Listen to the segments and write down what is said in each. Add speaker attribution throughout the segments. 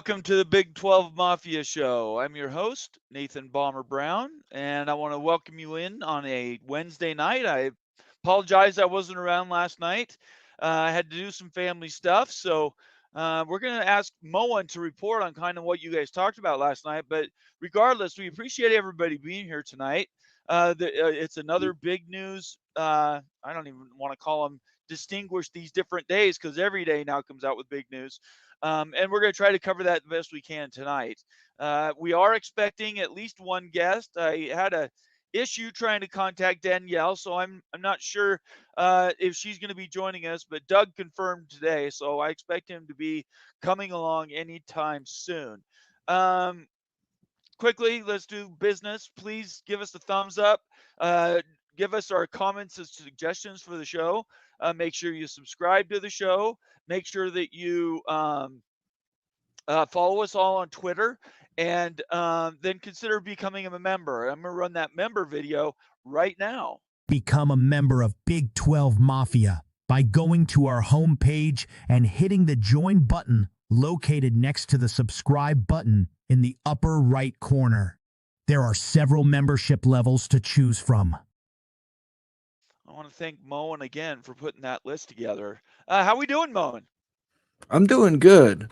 Speaker 1: Welcome to the Big 12 Mafia Show. I'm your host, Nathan Bomber Brown, and I want to welcome you in on a Wednesday night. I apologize I wasn't around last night. I had to do some family stuff, so we're going to ask Moen to report on kind of what you guys talked about last night. But regardless, we appreciate everybody being here tonight. It's another big news. I don't even want to call them distinguish these different days because every day now comes out with big news. And we're going to try to cover that the best we can tonight. We are expecting at least one guest. I had a issue trying to contact Danielle, so I'm not sure if she's going to be joining us, but Doug confirmed today, so I expect him to be coming along anytime soon. Quickly, let's do business. Please give us a thumbs up. Give us our comments and suggestions for the show. Make sure you subscribe to the show. Make sure that you follow us all on Twitter, and then consider becoming a member. I'm going to run that member video right now.
Speaker 2: Become a member of Big 12 Mafia by going to our homepage and hitting the join button located next to the subscribe button in the upper right corner. There are several membership levels to choose from.
Speaker 1: I want to thank Moen again for putting that list together. How we doing, Moen?
Speaker 3: I'm doing good.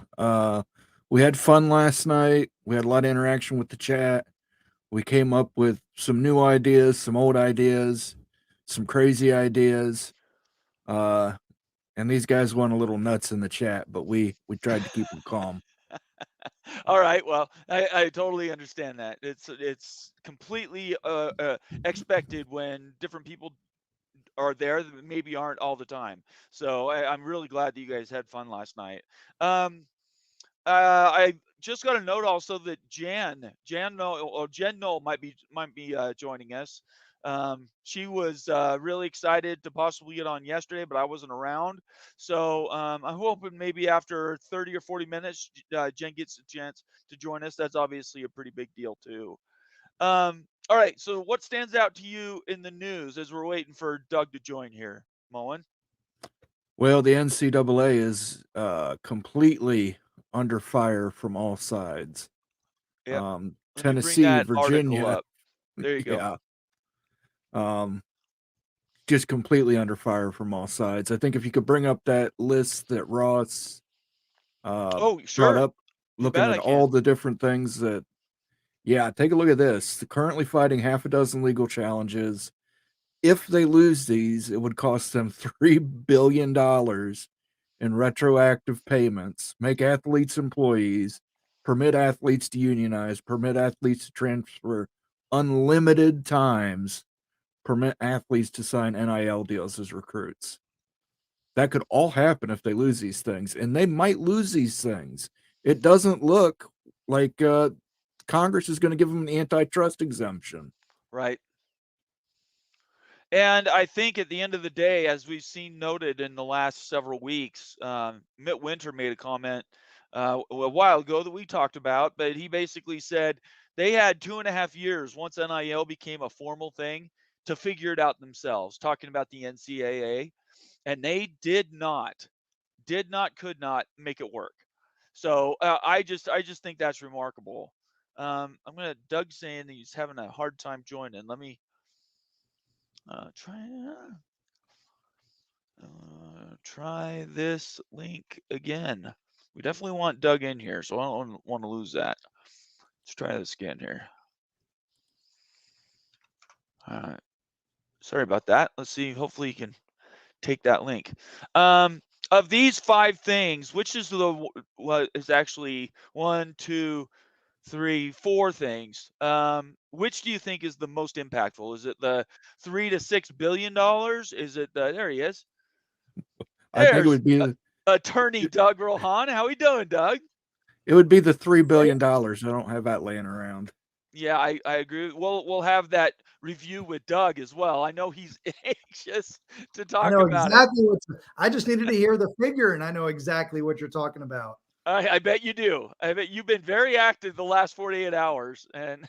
Speaker 3: We had fun last night. We had a lot of interaction with the chat. We came up with some new ideas, some old ideas, some crazy ideas. And these guys went a little nuts in the chat, but we tried to keep them calm.
Speaker 1: All right. Well, I totally understand that. It's completely expected when different people are there that maybe aren't all the time. So I'm really glad that you guys had fun last night. I just got a note also that Jen Knoll might be joining us. She was really excited to possibly get on yesterday, but I wasn't around. So I'm hoping maybe after 30 or 40 minutes, Jen gets a chance to join us. That's obviously a pretty big deal too. All right. So what stands out to you in the news as we're waiting for Doug to join here, Moen?
Speaker 3: Well, the NCAA is completely under fire from all sides.
Speaker 1: Yep. Let me bring
Speaker 3: Tennessee,
Speaker 1: that article
Speaker 3: Virginia.
Speaker 1: up. There you go.
Speaker 3: Yeah. Just completely under fire from all sides. I think if you could bring up that list that Ross
Speaker 1: Oh,
Speaker 3: brought
Speaker 1: sure.
Speaker 3: up,
Speaker 1: You
Speaker 3: looking
Speaker 1: bet
Speaker 3: at
Speaker 1: I
Speaker 3: all
Speaker 1: can.
Speaker 3: the different things that, yeah, take a look at this. They're currently fighting half a dozen legal challenges. If they lose these, it would cost them $3 billion in retroactive payments, make athletes employees, permit athletes to unionize, permit athletes to transfer unlimited times, permit athletes to sign NIL deals as recruits. That could all happen if they lose these things, and they might lose these things. It doesn't look like Congress is going to give them an antitrust exemption.
Speaker 1: Right. And I think at the end of the day, as we've seen noted in the last several weeks, Mitt Winter made a comment a while ago that we talked about, but he basically said they had 2.5 years once NIL became a formal thing to figure it out themselves, talking about the NCAA, and they could not make it work. So I just think that's remarkable. Doug's saying that he's having a hard time joining. Let me try this link again. We definitely want Doug in here, so I don't want to lose that. Let's try this again here. All right. Sorry about that. Let's see. Hopefully you can take that link. Of these 5 things, which is what is actually 1, 2, 3, 4 things? Which do you think is the most impactful? Is it the $3 to $6 billion? Is it the? There he is.
Speaker 3: I think it
Speaker 1: There's
Speaker 3: would be
Speaker 1: attorney Doug Rohan. How we doing, Doug?
Speaker 3: It would be the $3 billion. I don't have that laying around.
Speaker 1: Yeah, I agree. We'll have that review with Doug as well. I know he's anxious to
Speaker 4: I
Speaker 1: talk
Speaker 4: know
Speaker 1: about it.
Speaker 4: exactly what I just needed to hear the figure, and I know exactly what you're talking about.
Speaker 1: I bet you do. I bet you've been very active the last 48 hours, and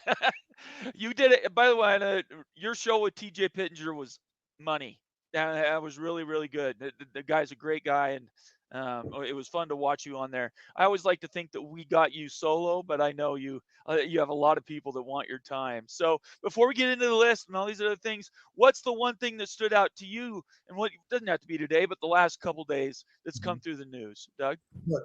Speaker 1: you did it. By the way, your show with TJ Pittenger was money. That was really, really good. The guy's a great guy, and It was fun to watch you on there. I always like to think that we got you solo, but I know you have a lot of people that want your time. So before we get into the list and all these other things, what's the one thing that stood out to you, and what doesn't have to be today, but the last couple days that's come through the news, Doug?
Speaker 4: Look,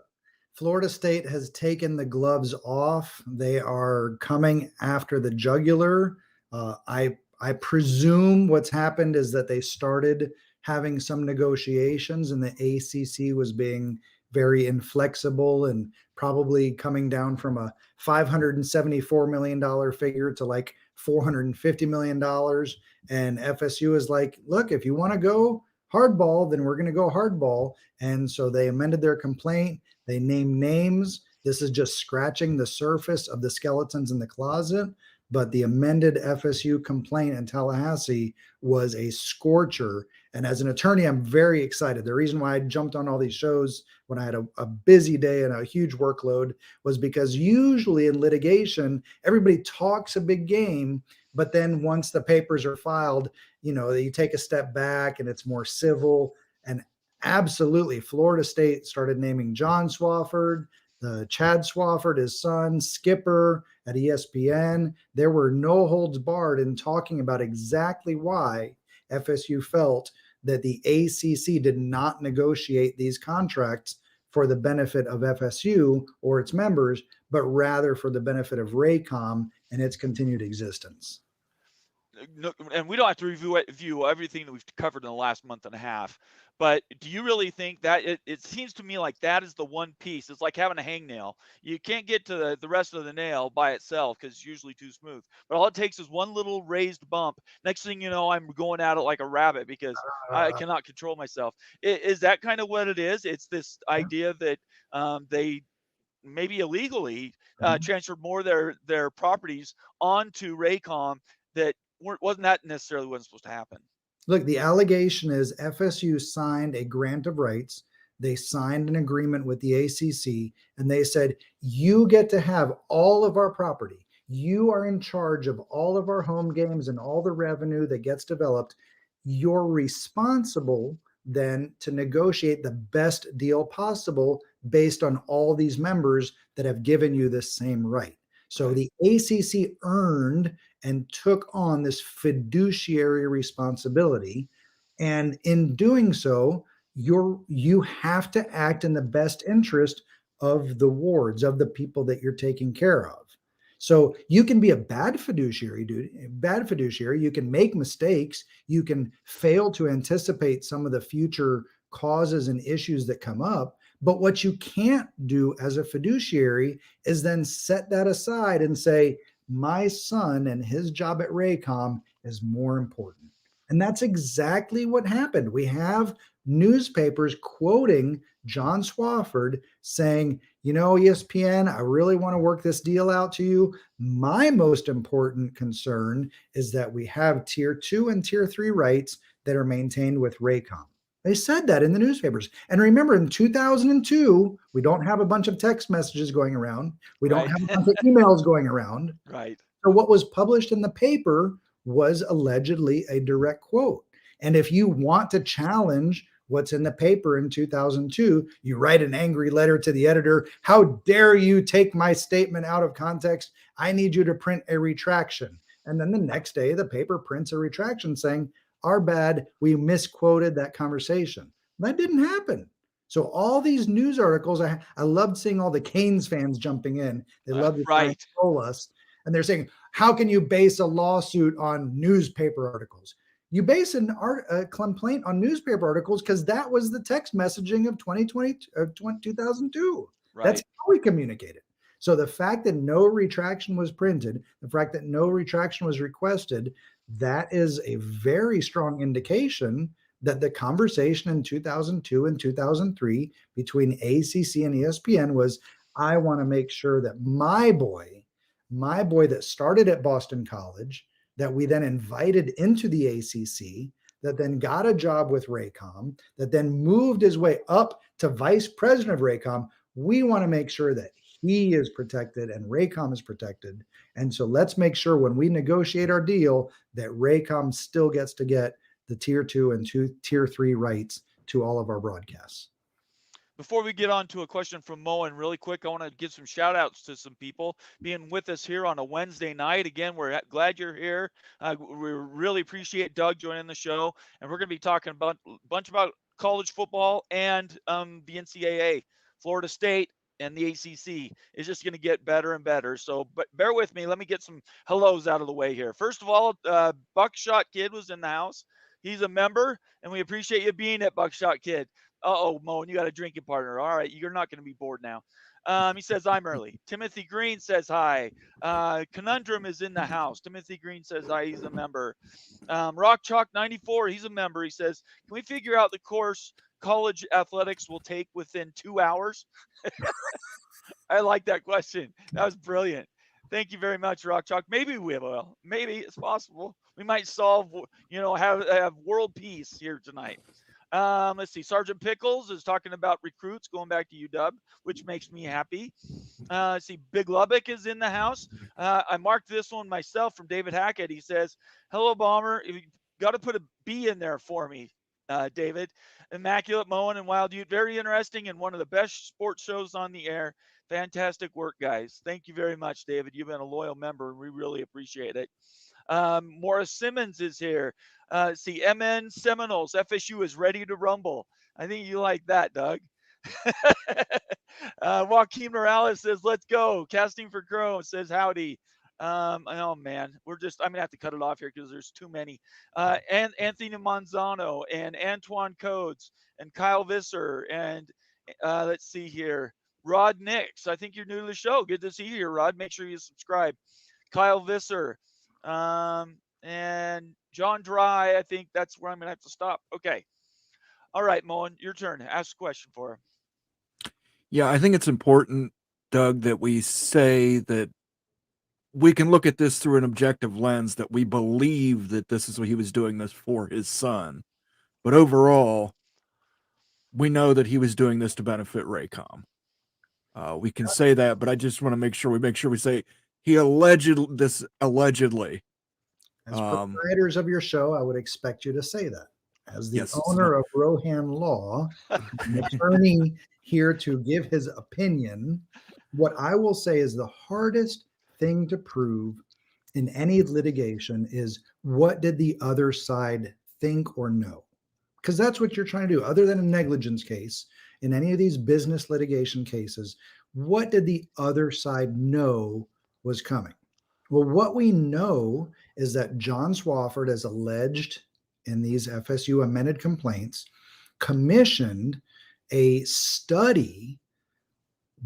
Speaker 4: Florida State has taken the gloves off. They are coming after the jugular. I presume what's happened is that they started having some negotiations, and the ACC was being very inflexible and probably coming down from a $574 million figure to like $450 million. And FSU is like, look, if you want to go hardball, then we're going to go hardball. And so they amended their complaint. They named names. This is just scratching the surface of the skeletons in the closet. But the amended FSU complaint in Tallahassee was a scorcher. And as an attorney, I'm very excited. The reason why I jumped on all these shows when I had a busy day and a huge workload was because usually in litigation, everybody talks a big game, but then once the papers are filed, you take a step back and it's more civil. And absolutely, Florida State started naming John Swofford, the Chad Swofford, his son, Skipper at ESPN. There were no holds barred in talking about exactly why FSU felt that the ACC did not negotiate these contracts for the benefit of FSU or its members, but rather for the benefit of Raycom and its continued existence.
Speaker 1: No, and we don't have to review everything that we've covered in the last month and a half, but do you really think that it seems to me like that is the one piece? It's like having a hangnail. You can't get to the rest of the nail by itself because it's usually too smooth. But all it takes is one little raised bump. Next thing you know, I'm going at it like a rabbit because I cannot control myself. Is that kind of what it is? It's this idea that they maybe illegally transferred more of their properties onto Raycom that wasn't necessarily supposed to happen.
Speaker 4: Look, the allegation is FSU signed a grant of rights. They signed an agreement with the ACC, and they said, you get to have all of our property. You are in charge of all of our home games and all the revenue that gets developed. You're responsible then to negotiate the best deal possible based on all these members that have given you this same right. So the ACC earned and took on this fiduciary responsibility. And in doing so, you have to act in the best interest of the wards, of the people that you're taking care of. So you can be a bad fiduciary, You can make mistakes. You can fail to anticipate some of the future causes and issues that come up. But what you can't do as a fiduciary is then set that aside and say, my son and his job at Raycom is more important. And that's exactly what happened. We have newspapers quoting John Swofford saying, ESPN, I really want to work this deal out to you. My most important concern is that we have tier 2 and tier 3 rights that are maintained with Raycom. They said that in the newspapers. And remember, in 2002, we don't have a bunch of text messages going around. We don't have a bunch of emails going around.
Speaker 1: Right.
Speaker 4: So what was published in the paper was allegedly a direct quote. And if you want to challenge what's in the paper in 2002, you write an angry letter to the editor. How dare you take my statement out of context? I need you to print a retraction. And then the next day, the paper prints a retraction saying, our bad, we misquoted that conversation. That didn't happen. So all these news articles, I loved seeing all the Canes fans jumping in. They love to try and troll us. And they're saying, how can you base a lawsuit on newspaper articles? You base a complaint on newspaper articles because that was the text messaging of 2002. Right. That's how we communicated. So the fact that no retraction was printed, the fact that no retraction was requested, that is a very strong indication that the conversation in 2002 and 2003 between ACC and ESPN was, I want to make sure that my boy that started at Boston College, that we then invited into the ACC, that then got a job with Raycom, that then moved his way up to vice president of Raycom. We want to make sure that he is protected and Raycom is protected. And so let's make sure when we negotiate our deal that Raycom still gets to get the tier 2 and tier 3 rights to all of our broadcasts.
Speaker 1: Before we get on to a question from Moen, really quick, I want to give some shout outs to some people being with us here on a Wednesday night. Again, we're glad you're here. We really appreciate Doug joining the show, and we're going to be talking about a bunch about college football and the NCAA, Florida State, and the ACC is just going to get better and better. So, but bear with me. Let me get some hellos out of the way here. First of all, Buckshot Kid was in the house. He's a member, and we appreciate you being at Buckshot Kid. Uh-oh, Moen, you got a drinking partner. All right, you're not going to be bored now. He says, I'm early. Timothy Green says hi. Conundrum is in the house. Timothy Green says hi. He's a member. Rock Chalk 94, he's a member. He says, can we figure out the course college athletics will take within 2 hours? I like that question. That was brilliant. Thank you very much, Rock Chalk. Maybe we will. Maybe it's possible. We might solve, have world peace here tonight. Let's see. Sergeant Pickles is talking about recruits going back to UW, which makes me happy. Let's see. Big Lubbock is in the house. I marked this one myself from David Hackett. He says, hello, Bomber. You got to put a B in there for me, David. Immaculate Moen and Wild Ute. Very interesting and one of the best sports shows on the air. Fantastic work, guys. Thank you very much, David. You've been a loyal member, and we really appreciate it. Morris Simmons is here. See, MN Seminoles, FSU is ready to rumble. I think you like that, Doug. Joaquin Morales says, let's go. Casting for Crow says, howdy. Oh, man, I'm going to have to cut it off here because there's too many. And Anthony Manzano and Antoine Codes and Kyle Visser and let's see here. Rod Nix, I think you're new to the show. Good to see you here, Rod. Make sure you subscribe. Kyle Visser. And John Dry, I think that's where I'm going to have to stop. Okay. All right, Moen, your turn. Ask a question for him.
Speaker 3: Yeah, I think it's important, Doug, that we say that we can look at this through an objective lens, that we believe that this is what he was doing this for his son. But overall, we know that he was doing this to benefit Raycom. We can say that, but I just want to make sure we say he allegedly.
Speaker 4: As proprietors of your show, I would expect you to say that. As the
Speaker 3: Yes,
Speaker 4: owner of Rohan Law, an attorney here to give his opinion, what I will say is the hardest thing to prove in any litigation is what did the other side think or know? Because that's what you're trying to do. Other than a negligence case, in any of these business litigation cases, what did the other side know was coming? Well, what we know is that John Swofford, as alleged in these FSU amended complaints, commissioned a study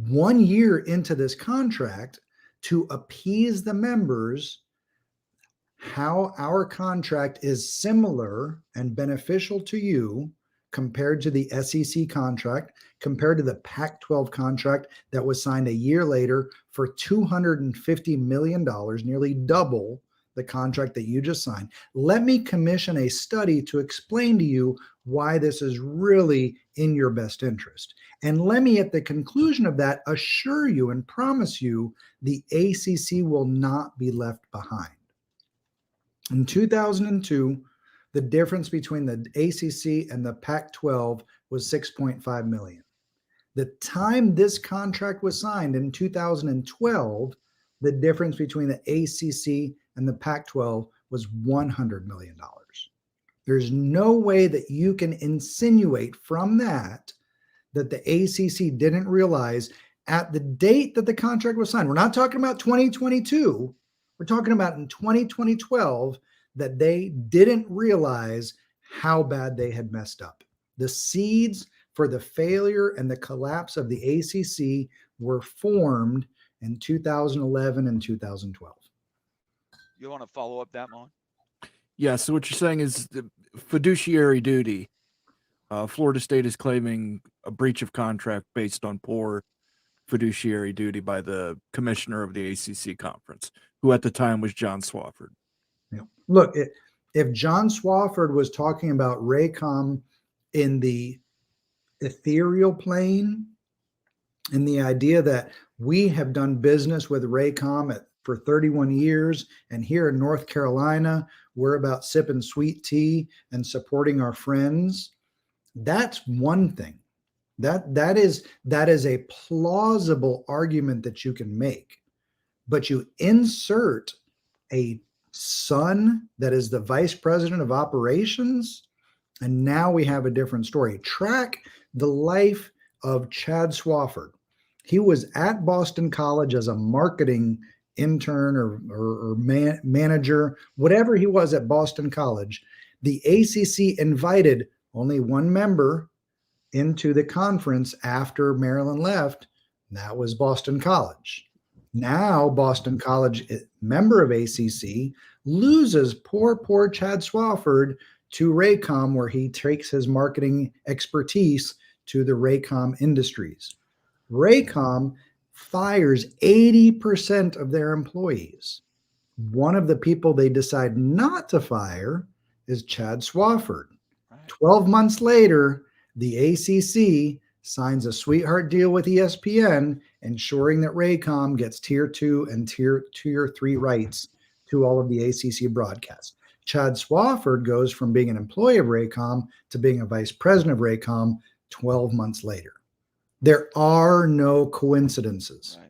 Speaker 4: 1 year into this contract to appease the members how our contract is similar and beneficial to you compared to the SEC contract, compared to the Pac-12 contract that was signed a year later for $250 million, nearly double the contract that you just signed. Let me commission a study to explain to you why this is really in your best interest. And let me, at the conclusion of that, assure you and promise you the ACC will not be left behind. In 2002, the difference between the ACC and the Pac-12 was $6.5 million. The time this contract was signed in 2012, the difference between the ACC and the Pac-12 was $100 million. There's no way that you can insinuate from that that the ACC didn't realize at the date that the contract was signed. We're not talking about 2022. We're talking about in 2012 that they didn't realize how bad they had messed up. The seeds for the failure and the collapse of the ACC were formed in 2011 and 2012.
Speaker 1: You want to follow up that, Moen?
Speaker 3: Yeah, so what you're saying is the fiduciary duty. Florida State is claiming a breach of contract based on poor fiduciary duty by the commissioner of the ACC conference, who at the time was John Swofford.
Speaker 4: Yeah. Look, if John Swofford was talking about Raycom in the ethereal plane, and the idea that we have done business with Raycom for 31 years, and here in North Carolina, we're about sipping sweet tea and supporting our friends, that's one thing. That is a plausible argument that you can make, but you insert a son that is the vice president of operations, and now we have a different story. Track the life of Chad Swafford. He was at Boston College as a marketing intern or manager, whatever he was at Boston College. The ACC invited only one member into the conference after Maryland left. That was Boston College. Now Boston College, member of ACC, loses poor Chad Swafford to Raycom, where he takes his marketing expertise to the Raycom Industries. Raycom fires 80% of their employees. One of the people they decide not to fire is Chad Swafford. 12 months later, the ACC signs a sweetheart deal with ESPN, ensuring that Raycom gets tier 2 and tier 3 rights to all of the ACC broadcasts. Chad Swafford goes from being an employee of Raycom to being a vice president of Raycom 12 months later. There are no coincidences.
Speaker 1: Right.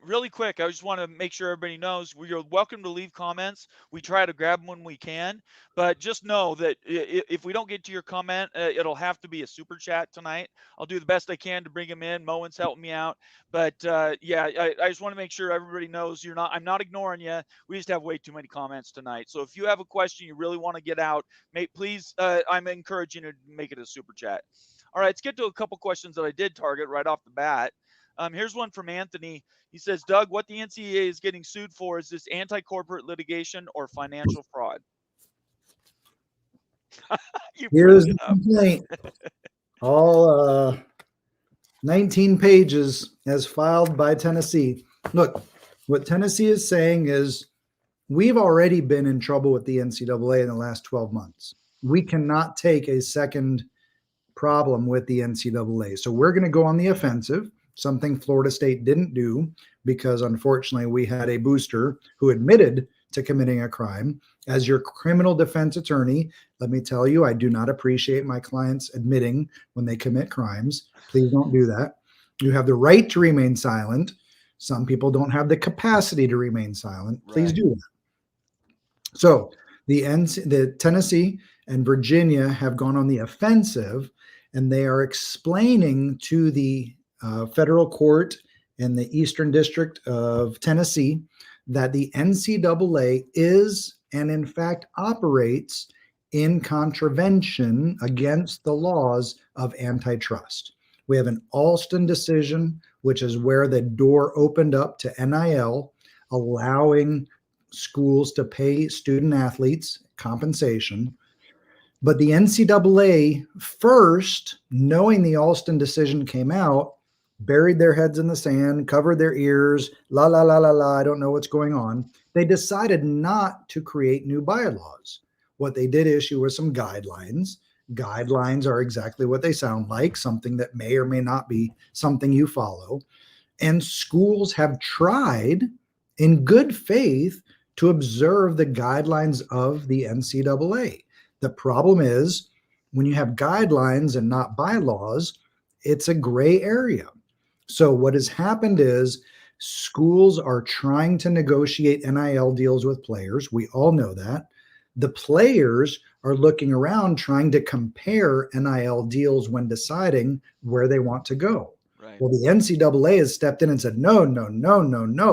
Speaker 1: Really quick, I just want to make sure everybody knows you're welcome to leave comments. We try to grab them when we can, but just know that if we don't get to your comment, it'll have to be a super chat tonight. I'll do the best I can to bring them in. Moen's helping me out, but yeah, I just want to make sure everybody knows I'm not ignoring you. We just have way too many comments tonight. So if you have a question you really want to get out, please, I'm encouraging you to make it a super chat. All right, let's get to a couple questions that I did target right off the bat. Here's one from Anthony. He says, Doug, what the NCAA is getting sued for, is this anti-corporate litigation or financial fraud?
Speaker 4: Here's the complaint. All 19 pages as filed by Tennessee. Look, what Tennessee is saying is we've already been in trouble with the NCAA in the last 12 months. We cannot take a second problem with the NCAA. So we're going to go on the offensive, something Florida State didn't do, because unfortunately we had a booster who admitted to committing a crime. As your criminal defense attorney, let me tell you, I do not appreciate my clients admitting when they commit crimes. Please don't do that. You have the right to remain silent. Some people don't have the capacity to remain silent. Please do that. So the Tennessee and Virginia have gone on the offensive, and they are explaining to the federal court in the Eastern District of Tennessee that the NCAA is and in fact operates in contravention against the laws of antitrust. We have an Alston decision, which is where the door opened up to NIL, allowing schools to pay student athletes compensation. But the NCAA first, knowing the Alston decision came out, buried their heads in the sand, covered their ears, la, la, la, la, la, I don't know what's going on. They decided not to create new bylaws. What they did issue were some guidelines. Guidelines are exactly what they sound like, something that may or may not be something you follow. And schools have tried in good faith to observe the guidelines of the NCAA. The problem is when you have guidelines and not bylaws, it's a gray area. So what has happened is schools are trying to negotiate NIL deals with players. We all know that. The players are looking around trying to compare NIL deals when deciding where they want to go. Right. Well, the NCAA has stepped in and said, no,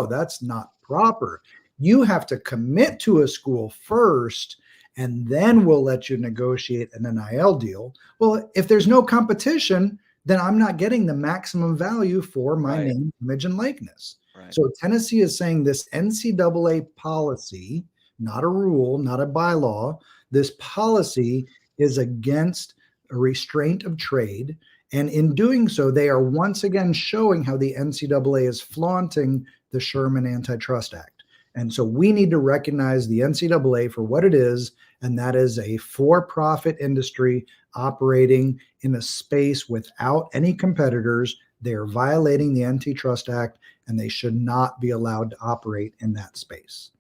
Speaker 4: that's not proper. You have to commit to a school first, and then we'll let you negotiate an NIL deal. Well, if there's no competition, then I'm not getting the maximum value for my name, image, and likeness. Right. So Tennessee is saying this NCAA policy, not a rule, not a bylaw, this policy is against a restraint of trade. And in doing so, they are once again showing how the NCAA is flaunting the Sherman Antitrust Act. And so we need to recognize the NCAA for what it is, and that is a for-profit industry operating in a space without any competitors. They are violating the Antitrust Act, and they should not be allowed to operate in that space.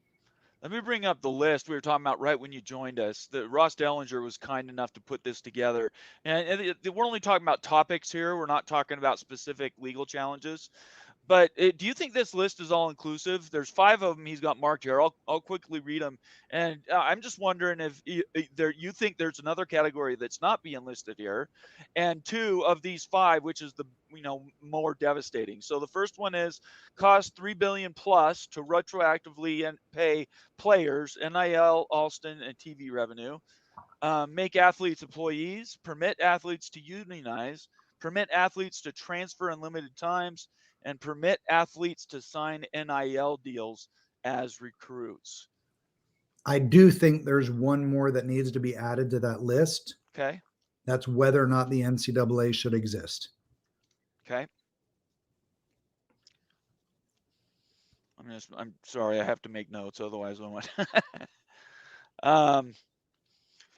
Speaker 1: Let me bring up the list we were talking about right when you joined us. Ross Dellinger was kind enough to put this together. And we're only talking about topics here. We're not talking about specific legal challenges. But do you think this list is all inclusive? There's 5 of them he's got marked here. I'll quickly read them. And I'm just wondering if you think there's another category that's not being listed here. And 2 of these 5, which is the more devastating. So the first one is cost $3 billion plus to retroactively pay players NIL, Alston, and TV revenue. Make athletes employees, permit athletes to unionize, permit athletes to transfer unlimited times, and permit athletes to sign NIL deals as recruits.
Speaker 4: I do think there's one more that needs to be added to that list.
Speaker 1: Okay.
Speaker 4: That's whether or not the NCAA should exist.
Speaker 1: Okay. I'm sorry, I have to make notes, otherwise I won't.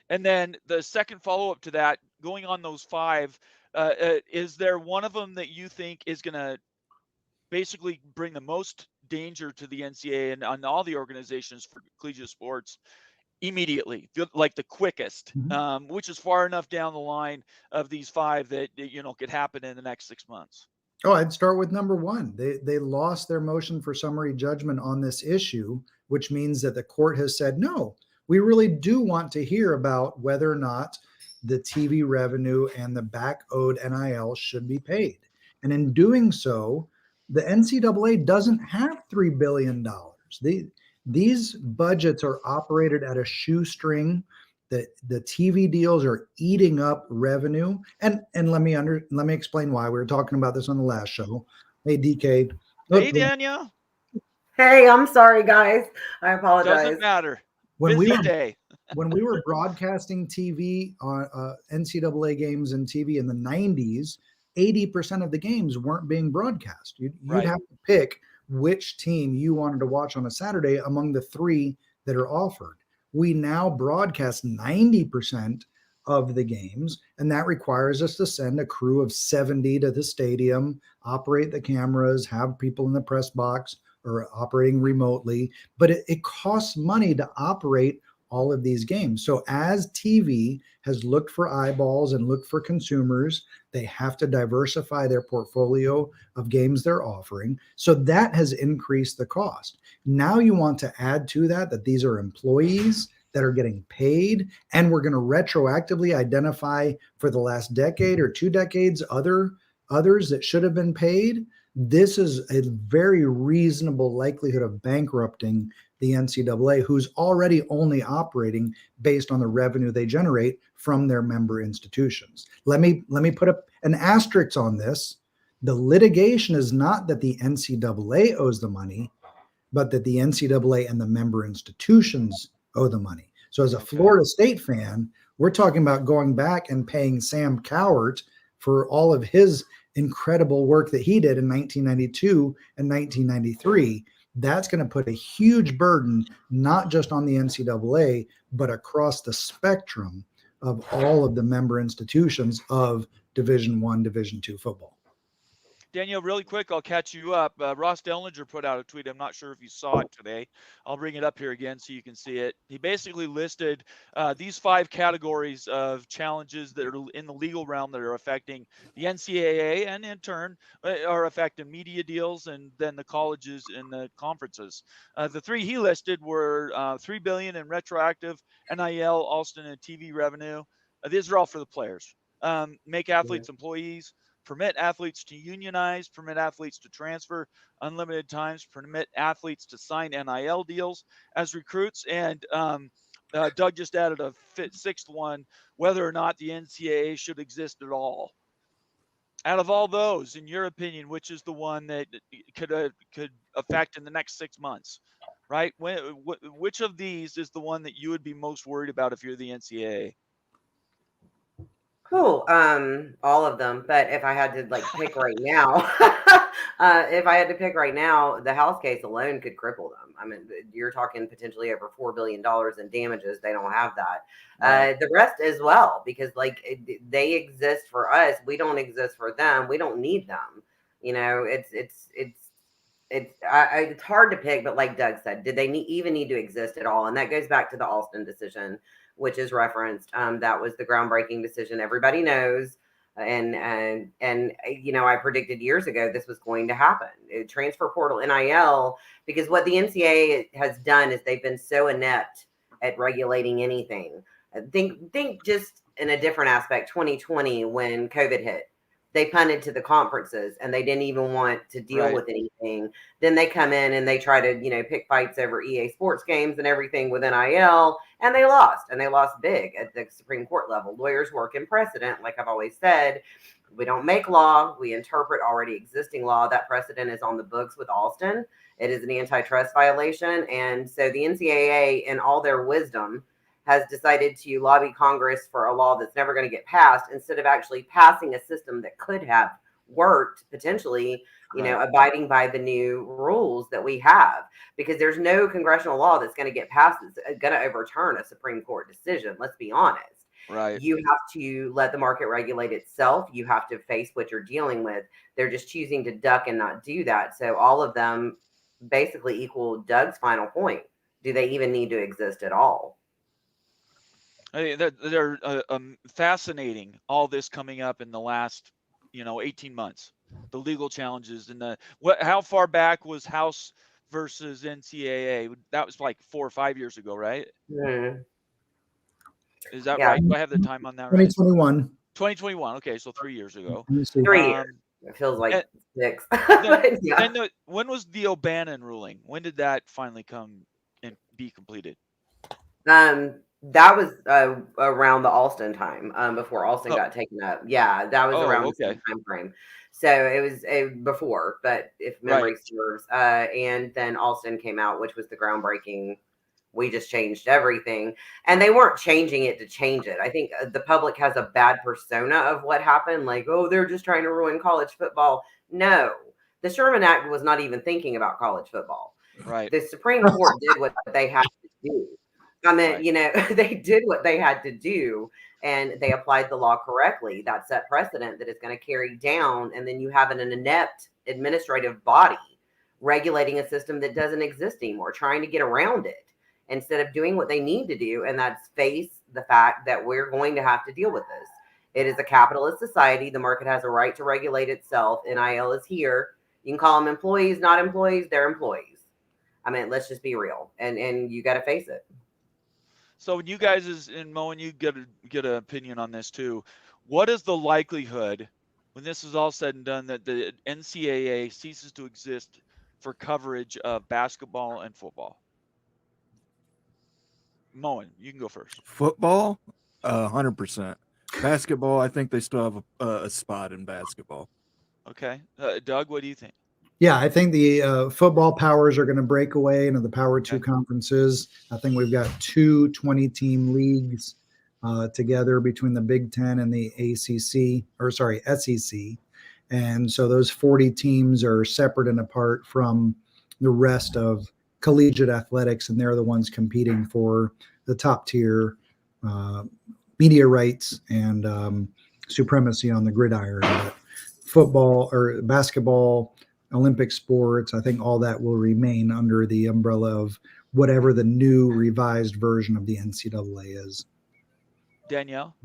Speaker 1: And then the second follow-up to that, going on those 5, is there one of them that you think is going to basically bring the most danger to the NCAA and on all the organizations for collegiate sports immediately, like the quickest, which is far enough down the line of these 5 that could happen in the next 6 months?
Speaker 4: Oh, I'd start with number 1. They lost their motion for summary judgment on this issue, which means that the court has said, no, we really do want to hear about whether or not the TV revenue and the back owed NIL should be paid. And in doing so, the NCAA doesn't have $3 billion. These budgets are operated at a shoestring. The TV deals are eating up revenue. And let me explain why. We were talking about this on the last show. Hey, DK.
Speaker 1: Hey, Danielle.
Speaker 5: Hey, I'm sorry, guys. I apologize.
Speaker 1: Doesn't matter.
Speaker 4: When
Speaker 1: we
Speaker 4: were broadcasting TV on NCAA games and TV in the 90s, 80% of the games weren't being broadcast. You'd have to pick which team you wanted to watch on a Saturday among the 3 that are offered. We now broadcast 90% of the games, and that requires us to send a crew of 70 to the stadium, operate the cameras, have people in the press box or operating remotely. But it costs money to operate all of these games. So as TV has looked for eyeballs and looked for consumers, they have to diversify their portfolio of games they're offering. So that has increased the cost. Now you want to add to that these are employees that are getting paid, and we're going to retroactively identify for the last decade or 2 decades others that should have been paid. This is a very reasonable likelihood of bankrupting the NCAA, who's already only operating based on the revenue they generate from their member institutions. Let me put up an asterisk on this. The litigation is not that the NCAA owes the money, but that the NCAA and the member institutions owe the money. So as a Florida State fan, we're talking about going back and paying Sam Cowart for all of his incredible work that he did in 1992 and 1993. That's going to put a huge burden, not just on the NCAA, but across the spectrum of all of the member institutions of Division I, Division II football.
Speaker 1: Danielle, really quick, I'll catch you up. Ross Dellinger put out a tweet. I'm not sure if you saw it today. I'll bring it up here again so you can see it. He basically listed these 5 categories of challenges that are in the legal realm that are affecting the NCAA and in turn are affecting media deals and then the colleges and the conferences. The 3 he listed were $3 billion in retroactive NIL, Alston, and TV revenue. These are all for the players. Make athletes employees. Permit athletes to unionize, permit athletes to transfer unlimited times, permit athletes to sign NIL deals as recruits. And Doug just added a 6th one, whether or not the NCAA should exist at all. Out of all those, in your opinion, which is the one that could affect in the next 6 months, right? Which of these is the one that you would be most worried about if you're the NCAA?
Speaker 5: Cool. All of them. But if I had to pick right now, the House case alone could cripple them. I mean, you're talking potentially over $4 billion in damages. They don't have that. Right. The rest as well, because they exist for us. We don't exist for them. We don't need them. It's it's hard to pick, but like Doug said, did they even need to exist at all? And that goes back to the Alston decision, which is referenced. That was the groundbreaking decision. Everybody knows. And I predicted years ago this was going to happen. Transfer portal, NIL, because what the NCAA has done is they've been so inept at regulating anything. Think just in a different aspect, 2020 when COVID hit. They punted to the conferences and they didn't even want to deal with anything. Then they come in and they try to, pick fights over EA Sports games and everything with NIL, and they lost big at the Supreme Court level. Lawyers work in precedent. Like I've always said, we don't make law. We interpret already existing law. That precedent is on the books with Alston. It is an antitrust violation. And so the NCAA, in all their wisdom, has decided to lobby Congress for a law that's never going to get passed instead of actually passing a system that could have worked potentially, abiding by the new rules that we have, because there's no congressional law that's going to get passed that's going to overturn a Supreme Court decision. Let's be honest.
Speaker 1: Right.
Speaker 5: You have to let the market regulate itself. You have to face what you're dealing with. They're just choosing to duck and not do that. So all of them basically equal Doug's final point. Do they even need to exist at all?
Speaker 1: They're fascinating, all this coming up in the last 18 months, the legal challenges and how far back was House versus NCAA? That was like 4 or 5 years ago, right? Is that right? Do I have the time on that right?
Speaker 4: 2021.
Speaker 1: Okay, so 3 years ago.
Speaker 5: 3 years. It feels like 6.
Speaker 1: When was the O'Bannon ruling? When did that finally come and be completed?
Speaker 5: That was around the Alston time, before Alston got taken up. Yeah, that was around the same time frame. So it was before, but if memory serves, and then Alston came out, which was the groundbreaking. We just changed everything, and they weren't changing it to change it. I think the public has a bad persona of what happened, like, oh, they're just trying to ruin college football. No, the Sherman Act was not even thinking about college football.
Speaker 1: Right.
Speaker 5: The Supreme Court did what they had to do. I mean, they did what they had to do, and they applied the law correctly. That set precedent that is going to carry down, and then you have an inept administrative body regulating a system that doesn't exist anymore, trying to get around it instead of doing what they need to do, and that's face the fact that we're going to have to deal with this. It is a capitalist society. The market has a right to regulate itself. NIL is here. You can call them employees, not employees. They're employees. I mean, let's just be real, and you got to face it.
Speaker 1: So when you guys and Mo, and you get an opinion on this too, what is the likelihood when this is all said and done that the NCAA ceases to exist for coverage of basketball and football? Moen, you can go first.
Speaker 3: Football, 100%. Basketball, I think they still have a spot in basketball.
Speaker 1: Okay. Doug, what do you think?
Speaker 4: Yeah, I think the football powers are going to break away into the Power 2 conferences. I think we've got 2 20-team leagues together between the Big Ten and the SEC. And so those 40 teams are separate and apart from the rest of collegiate athletics, and they're the ones competing for the top tier media rights and supremacy on the gridiron. But football or basketball, Olympic sports, I think all that will remain under the umbrella of whatever the new revised version of the NCAA is.
Speaker 1: Danielle?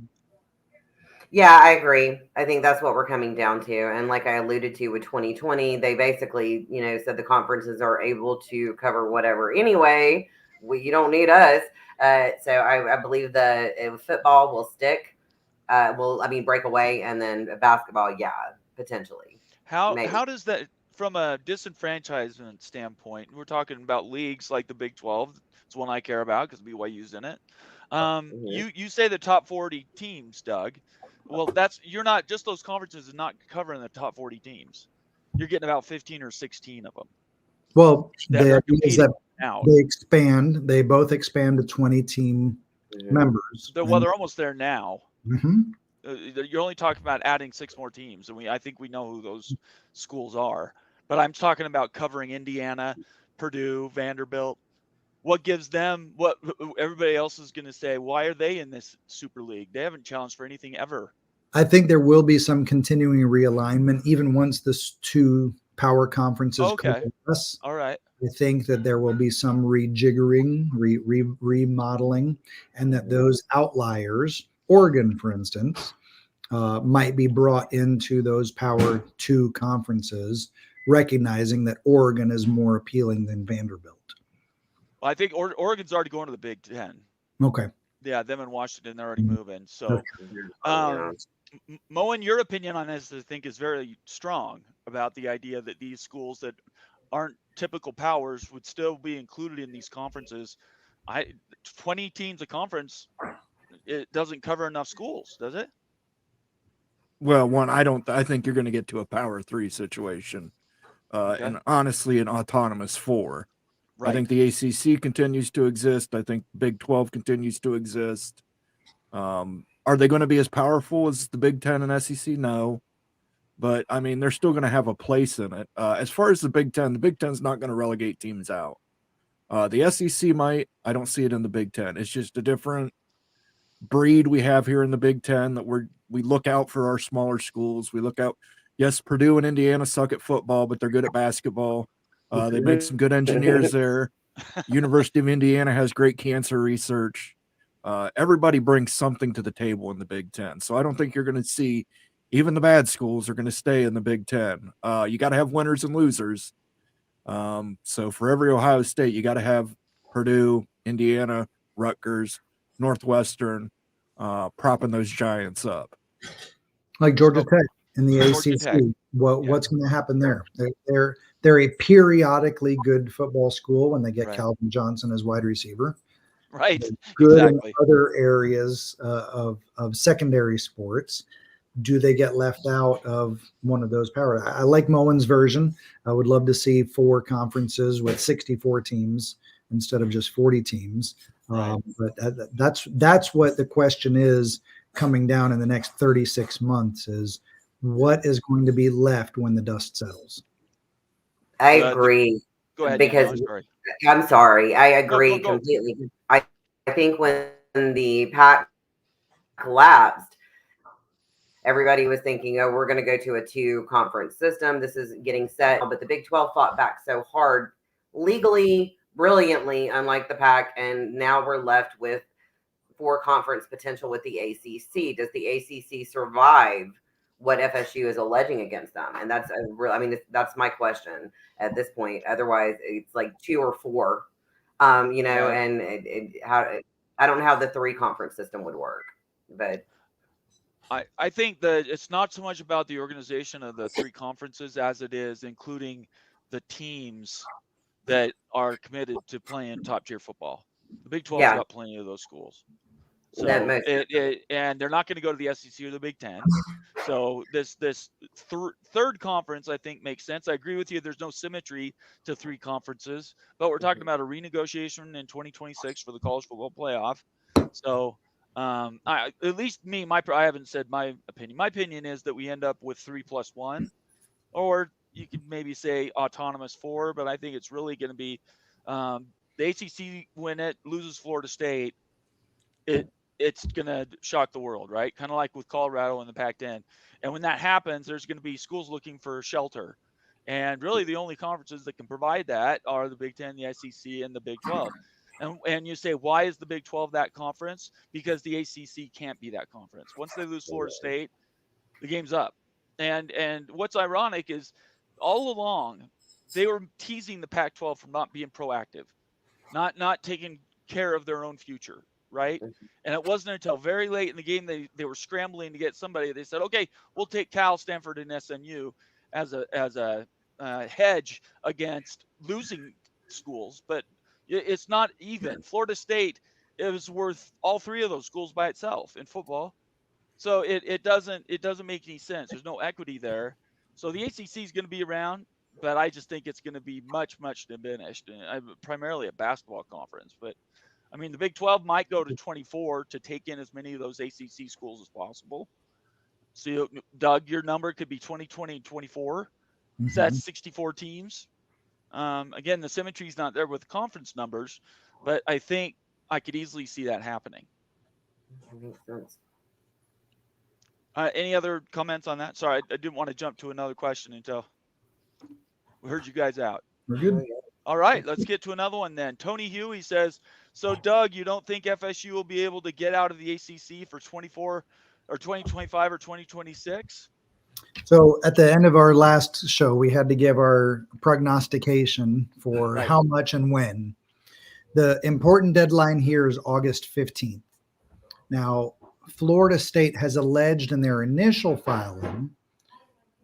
Speaker 5: Yeah, I agree. I think that's what we're coming down to. And like I alluded to with 2020, they basically, said the conferences are able to cover whatever anyway. You don't need us. So I believe the football will stick. Break away, and then basketball, yeah, potentially.
Speaker 1: How does that, from a disenfranchisement standpoint, we're talking about leagues like the Big 12. It's one I care about because BYU's in it. You say the top 40 teams, Doug. Well, you're not just those conferences are not covering the top 40 teams. You're getting about 15 or 16 of them.
Speaker 4: Well, they expand. They both expand to 20 team members.
Speaker 1: They're almost there now.
Speaker 4: Mm-hmm.
Speaker 1: You're only talking about adding 6 more teams, and I think we know who those schools are. But I'm talking about covering Indiana, Purdue, Vanderbilt. What gives them what everybody else is going to say? Why are they in this super league? They haven't challenged for anything ever.
Speaker 4: I think there will be some continuing realignment, even once this 2 power conferences
Speaker 1: Okay.
Speaker 4: coalesce.
Speaker 1: All right.
Speaker 4: I think that there will be some rejiggering, remodeling, and that those outliers, Oregon, for instance, might be brought into those Power 2 conferences, recognizing that Oregon is more appealing than Vanderbilt.
Speaker 1: Well, I think Oregon's already going to the Big Ten.
Speaker 4: Okay.
Speaker 1: Yeah, them and Washington, they're already moving. So,
Speaker 5: Yeah.
Speaker 1: Moen, your opinion on this, I think, is very strong about the idea that these schools that aren't typical powers would still be included in these conferences. 20 teams a conference, it doesn't cover enough schools, does it?
Speaker 3: Well, one, I think you're going to get to a Power 3 situation,
Speaker 1: Okay.
Speaker 3: and honestly, an autonomous 4. I
Speaker 1: Right.
Speaker 3: think the ACC continues to exist. I think Big 12 continues to exist. Are they going to be as powerful as the Big 10 and SEC? No. But, I mean, they're still going to have a place in it. As far as the Big 10's not going to relegate teams out. The SEC might. I don't see it in the Big 10. It's just a different breed we have here in the Big 10 that we look out for our smaller schools. We look out. Yes, Purdue and Indiana suck at football, but they're good at basketball. They make some good engineers there. University of Indiana has great cancer research. Everybody brings something to the table in the Big 10. So I don't think you're going to see even the bad schools are going to stay in the Big 10. You got to have winners and losers. So for every Ohio State, you got to have Purdue, Indiana, Rutgers, Northwestern, propping those giants up.
Speaker 4: Like Georgia Tech in the
Speaker 1: Georgia
Speaker 4: ACC.
Speaker 1: Tech.
Speaker 4: What's going to happen there? They're a periodically good football school when they get
Speaker 1: Right.
Speaker 4: Calvin Johnson as wide receiver.
Speaker 1: Right.
Speaker 4: They're good
Speaker 1: Exactly.
Speaker 4: in other areas of secondary sports. Do they get left out of one of those power? I like Moen's version. I would love to see 4 conferences with 64 teams instead of just 40 teams.
Speaker 1: Right.
Speaker 4: But that's what the question is coming down in the next 36 months is what is going to be left when the dust settles.
Speaker 5: I agree.
Speaker 1: Go ahead,
Speaker 5: because
Speaker 1: Danielle,
Speaker 5: I'm sorry. I agree
Speaker 1: go.
Speaker 5: completely. I think when the pack collapsed, everybody was thinking, oh, we're going to go to a 2-conference system. This is getting set. But the Big 12 fought back so hard, legally, brilliantly, unlike the pack. And now we're left with 4-conference potential with the ACC. Does the ACC survive what FSU is alleging against them? And that's that's my question at this point. Otherwise, it's like 2 or 4,
Speaker 1: Right.
Speaker 5: and I don't know how the 3-conference system would work, but
Speaker 1: I think that it's not so much about the organization of the 3 conferences as it is including the teams that are committed to playing top tier football. The Big 12's
Speaker 5: yeah,
Speaker 1: got plenty of those schools. So
Speaker 5: that makes
Speaker 1: and they're not going to go to the SEC or the Big 10. So this third conference I think makes sense. I agree with you. There's no symmetry to 3 conferences, but we're talking about a renegotiation in 2026 for the college football playoff. So at least me, I haven't said my opinion. My opinion is that we end up with 3+1, or you could maybe say autonomous 4, but I think it's really going to be the ACC when it loses Florida State, it's going to shock the world, right? Kind of like with Colorado and the Pac-10. And when that happens, there's going to be schools looking for shelter. And really the only conferences that can provide that are the Big 10, the SEC, and the Big 12. And you say, why is the Big 12 that conference? Because the ACC can't be that conference. Once they lose Florida State, the game's up. And what's ironic is all along they were teasing the Pac-12 from not being proactive, not taking care of their own future, right? And it wasn't until very late in the game they were scrambling to get somebody. They said, okay, we'll take Cal, Stanford, and SMU as a hedge against losing schools, but it's not even. Florida State, it was worth all 3 of those schools by itself in football. So it doesn't make any sense. There's no equity there. So the ACC is going to be around, but I just think it's going to be much diminished. And primarily a basketball conference, but I mean the Big 12 might go to 24 to take in as many of those ACC schools as possible. So Doug, your number could be 20, 20, and 24. So that's 64 teams. Again, the symmetry is not there with conference numbers, but I think I could easily see that happening.
Speaker 5: makes sense.
Speaker 1: Any other comments on that? Sorry, I didn't want to jump to another question until. We heard you guys out.
Speaker 4: We're good.
Speaker 1: All right, let's get to another one then. Tony Hugh, he says, so Doug, you don't think FSU will be able to get out of the ACC for 24 or 2025 or 2026?
Speaker 4: So at the end of our last show, we had to give our prognostication for
Speaker 1: Right.
Speaker 4: how much and when. The important deadline here is August 15th. Now, Florida State has alleged in their initial filing,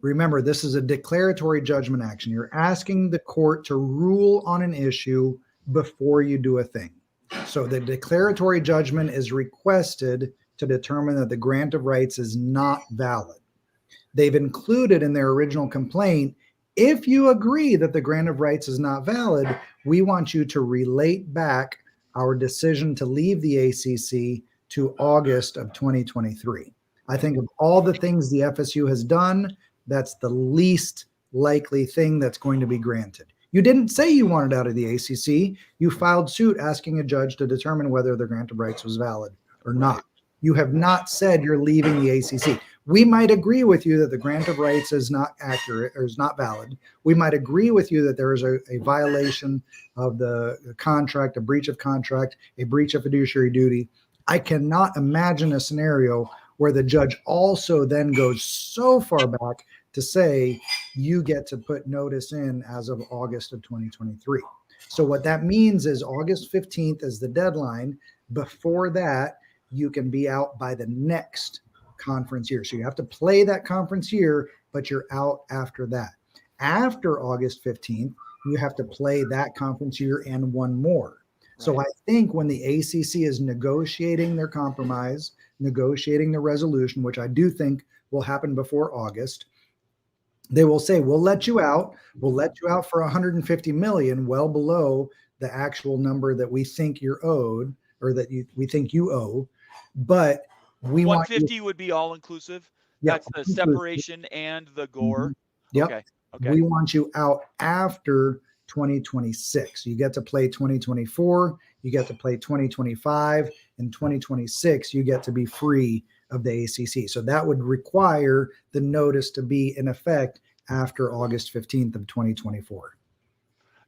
Speaker 4: remember, this is a declaratory judgment action. You're asking the court to rule on an issue before you do a thing. So the declaratory judgment is requested to determine that the grant of rights is not valid. They've included in their original complaint, if you agree that the grant of rights is not valid, we want you to relate back our decision to leave the ACC to August of 2023. I think of all the things the FSU has done, that's the least likely thing that's going to be granted. You didn't say you wanted out of the ACC. You filed suit asking a judge to determine whether the grant of rights was valid or not. You have not said you're leaving the ACC. We might agree with you that the grant of rights is not accurate or is not valid. We might agree with you that there is a violation of the contract, a breach of contract, a breach of fiduciary duty. I cannot imagine a scenario where the judge also then goes so far back to say you get to put notice in as of August of 2023. So what that means is August 15th is the deadline. Before that, you can be out by the next conference year. So you have to play that conference year, but you're out after that. After August 15th, you have to play that conference year and one more. So I think when the ACC is negotiating their compromise, negotiating the resolution, which I do think will happen before August, they will say, we'll let you out. We'll let you out for 150 million, well below the actual number that we think you're owed or that we think you owe. But we
Speaker 1: 150 would be all inclusive.
Speaker 4: Yep.
Speaker 1: That's the separation and the gore.
Speaker 4: Yep.
Speaker 1: Okay.
Speaker 4: We want you out after 2026. You get to play 2024, you get to play 2025, and 2026, you get to be free of the ACC. So that would require the notice to be in effect after August 15th of 2024.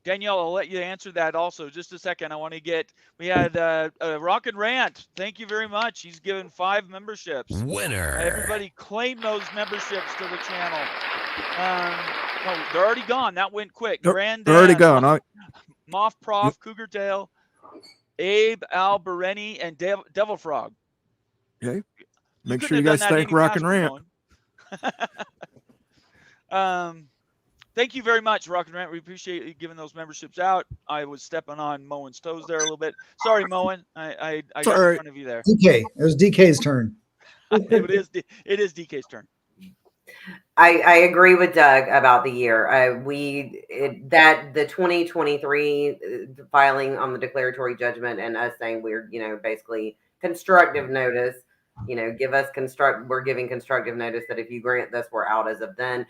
Speaker 1: Danielle, I'll let you answer that also. Just a second. I want to we had Rock and Rant. Thank you very much. He's given 5 memberships.
Speaker 6: Winner.
Speaker 1: Everybody claim those memberships to the channel. No, they're already gone. That went quick.
Speaker 3: They're
Speaker 1: Granddad,
Speaker 3: already gone.
Speaker 1: Moth Prof, Cougar Tail, Abe, Al, Bereni, and Devil Frog.
Speaker 3: Okay. Make sure you guys thank Rock and Rant.
Speaker 1: Thank you very much, Rock and Rant. We appreciate you giving those memberships out. I was stepping on Moen's toes there a little bit. Sorry, Moen. I got in front of you there.
Speaker 4: DK. It was DK's turn.
Speaker 1: It is DK's turn.
Speaker 5: I agree with Doug about the year. The 2023 filing on the declaratory judgment and us saying we're, basically constructive notice, we're giving constructive notice that if you grant this, we're out as of then.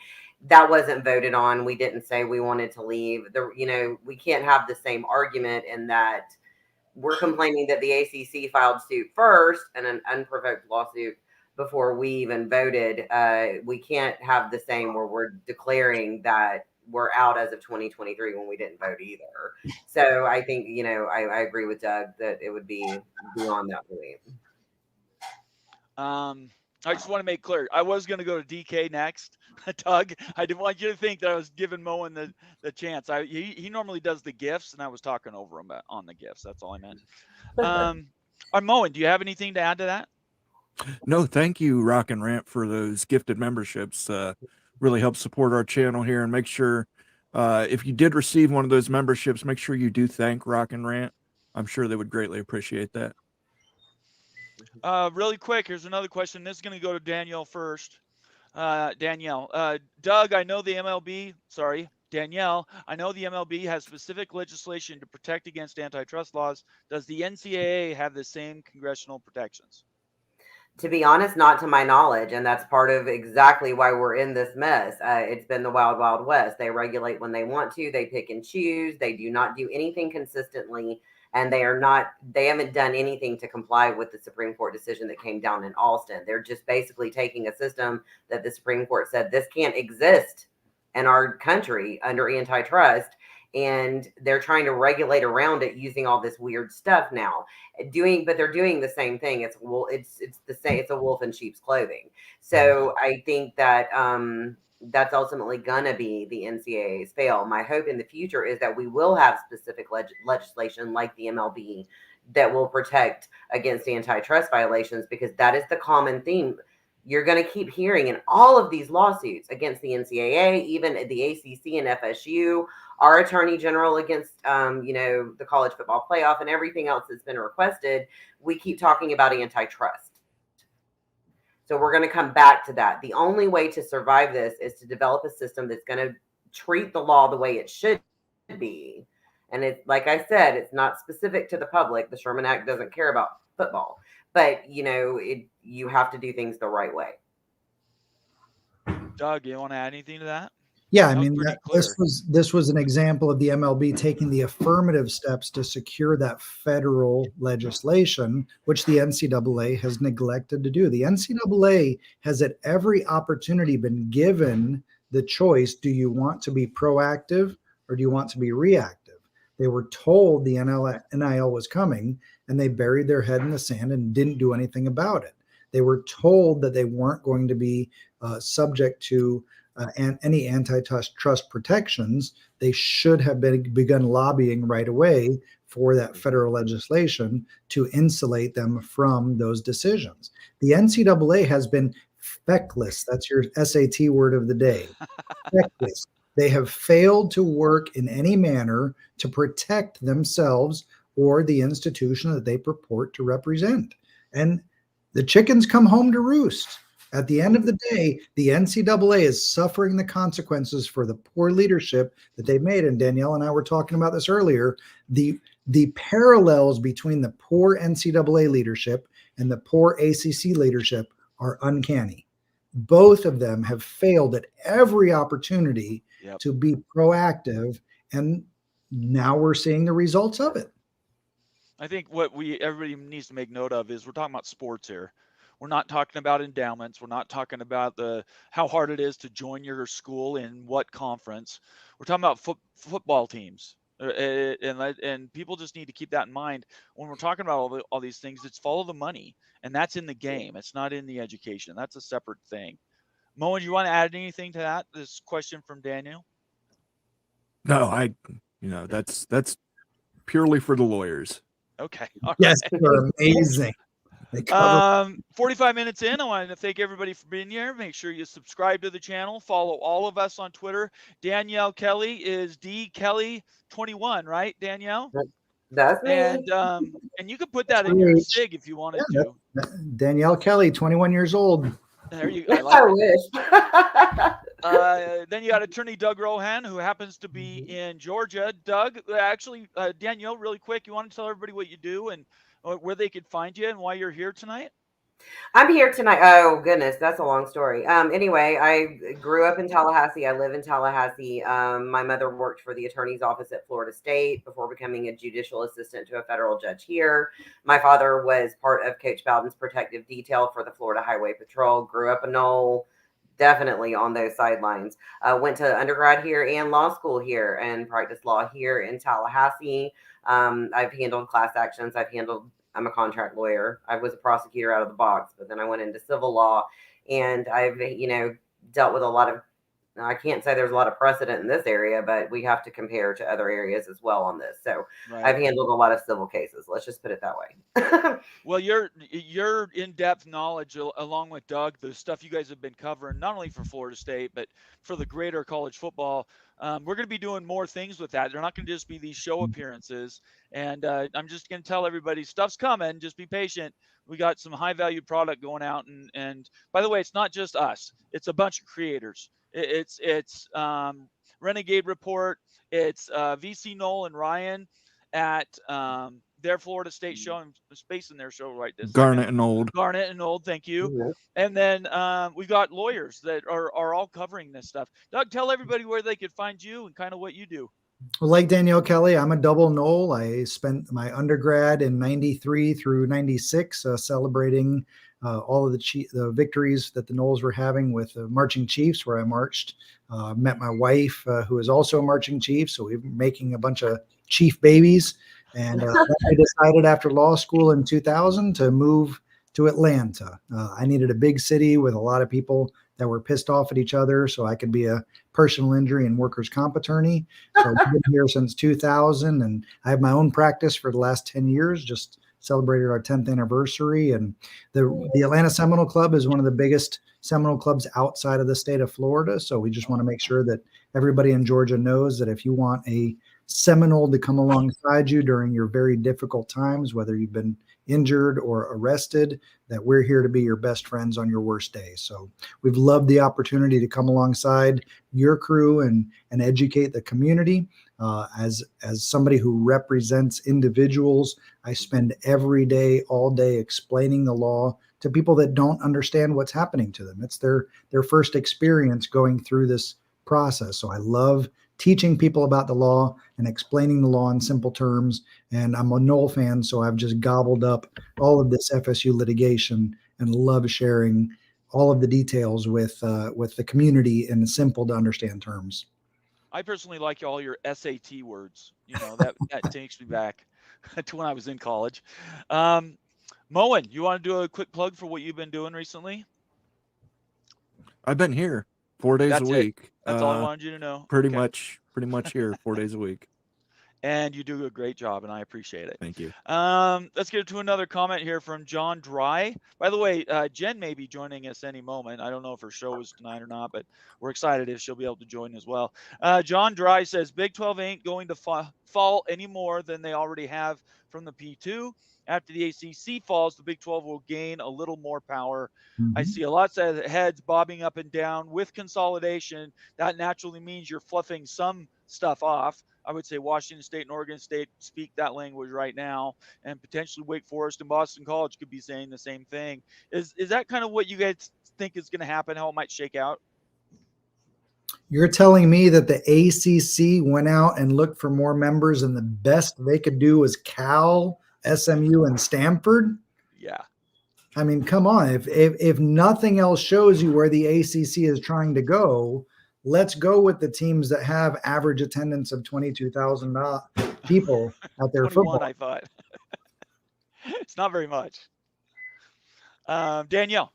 Speaker 5: That wasn't voted on. We didn't say we wanted to leave. We can't have the same argument in that we're complaining that the ACC filed suit first and an unprovoked lawsuit before we even voted. We can't have the same where we're declaring that we're out as of 2023 when we didn't vote either. So I think, I agree with Doug that it would be beyond that point.
Speaker 1: I just want to make clear, I was going to go to DK next. Doug, I didn't want you to think that I was giving Moen the chance. He normally does the gifts, and I was talking over him on the gifts. That's all I meant. Moen, do you have anything to add to that?
Speaker 3: No, thank you, Rock and Rant, for those gifted memberships. Really helps support our channel here, and make sure if you did receive one of those memberships, make sure you do thank Rock and Rant. I'm sure they would greatly appreciate that.
Speaker 1: Really quick, here's another question. This is going to go to Danielle first. Danielle, Doug, I know the MLB. Sorry, Danielle, I know the MLB has specific legislation to protect against antitrust laws. Does the NCAA have the same congressional protections?
Speaker 5: To be honest, not to my knowledge, and that's part of exactly why we're in this mess. It's been the wild, wild west. They regulate when they want to. They pick and choose. They do not do anything consistently, and they haven't done anything to comply with the Supreme Court decision that came down in Alston. They're just basically taking a system that the Supreme Court said this can't exist and our country under antitrust. And they're trying to regulate around it using all this weird stuff now. But they're doing the same thing. It's the same. It's a wolf in sheep's clothing. So I think that that's ultimately gonna be the NCAA's fail. My hope in the future is that we will have specific legislation like the MLB that will protect against antitrust violations, because that is the common theme you're going to keep hearing in all of these lawsuits against the NCAA, even the ACC and FSU, our attorney general against, the college football playoff and everything else that's been requested. We keep talking about antitrust. So we're going to come back to that. The only way to survive this is to develop a system that's going to treat the law the way it should be. And it's, like I said, it's not specific to the public. The Sherman Act doesn't care about football, but you have to do things the right way.
Speaker 1: Doug, you want to add anything to that?
Speaker 4: Yeah, I mean, this was an example of the MLB taking the affirmative steps to secure that federal legislation, which the NCAA has neglected to do. The NCAA has at every opportunity been given the choice: do you want to be proactive or do you want to be reactive? They were told the NIL was coming, and they buried their head in the sand and didn't do anything about it. They were told that they weren't going to be subject to any antitrust protections. They should have begun lobbying right away for that federal legislation to insulate them from those decisions. The NCAA has been feckless. That's your SAT word of the day. Feckless. They have failed to work in any manner to protect themselves or the institution that they purport to represent. And the chickens come home to roost. At the end of the day, the NCAA is suffering the consequences for the poor leadership that they've made. And Danielle and I were talking about this earlier. The parallels between the poor NCAA leadership and the poor ACC leadership are uncanny. Both of them have failed at every opportunity to be proactive, and now we're seeing the results of it.
Speaker 1: I think what everybody needs to make note of is we're talking about sports here. We're not talking about endowments. We're not talking about how hard it is to join your school in what conference. We're talking about football teams, and people just need to keep that in mind when we're talking about all these things. It's follow the money, and that's in the game. It's not in the education. That's a separate thing. Mo, do you want to add anything to that? This question from Daniel.
Speaker 3: No, that's purely for the lawyers.
Speaker 1: Okay.
Speaker 4: Yes, they're amazing.
Speaker 1: 45 minutes in, I wanted to thank everybody for being here. Make sure you subscribe to the channel. Follow all of us on Twitter. Danielle Kelley is DKelly21, right, Danielle?
Speaker 5: That's me.
Speaker 1: And you could put that in your SIG if you wanted to.
Speaker 4: Danielle Kelley, 21 years old.
Speaker 1: There you go.
Speaker 5: I wish.
Speaker 1: Then you got attorney Doug Rohan, who happens to be in Georgia. Doug, actually, Danielle, really quick, you want to tell everybody what you do and where they could find you and why you're here tonight?
Speaker 5: I'm here tonight. Oh, goodness. That's a long story. Anyway, I grew up in Tallahassee. I live in Tallahassee. My mother worked for the attorney's office at Florida State before becoming a judicial assistant to a federal judge here. My father was part of Coach Bowden's protective detail for the Florida Highway Patrol. Grew up a Knoll, definitely on those sidelines. Went to undergrad here and law school here and practiced law here in Tallahassee. I've handled class actions. I'm a contract lawyer. I was a prosecutor out of the box, but then I went into civil law, and I've, dealt with a lot of, I can't say there's a lot of precedent in this area, but we have to compare to other areas as well on this. So right. I've handled a lot of civil cases. Let's just put it that way.
Speaker 1: Well, your in-depth knowledge, along with Doug, the stuff you guys have been covering, not only for Florida State, but for the greater college football, we're going to be doing more things with that. They're not going to just be these show appearances. And I'm just going to tell everybody, stuff's coming. Just be patient. We got some high-value product going out. And by the way, it's not just us. It's a bunch of creators. It's Renegade Report. It's VC Knoll and Ryan at their Florida State show. I'm spacing their show right this
Speaker 3: Garnet
Speaker 1: second. Garnet and Old, thank you. Mm-hmm. And then we've got lawyers that are all covering this stuff. Doug, tell everybody where they could find you and kind of what you do.
Speaker 4: Well, like Danielle Kelley, I'm a double Knoll. I spent my undergrad in 93 through 96 celebrating all of the victories that the Noles were having with the marching chiefs, where I marched. Met my wife, who is also a marching chief, so we were making a bunch of chief babies. And then I decided after law school in 2000 to move to Atlanta. I needed a big city with a lot of people that were pissed off at each other, so I could be a personal injury and workers' comp attorney. So I've been here since 2000, and I have my own practice for the last 10 years. Just celebrated our 10th anniversary, and the Atlanta Seminole Club is one of the biggest Seminole clubs outside of the state of Florida. So we just want to make sure that everybody in Georgia knows that if you want a Seminole to come alongside you during your very difficult times, whether you've been injured or arrested, that we're here to be your best friends on your worst days. So we've loved the opportunity to come alongside your crew and educate the community. As somebody who represents individuals, I spend every day, all day, explaining the law to people that don't understand what's happening to them. It's their first experience going through this process. So I love teaching people about the law and explaining the law in simple terms. And I'm a Nole fan, so I've just gobbled up all of this FSU litigation and love sharing all of the details with the community in simple to understand terms.
Speaker 1: I personally like all your SAT words. That takes me back to when I was in college. Moen, you want to do a quick plug for what you've been doing recently?
Speaker 3: I've been here 4 days
Speaker 1: That's
Speaker 3: a week.
Speaker 1: That's all I wanted you to know.
Speaker 3: Pretty much here 4 days a week.
Speaker 1: And you do a great job, and I appreciate it.
Speaker 3: Thank you.
Speaker 1: Let's get to another comment here from John Dry. By the way, Jen may be joining us any moment. I don't know if her show is tonight or not, but we're excited if she'll be able to join as well. John Dry says, Big 12 ain't going to fall any more than they already have from the P2. After the ACC falls, the Big 12 will gain a little more power. Mm-hmm. I see lots of heads bobbing up and down. With consolidation, that naturally means you're fluffing some stuff off. I would say Washington State and Oregon State speak that language right now, and potentially Wake Forest and Boston College could be saying the same thing. Is that kind of what you guys think is going to happen, how it might shake out?
Speaker 4: You're telling me that the ACC went out and looked for more members and the best they could do was Cal, SMU, and Stanford?
Speaker 1: Yeah.
Speaker 4: I mean, come on. If nothing else shows you where the ACC is trying to go, let's go with the teams that have average attendance of 22,000 people at their
Speaker 1: 21,
Speaker 4: football.
Speaker 1: I thought. It's not very much. Danielle.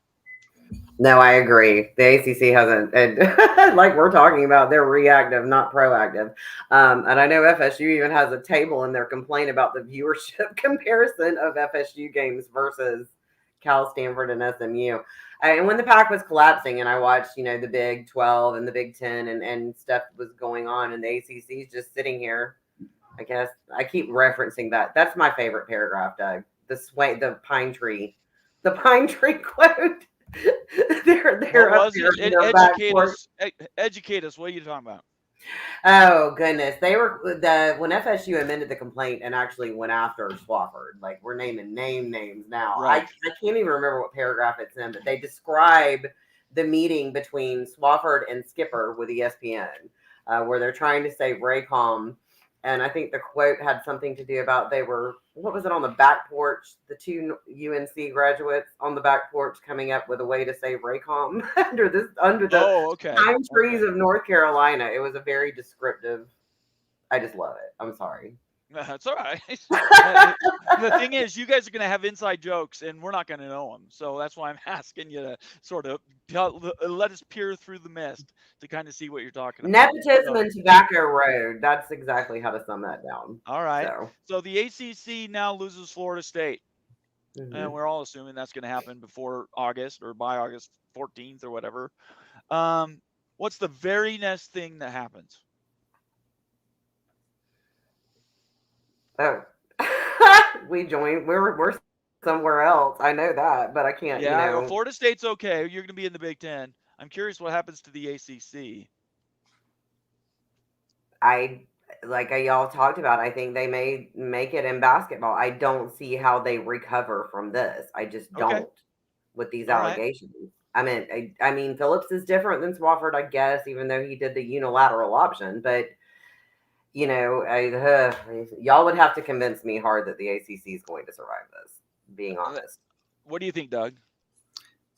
Speaker 5: No, I agree. The ACC hasn't, like we're talking about, they're reactive, not proactive. And I know FSU even has a table in their complaint about the viewership comparison of FSU games versus Cal, Stanford, and SMU. And when the pack was collapsing and I watched, the Big 12 and the Big 10 and stuff was going on, and the ACC is just sitting here, I guess I keep referencing that. That's my favorite paragraph, Doug. The pine tree quote. They're up there.
Speaker 1: Educate us. What are you talking about?
Speaker 5: Oh goodness, they were when FSU amended the complaint and actually went after Swofford. Like, we're naming names now. Right. I can't even remember what paragraph it's in, but they describe the meeting between Swofford and Skipper with ESPN, where they're trying to save Raycom. And I think the quote had something to do about what was it, on the back porch, the two UNC graduates on the back porch coming up with a way to save Raycom under the pine trees of North Carolina. It was a very descriptive. I just love it. I'm sorry.
Speaker 1: That's all right. The thing is, you guys are going to have inside jokes, and we're not going to know them. So that's why I'm asking you to sort of let us peer through the mist to kind of see what you're talking about.
Speaker 5: Nepotism and Tobacco Road. That's exactly how to sum that down.
Speaker 1: All right. So the ACC now loses Florida State. Mm-hmm. And we're all assuming that's going to happen before August or by August 14th or whatever. What's the very next thing that happens?
Speaker 5: Oh, we joined. We're somewhere else. I know that, but I can't.
Speaker 1: Yeah, well, Florida State's okay. You're going to be in the Big Ten. I'm curious what happens to the ACC.
Speaker 5: Like y'all talked about, I think they may make it in basketball. I don't see how they recover from this. I just don't with these allegations. Right. I mean, Phillips is different than Swofford, I guess, even though he did the unilateral option, but. Y'all would have to convince me hard that the ACC is going to survive this, being honest.
Speaker 1: What do you think, Doug?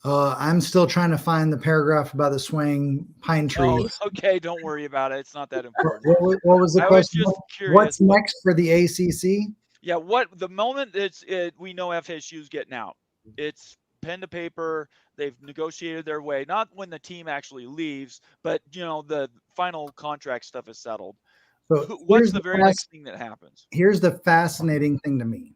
Speaker 4: I'm still trying to find the paragraph about the swaying pine
Speaker 1: Oh,
Speaker 4: trees.
Speaker 1: okay. Don't worry about it. It's not that
Speaker 4: What,
Speaker 1: important.
Speaker 4: what was the
Speaker 1: I was
Speaker 4: question?
Speaker 1: just curious.
Speaker 4: What's next for the ACC?
Speaker 1: Yeah, the moment we know FSU's getting out, it's pen to paper. They've negotiated their way. Not when the team actually leaves, but the final contract stuff is settled.
Speaker 4: So
Speaker 1: What's the very next thing that happens?
Speaker 4: here's the fascinating thing to me.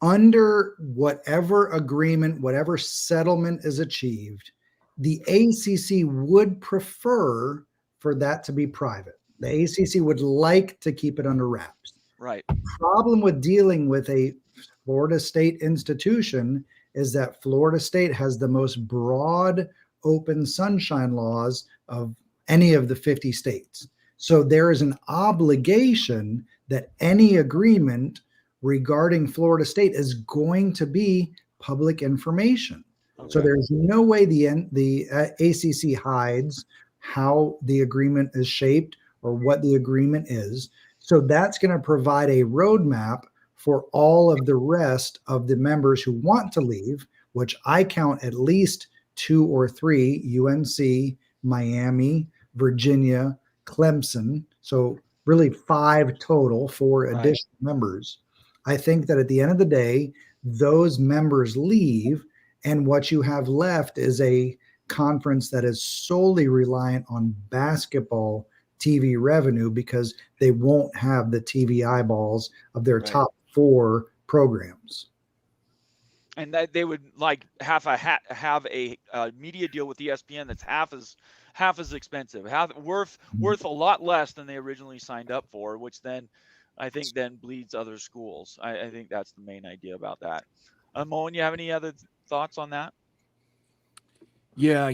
Speaker 4: Under whatever agreement, whatever settlement is achieved, the ACC would prefer for that to be private. The ACC would like to keep it under wraps.
Speaker 1: Right.
Speaker 4: Problem with dealing with a Florida State institution is that Florida State has the most broad open sunshine laws of any of the 50 states. So there is an obligation that any agreement regarding Florida State is going to be public information. Okay. So there's no way the ACC hides how the agreement is shaped or what the agreement is. So that's going to provide a roadmap for all of the rest of the members who want to leave, which I count at least 2 or 3: UNC, Miami, Virginia, Clemson. So really 5 total for additional members. I think that at the end of the day, those members leave, and what you have left is a conference that is solely reliant on basketball TV revenue because they won't have the TV eyeballs of their top 4 programs.
Speaker 1: And that they would like have a media deal with ESPN that's half as expensive, worth a lot less than they originally signed up for, which then I think then bleeds other schools. I think that's the main idea about that. Moen, you have any other thoughts on that?
Speaker 3: Yeah,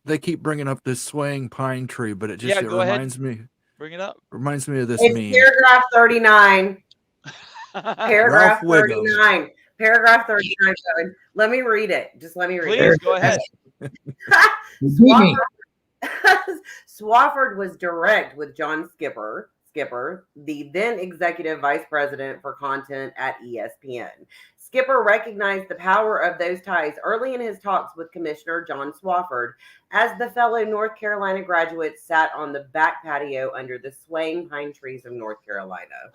Speaker 3: they keep bringing up this swaying pine tree, but it reminds me.
Speaker 1: Bring it up.
Speaker 3: Reminds me of this
Speaker 5: it's
Speaker 3: meme.
Speaker 5: Paragraph 39. Paragraph 39. Paragraph 39. Let me read it. Just let me read it.
Speaker 1: Please go ahead.
Speaker 5: Swafford was direct with John Skipper, the then executive vice president for content at ESPN. Skipper recognized the power of those ties early in his talks with Commissioner John Swafford as the fellow North Carolina graduate sat on the back patio under the swaying pine trees of North Carolina.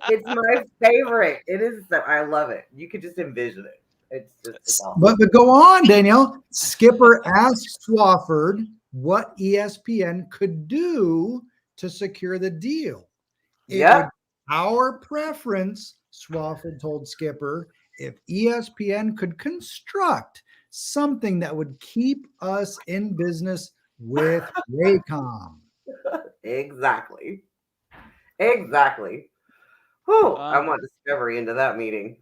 Speaker 5: It's my favorite. It is. I love it. You could just envision it. It's awesome.
Speaker 4: But go on, Danielle. Skipper asked Swafford what ESPN could do to secure the deal.
Speaker 5: Yeah.
Speaker 4: Our preference, Swafford told Skipper, if ESPN could construct something that would keep us in business with Raycom.
Speaker 5: Exactly. Whew, I want Discovery into that meeting.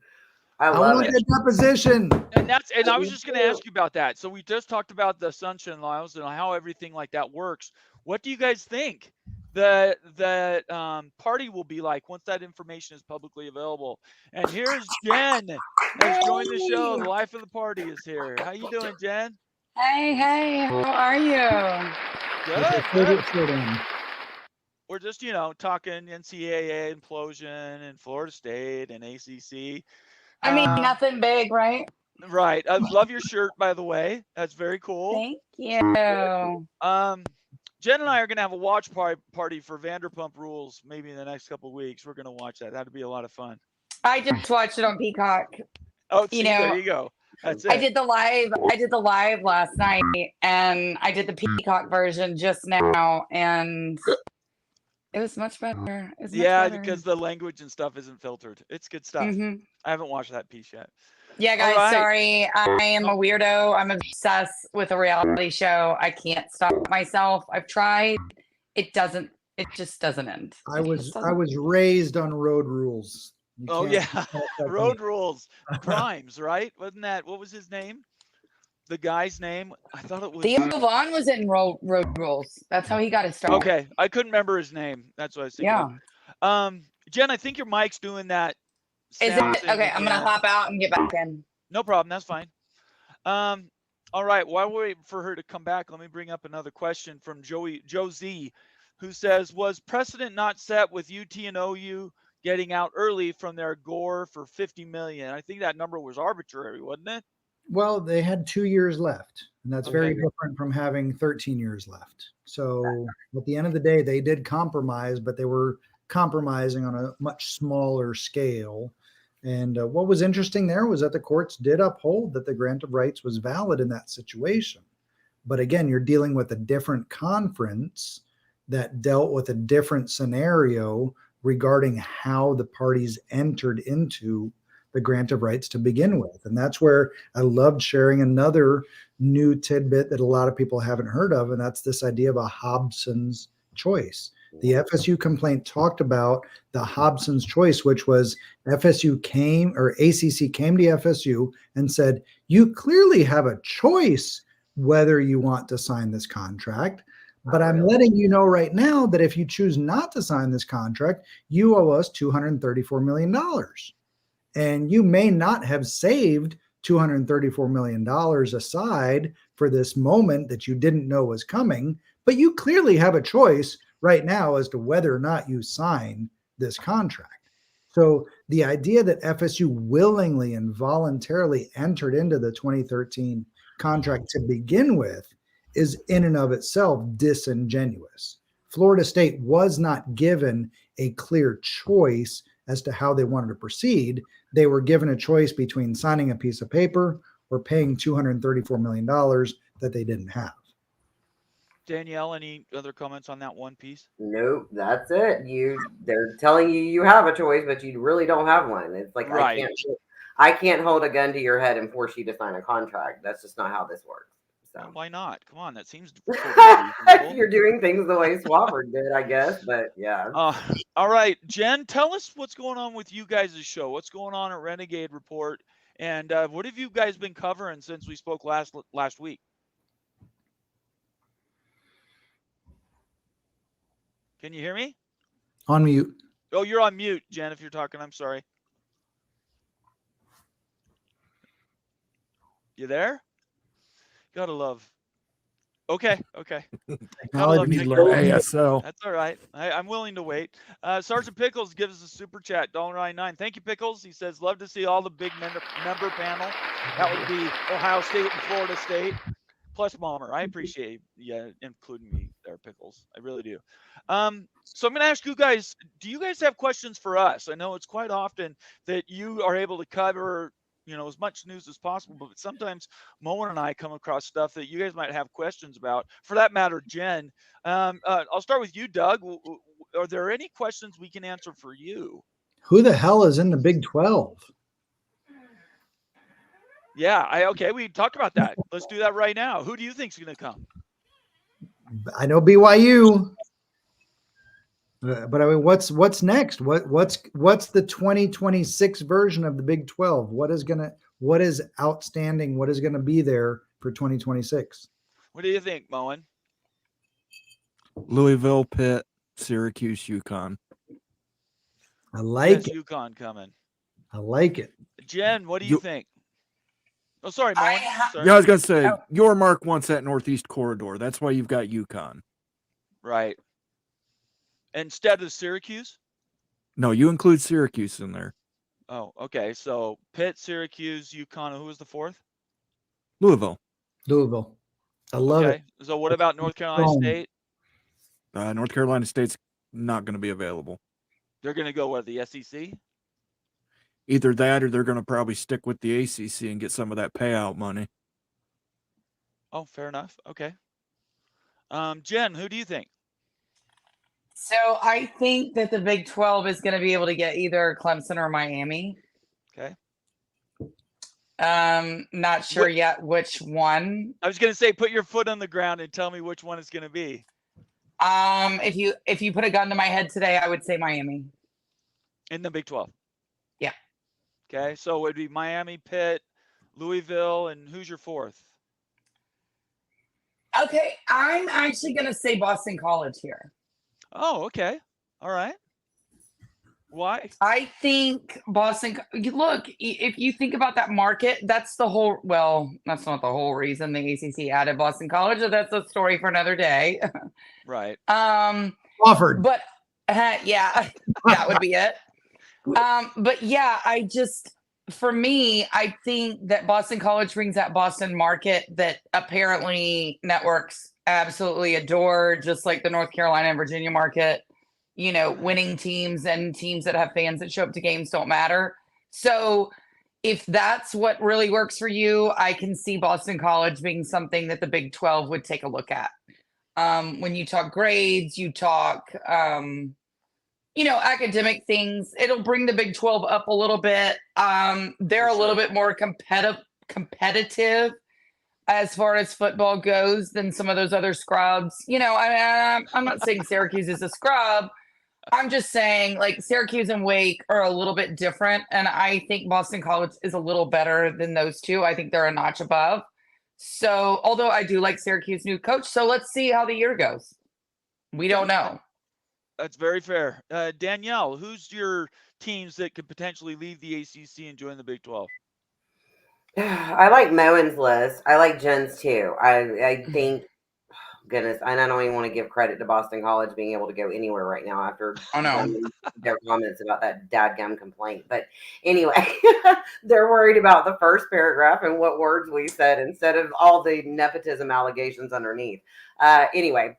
Speaker 5: I want
Speaker 4: the deposition.
Speaker 1: And I was just going to ask you about that. So we just talked about the sunshine laws and how everything like that works. What do you guys think the party will be like once that information is publicly available? And here's Jen has joined the show. The life of the party is here. How you doing, Jen?
Speaker 6: Hey, how are you?
Speaker 1: Good. We're just, talking NCAA implosion and Florida State and ACC.
Speaker 6: I mean, nothing big, right?
Speaker 1: Right. I love your shirt, by the way. That's very cool.
Speaker 6: Thank you.
Speaker 1: Jen and I are going to have a watch party for Vanderpump Rules maybe in the next couple of weeks. We're going to watch that. That'd be a lot of fun.
Speaker 6: I just watched it on Peacock.
Speaker 1: Oh, there you go. That's it.
Speaker 6: I did the live last night, and I did the Peacock version just now, and it was much better.
Speaker 1: Because the language and stuff isn't filtered. It's good stuff.
Speaker 6: Mm-hmm.
Speaker 1: I haven't watched that piece yet.
Speaker 6: Yeah, guys, sorry. I am a weirdo. I'm obsessed with a reality show. I can't stop myself. I've tried. It just doesn't end.
Speaker 4: I was raised on Road Rules.
Speaker 1: Road Rules. Grimes, right? Wasn't that, what was his name? The guy's name? I thought it was
Speaker 6: Theo Vaughn was in Road Rules. That's how he got his start.
Speaker 1: Okay. I couldn't remember his name. That's what I was thinking. Yeah. Jen, I think your mic's doing that.
Speaker 6: Is it? Okay, I'm going to hop out and get back in.
Speaker 1: No problem. That's fine. All right. While we wait for her to come back, let me bring up another question from Joe Z, who says, was precedent not set with UT and OU getting out early from their gore for $50 million? I think that number was arbitrary, wasn't it?
Speaker 4: Well, they had 2 years left, and that's very
Speaker 1: Okay.
Speaker 4: different from having 13 years left. So at the end of the day, they did compromise, but they were compromising on a much smaller scale. And what was interesting there was that the courts did uphold that the grant of rights was valid in that situation. But again, you're dealing with a different conference that dealt with a different scenario regarding how the parties entered into the grant of rights to begin with. And that's where I loved sharing another new tidbit that a lot of people haven't heard of, and that's this idea of a Hobson's choice. The FSU complaint talked about the Hobson's choice, which was FSU came or ACC came to FSU and said, you clearly have a choice whether you want to sign this contract. But I'm letting you know right now that if you choose not to sign this contract, you owe us $234 million. And you may not have saved $234 million aside for this moment that you didn't know was coming, but you clearly have a choice right now as to whether or not you sign this contract. So the idea that FSU willingly and voluntarily entered into the 2013 contract to begin with is in and of itself disingenuous. Florida State was not given a clear choice as to how they wanted to proceed. They were given a choice between signing a piece of paper or paying $234 million that they didn't have.
Speaker 1: Danielle, any other comments on that one piece?
Speaker 5: Nope, that's it. They're telling you you have a choice, but you really don't have one. It's like
Speaker 1: Right.
Speaker 5: I can't hold a gun to your head and force you to sign a contract. That's just not how this works. So
Speaker 1: Why not? Come on, that seems
Speaker 5: you're doing things the way Swafford did, I guess. But yeah.
Speaker 1: All right, Jen, tell us what's going on with you guys' show. What's going on at Renegade Report, and what have you guys been covering since we spoke last week? Can you hear me?
Speaker 4: On mute.
Speaker 1: Oh, you're on mute, Jen, if you're talking. I'm sorry. You there? Gotta love. Okay.
Speaker 3: We need to learn ASL.
Speaker 1: That's all right. I'm willing to wait. Sergeant Pickles gives us a super chat, $1.99. Thank you, Pickles. He says, love to see all the big member panel. That would be Ohio State and Florida State. Plus Bomber. I appreciate you including me there, Pickles. I really do. So I'm going to ask you guys, do you guys have questions for us? I know it's quite often that you are able to cover as much news as possible, but sometimes Moen and I come across stuff that you guys might have questions about. For that matter, Jen, I'll start with you, Doug. Are there any questions we can answer for you?
Speaker 4: Who the hell is in the Big 12?
Speaker 1: Yeah, okay, we talked about that. Let's do that right now. Who do you think's going to come?
Speaker 4: I know BYU. But I mean, what's next? What's the 2026 version of the Big 12? What is outstanding? What is going to be there for 2026?
Speaker 1: What do you think, Moen?
Speaker 3: Louisville, Pitt, Syracuse, UConn.
Speaker 4: I like it.
Speaker 1: UConn coming.
Speaker 4: I like it.
Speaker 1: Jen, what do you think? Oh, sorry, Moen. Sorry.
Speaker 3: Yeah, I was going to say, your Mark wants that Northeast corridor. That's why you've got UConn.
Speaker 1: Right. Instead of Syracuse?
Speaker 3: No, you include Syracuse in there.
Speaker 1: Oh, okay. So Pitt, Syracuse, UConn. Who was the fourth?
Speaker 3: Louisville.
Speaker 4: I love it.
Speaker 1: So what about North Carolina State?
Speaker 3: North Carolina State's not going to be available.
Speaker 1: They're going to go with the SEC?
Speaker 3: Either that or they're going to probably stick with the ACC and get some of that payout money.
Speaker 1: Oh, fair enough. Okay. Jen, who do you think?
Speaker 6: So I think that the Big 12 is going to be able to get either Clemson or Miami.
Speaker 1: Okay.
Speaker 6: Not sure yet which one.
Speaker 1: I was going to say, put your foot on the ground and tell me which one it's going to be.
Speaker 6: If you put a gun to my head today, I would say Miami.
Speaker 1: In the Big 12?
Speaker 6: Yeah.
Speaker 1: Okay, so it would be Miami, Pitt, Louisville, and who's your fourth?
Speaker 6: Okay, I'm actually going to say Boston College here.
Speaker 1: Oh, okay. All right. Why?
Speaker 6: I think Boston, look, if you think about that market, that's the whole, well, that's not the whole reason the ACC added Boston College. That's a story for another day.
Speaker 1: Right.
Speaker 4: Offered.
Speaker 6: But yeah, that would be it. But yeah, I just, for me, I think that Boston College brings that Boston market that apparently networks absolutely adore, just like the North Carolina and Virginia market. Winning teams and teams that have fans that show up to games don't matter. So if that's what really works for you, I can see Boston College being something that the Big 12 would take a look at. When you talk grades, you talk, academic things, it'll bring the Big 12 up a little bit. They're a little bit more competitive as far as football goes than some of those other scrubs. I'm not saying Syracuse is a scrub. I'm just saying, like, Syracuse and Wake are a little bit different, and I think Boston College is a little better than those two. I think they're a notch above. So, although I do like Syracuse new coach, so let's see how the year goes. We don't know.
Speaker 1: That's very fair. Danielle, who's your teams that could potentially leave the ACC and join the Big 12?
Speaker 5: I like Moen's list. I like Jen's too. I think, goodness, and I don't even want to give credit to Boston College being able to go anywhere right now after their comments about that dadgum complaint. But anyway, they're worried about the first paragraph and what words we said instead of all the nepotism allegations underneath. Anyway,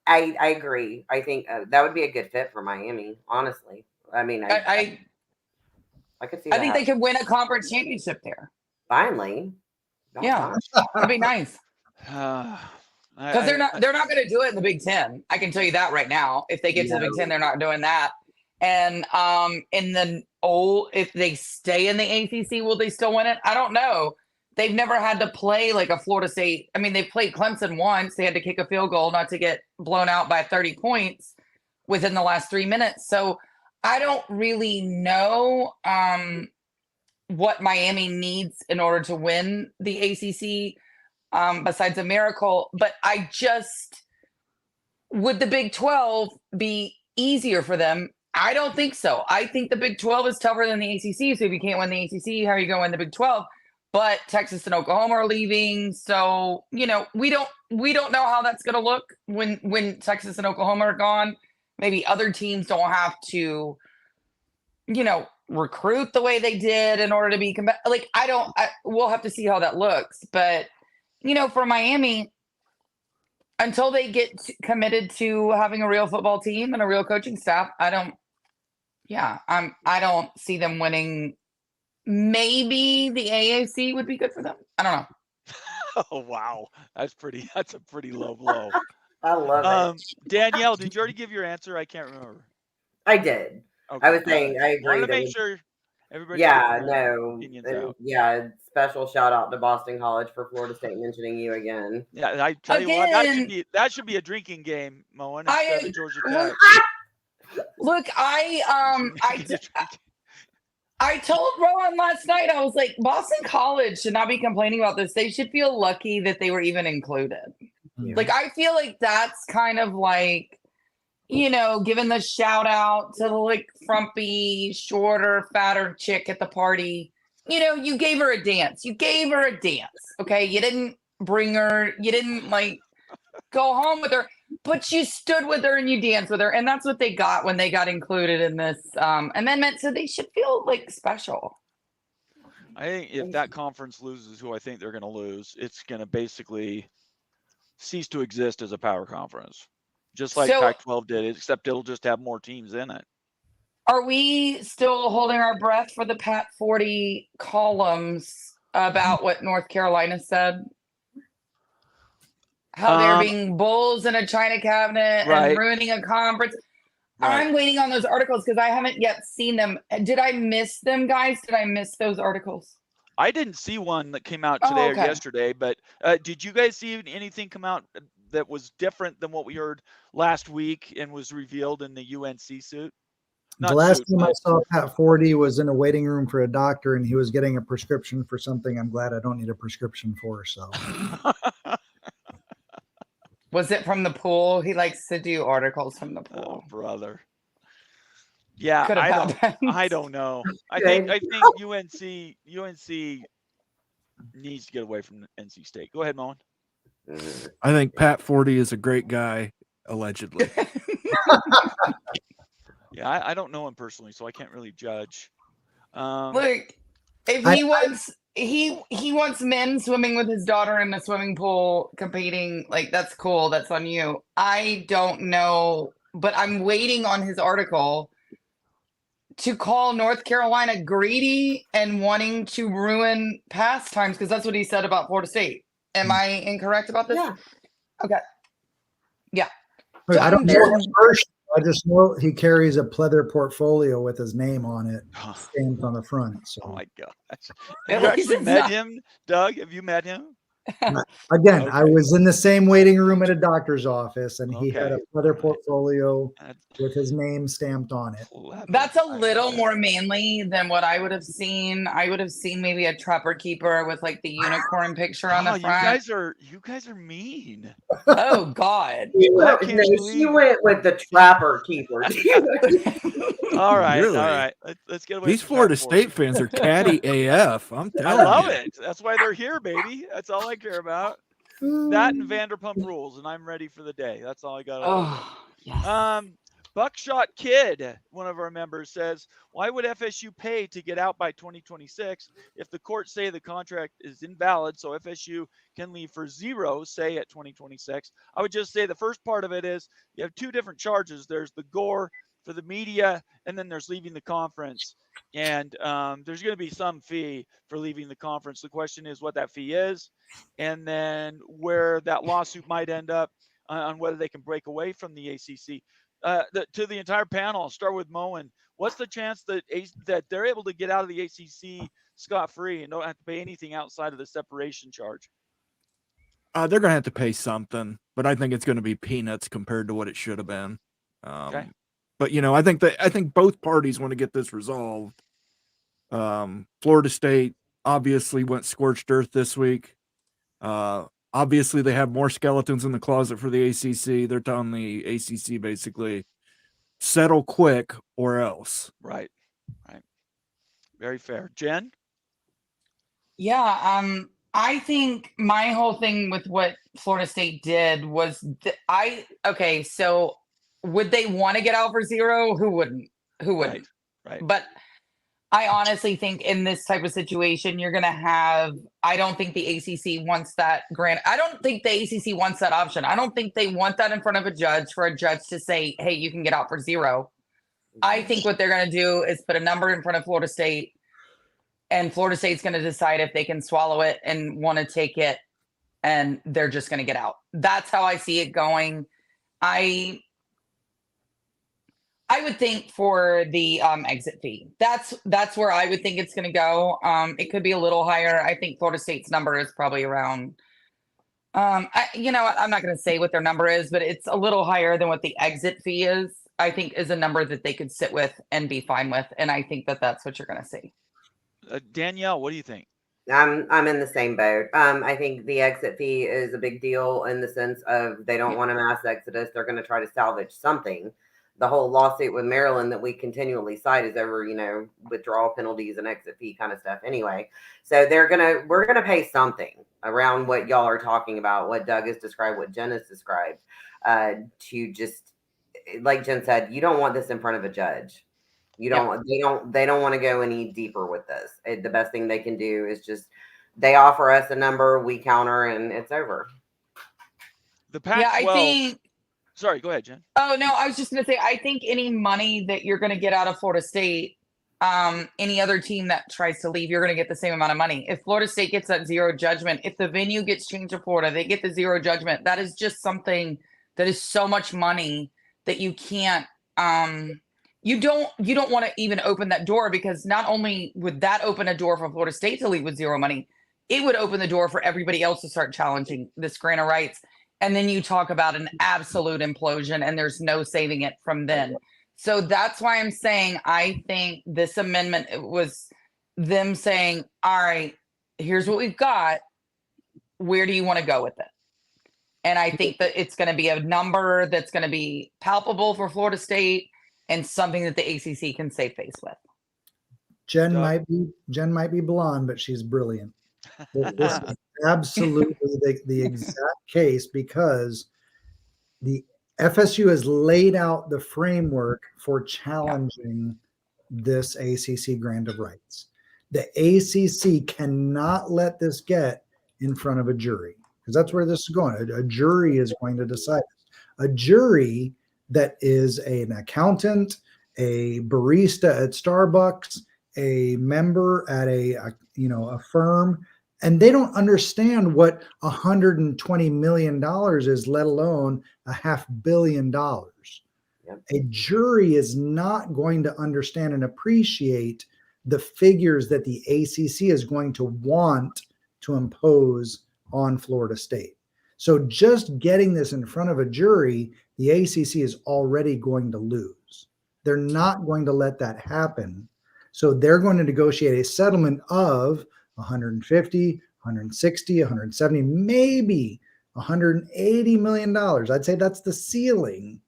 Speaker 5: I agree. I think that would be a good fit for Miami, honestly. I mean, I could see that.
Speaker 6: I think they could win a conference championship there.
Speaker 5: Finally.
Speaker 6: Yeah, that'd be nice. Because they're not going to do it in the Big Ten. I can tell you that right now. If they get to the Big Ten, they're not doing that. And if they stay in the ACC, will they still win it? I don't know. They've never had to play like a Florida State. I mean, they played Clemson once. They had to kick a field goal not to get blown out by 30 points within the last 3 minutes. So I don't really know what Miami needs in order to win the ACC. Besides a miracle, but would the Big 12 be easier for them? I don't think so. I think the Big 12 is tougher than the ACC. So if you can't win the ACC, how are you going to win the Big 12? But Texas and Oklahoma are leaving, so we don't know how that's going to look when Texas and Oklahoma are gone. Maybe other teams don't have to, recruit the way they did in order to be we'll have to see how that looks, but. For Miami, until they get committed to having a real football team and a real coaching staff, I don't see them winning. Maybe the AAC would be good for them. I don't know.
Speaker 1: Oh, wow. That's a pretty low blow.
Speaker 5: I love it.
Speaker 1: Danielle, did you already give your answer? I can't remember.
Speaker 5: I did. Okay. I was saying, I agree.
Speaker 1: I want to make sure everybody.
Speaker 5: Special shout out to Boston College for Florida State mentioning you again.
Speaker 1: Yeah, I tell you what, that should be a drinking game, Moen. Georgia Tech.
Speaker 6: Look, I told Rohan last night, I was like, Boston College should not be complaining about this. They should feel lucky that they were even included. Yeah. Like, I feel like that's kind of like, giving the shout out to the like frumpy, shorter, fatter chick at the party. You gave her a dance. Okay. You didn't bring her. You didn't go home with her, but you stood with her and you danced with her. And that's what they got when they got included in this amendment. So they should feel special.
Speaker 1: I think if that conference loses, who I think they're going to lose, it's going to basically cease to exist as a power conference, just like Pac-12 did, except it'll just have more teams in it.
Speaker 6: Are we still holding our breath for the Pat 40 columns about what North Carolina said? How they're being bulls in a china cabinet and ruining a conference. Right. I'm waiting on those articles because I haven't yet seen them. Did I miss them, guys? Did I miss those articles?
Speaker 1: I didn't see one that came out today or yesterday, but did you guys see anything come out that was different than what we heard last week and was revealed in the UNC suit?
Speaker 4: The last time I saw Pat 40 was in a waiting room for a doctor, and he was getting a prescription for something I'm glad I don't need a prescription for. So,
Speaker 6: was it from the pool? He likes to do articles from the pool.
Speaker 1: Oh, brother. Yeah, I don't know. I think UNC needs to get away from NC State. Go ahead, Moen.
Speaker 3: I think Pat 40 is a great guy, allegedly.
Speaker 1: Yeah, I don't know him personally, so I can't really judge.
Speaker 6: Look, If he wants men swimming with his daughter in a swimming pool competing, like that's cool. That's on you. I don't know, but I'm waiting on his article to call North Carolina greedy and wanting to ruin pastimes, because that's what he said about Florida State. Am I incorrect about this?
Speaker 5: Yeah.
Speaker 6: Okay. Yeah.
Speaker 4: So I don't know his version. I just know he carries a pleather portfolio with his name on it, stamped on the front. So.
Speaker 1: Oh my gosh! Have you actually met him, Doug? Have you met him?
Speaker 4: Again, okay. I was in the same waiting room at a doctor's office, and he had a pleather portfolio with his name stamped on it.
Speaker 6: That's a little more manly than what I would have seen. I would have seen maybe a trapper keeper with like the unicorn picture on the front.
Speaker 1: You guys are mean.
Speaker 6: Oh God!
Speaker 5: She went with the trapper keeper.
Speaker 1: All right,
Speaker 3: really?
Speaker 1: All right. Let's get away.
Speaker 3: These Florida State fans are catty AF. I'm telling you.
Speaker 1: I love it. That's why they're here, baby. That's all I care about. That and Vanderpump Rules, and I'm ready for the day. That's all I got.
Speaker 6: Oh, yes.
Speaker 1: Buckshot Kid, one of our members, says, why would FSU pay to get out by 2026 if the courts say the contract is invalid, so FSU can leave for zero, say, at 2026? I would just say the first part of it is you have two different charges. There's the gore for the media, and then there's leaving the conference. And there's going to be some fee for leaving the conference. The question is what that fee is, and then where that lawsuit might end up on whether they can break away from the ACC. To the entire panel, I'll start with Moen. What's the chance that they're able to get out of the ACC scot-free and don't have to pay anything outside of the separation charge?
Speaker 3: They're going to have to pay something, but I think it's going to be peanuts compared to what it should have been.
Speaker 1: Okay.
Speaker 3: But I think both parties want to get this resolved. Florida State obviously went scorched earth this week. Obviously, they have more skeletons in the closet for the ACC. They're telling the ACC basically, settle quick or else.
Speaker 1: Right. Very fair. Jen?
Speaker 6: Yeah, I think my whole thing with what Florida State did was so would they want to get out for zero? Who wouldn't?
Speaker 1: Right.
Speaker 6: But I honestly think in this type of situation, you're going to have, I don't think the ACC wants that grant. I don't think the ACC wants that option. I don't think they want that in front of a judge for a judge to say, hey, you can get out for zero. I think what they're going to do is put a number in front of Florida State, and Florida State's going to decide if they can swallow it and want to take it, and they're just going to get out. That's how I see it going. I would think for the exit fee. That's where I would think it's going to go. It could be a little higher. I think Florida State's number is probably around. I'm not going to say what their number is, but it's a little higher than what the exit fee is. I think is a number that they could sit with and be fine with, and I think that's what you're going to see.
Speaker 1: Danielle, what do you think?
Speaker 5: I'm in the same boat. I think the exit fee is a big deal in the sense of they don't want a mass exodus. They're going to try to salvage something. The whole lawsuit with Maryland that we continually cite is over, withdrawal penalties and exit fee kind of stuff anyway. So we're going to pay something around what y'all are talking about, what Doug has described, what Jen has described, to just, like Jen said, you don't want this in front of a judge. They don't want to go any deeper with this. The best thing they can do is just, they offer us a number, we counter, and it's over.
Speaker 1: The Pac-12. Sorry, go ahead, Jen.
Speaker 6: Oh, no, I was just going to say, I think any money that you're going to get out of Florida State, any other team that tries to leave, you're going to get the same amount of money. If Florida State gets that zero judgment, if the venue gets changed to Florida, they get the zero judgment. That is just something that is so much money that you can't, you don't want to even open that door, because not only would that open a door for Florida State to leave with zero money, it would open the door for everybody else to start challenging this grant of rights. And then you talk about an absolute implosion, and there's no saving it from then. So that's why I'm saying I think this amendment, it was them saying, all right, here's what we've got. Where do you want to go with it? And I think that it's going to be a number that's going to be palpable for Florida State and something that the ACC can save face with.
Speaker 4: Jen might be blonde, but she's brilliant. This is absolutely the exact case, because the FSU has laid out the framework for challenging this ACC grant of rights. The ACC cannot let this get in front of a jury, because that's where this is going. A jury is going to decide this. A jury that is an accountant, a barista at Starbucks, a member at a firm, and they don't understand what $120 million is, let alone $500 million.
Speaker 5: Yep.
Speaker 4: A jury is not going to understand and appreciate the figures that the ACC is going to want to impose on Florida State. So just getting this in front of a jury, the ACC is already going to lose. They're not going to let that happen. So they're going to negotiate a settlement of 150, 160, 170, maybe $180 million. I'd say that's the ceiling,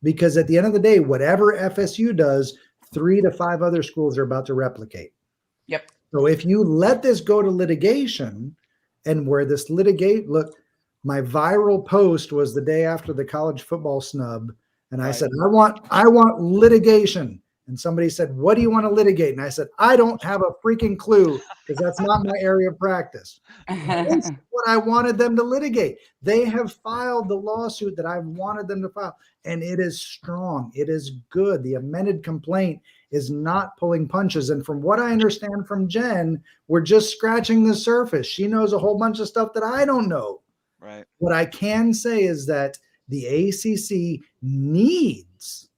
Speaker 4: because at the end of the day, whatever FSU does, 3 to 5 other schools are about to replicate.
Speaker 6: Yep.
Speaker 4: So if you let this go to litigation, and where this look, my viral post was the day after the college football snub, and I said, I want litigation. And somebody said, what do you want to litigate? And I said, I don't have a freaking clue, because that's not my area of practice. This is what I wanted them to litigate. They have filed the lawsuit that I wanted them to file, and it is strong. It is good. The amended complaint is not pulling punches. And from what I understand from Jen, we're just scratching the surface. She knows a whole bunch of stuff that I don't know.
Speaker 1: Right.
Speaker 4: What I can say is that the ACC needs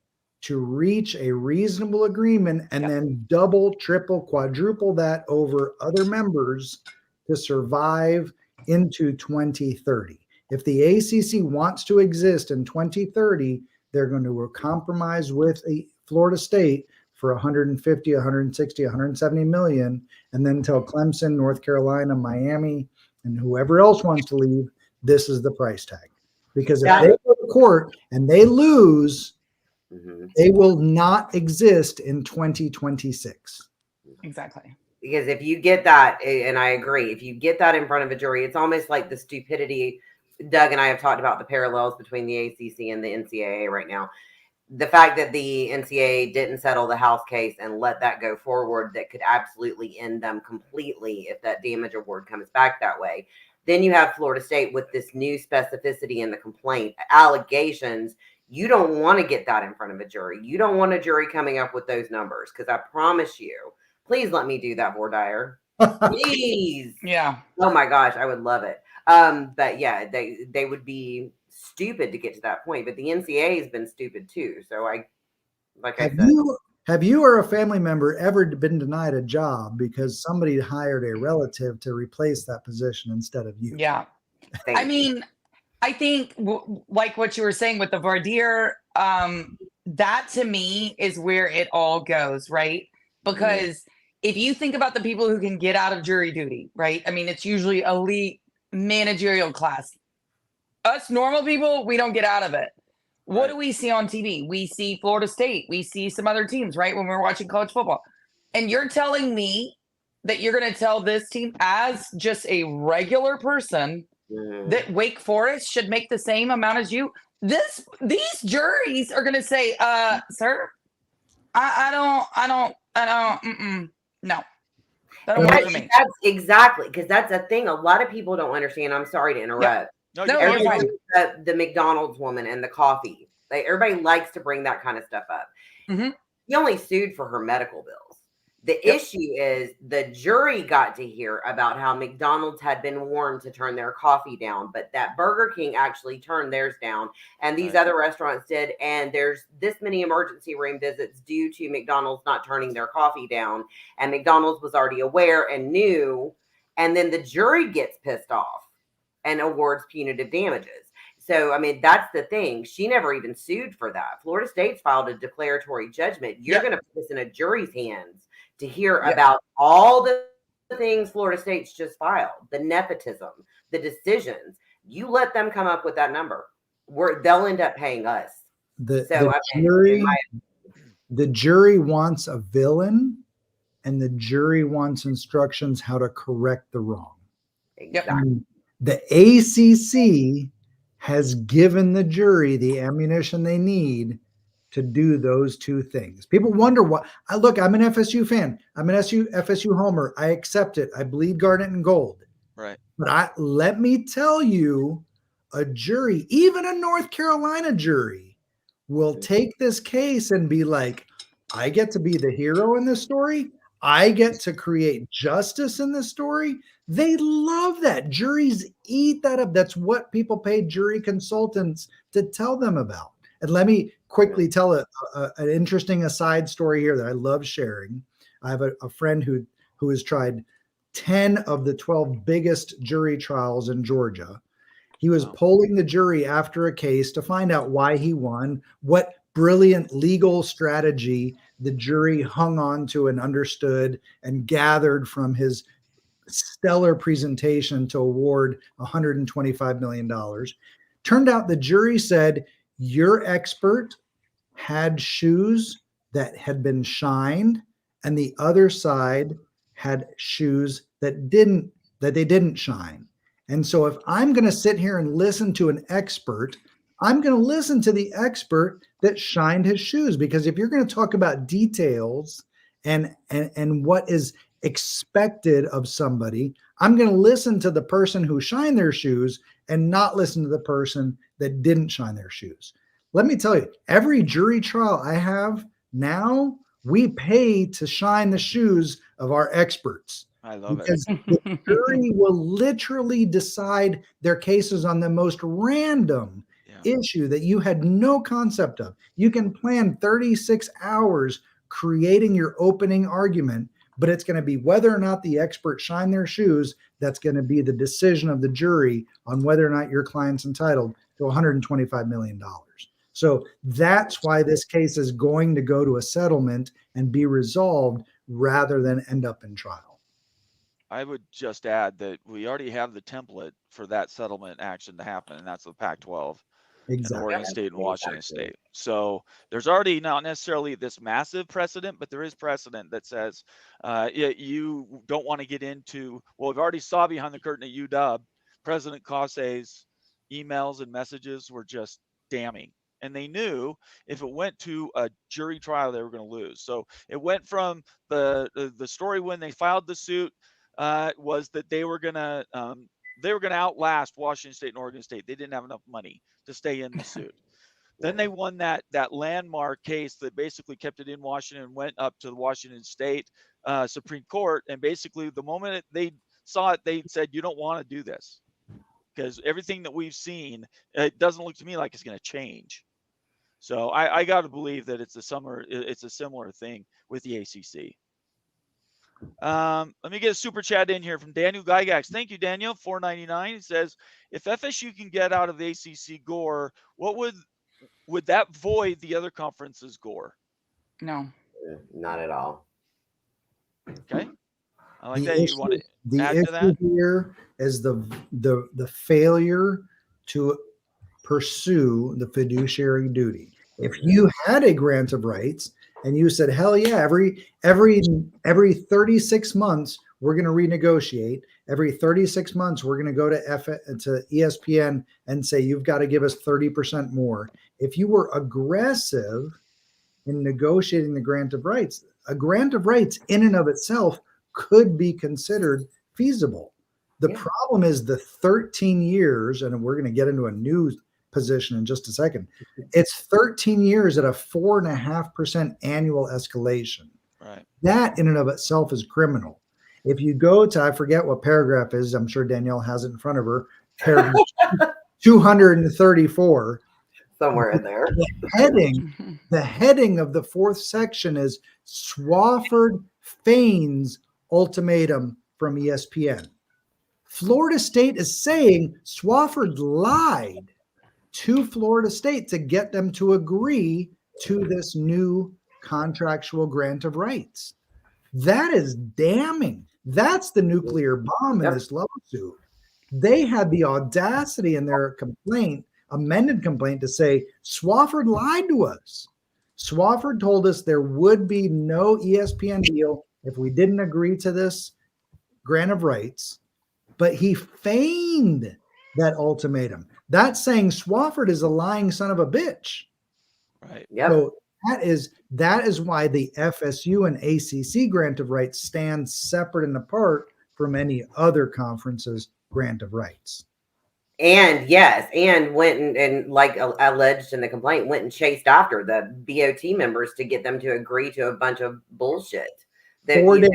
Speaker 4: to reach a reasonable agreement, and then double, triple, quadruple that over other members to survive into 2030. If the ACC wants to exist in 2030, they're going to compromise with Florida State for 150, 160, 170 million, and then tell Clemson, North Carolina, Miami, and whoever else wants to leave, this is the price tag. Because if they go to court and they lose, they will not exist in 2026.
Speaker 6: Exactly.
Speaker 5: Because if you get that, and I agree, if you get that in front of a jury, it's almost like the stupidity. Doug and I have talked about the parallels between the ACC and the NCAA right now. The fact that the NCAA didn't settle the House case and let that go forward, that could absolutely end them completely if that damage award comes back that way. Then you have Florida State with this new specificity in the complaint, allegations. You don't want to get that in front of a jury. You don't want a jury coming up with those numbers, because I promise you, please let me do that, Vordayer. Please.
Speaker 6: Yeah.
Speaker 5: Oh my gosh, I would love it. But yeah, they would be stupid to get to that point. But the NCAA has been stupid too. So
Speaker 4: have you or a family member ever been denied a job because somebody hired a relative to replace that position instead of you?
Speaker 6: Yeah. I mean, I think like what you were saying with the voir dire, that to me is where it all goes, right? Because if you think about the people who can get out of jury duty, right? I mean, it's usually elite managerial class. Us normal people, we don't get out of it. What do we see on TV? We see Florida State. We see some other teams, right? When we're watching college football. And you're telling me that you're going to tell this team, as just a regular person, that Wake Forest should make the same amount as you? These juries are going to say, sir, no. That don't work for me.
Speaker 5: That's exactly, because that's a thing a lot of people don't understand. I'm sorry to interrupt. The McDonald's woman and the coffee. Everybody likes to bring that kind of stuff up. He only sued for her medical bills. The issue is the jury got to hear about how McDonald's had been warned to turn their coffee down, but that Burger King actually turned theirs down, and these other restaurants did. And there's this many emergency room visits due to McDonald's not turning their coffee down. And McDonald's was already aware and knew. And then the jury gets pissed off and awards punitive damages. So, I mean, that's the thing. She never even sued for that. Florida State's filed a declaratory judgment. You're going to put this in a jury's hands to hear about all the things Florida State's just filed, the nepotism, the decisions. You let them come up with that number, they'll end up paying us.
Speaker 4: The jury wants a villain, and the jury wants instructions how to correct the wrong.
Speaker 5: Exactly.
Speaker 4: The ACC has given the jury the ammunition they need to do those two things. People wonder what I'm an FSU fan. I'm an FSU homer. I accept it. I bleed garnet and gold.
Speaker 1: Right.
Speaker 4: But let me tell you, a jury, even a North Carolina jury, will take this case and be like, I get to be the hero in this story. I get to create justice in this story. They love that. Juries eat that up. That's what people pay jury consultants to tell them about. And let me quickly tell an interesting aside story here that I love sharing. I have a friend who has tried 10 of the 12 biggest jury trials in Georgia. He was polling the jury after a case to find out why he won, what brilliant legal strategy the jury hung on to and understood and gathered from his stellar presentation to award $125 million. Turned out the jury said, your expert had shoes that had been shined, and the other side had shoes that they didn't shine. And so if I'm going to sit here and listen to an expert, I'm going to listen to the expert that shined his shoes, because if you're going to talk about details and what is expected of somebody, I'm going to listen to the person who shined their shoes and not listen to the person that didn't shine their shoes. Let me tell you, every jury trial I have now, we pay to shine the shoes of our experts.
Speaker 1: I love
Speaker 4: because
Speaker 1: it.
Speaker 4: The jury will literally decide their cases on the most random issue that you had no concept of. You can plan 36 hours creating your opening argument, but it's going to be whether or not the expert shined their shoes that's going to be the decision of the jury on whether or not your client's entitled to $125 million. So that's why this case is going to go to a settlement and be resolved rather than end up in trial.
Speaker 1: I would just add that we already have the template for that settlement action to happen, and that's the Pac-12.
Speaker 4: Exactly.
Speaker 1: And Oregon State and Washington State. So there's already not necessarily this massive precedent, but there is precedent that says you don't want to get into, well, we've already saw behind the curtain at UW, President Cauce's emails and messages were just damning. And they knew if it went to a jury trial, they were going to lose. So it went from the story when they filed the suit was that they were going to outlast Washington State and Oregon State. They didn't have enough money to stay in the suit. Then they won that landmark case that basically kept it in Washington and went up to the Washington State Supreme Court. And basically the moment they saw it, they said, you don't want to do this, because everything that we've seen, it doesn't look to me like it's going to change. So I got to believe that it's a similar thing with the ACC. Let me get a super chat in here from Daniel Gygax. Thank you, Daniel. $4.99. He says, if FSU can get out of the ACC gore, what would that void the other conferences gore?
Speaker 6: No,
Speaker 5: not at all.
Speaker 1: Okay, I like that. You want to add to that?
Speaker 4: The issue here is the failure to pursue the fiduciary duty. If you had a grant of rights and you said, hell yeah, every 36 months, we're going to renegotiate. Every 36 months, we're going to go to ESPN and say, you've got to give us 30% more. If you were aggressive in negotiating the grant of rights, a grant of rights in and of itself could be considered feasible. The problem is the 13 years, and we're going to get into a new position in just a second. It's 13 years at a 4.5% annual escalation.
Speaker 1: Right.
Speaker 4: That in and of itself is criminal. If you go to, I forget what paragraph is, I'm sure Danielle has it in front of her, paragraph 234.
Speaker 5: Somewhere in there.
Speaker 4: The heading of the fourth section is Swofford feigns ultimatum from ESPN. Florida State is saying Swofford lied to Florida State to get them to agree to this new contractual grant of rights. That is damning. That's the nuclear bomb in this lawsuit. They had the audacity in their complaint, amended complaint, to say Swofford lied to us. Swofford told us there would be no ESPN deal if we didn't agree to this grant of rights, but he feigned that ultimatum. That's saying Swofford is a lying son of a bitch.
Speaker 1: Right.
Speaker 5: Yep.
Speaker 4: So that is why the FSU and ACC grant of rights stand separate and apart from any other conference's grant of rights.
Speaker 5: And yes, and went and like alleged in the complaint, went and chased after the BOT members to get them to agree to a bunch of bullshit.
Speaker 4: 4 days.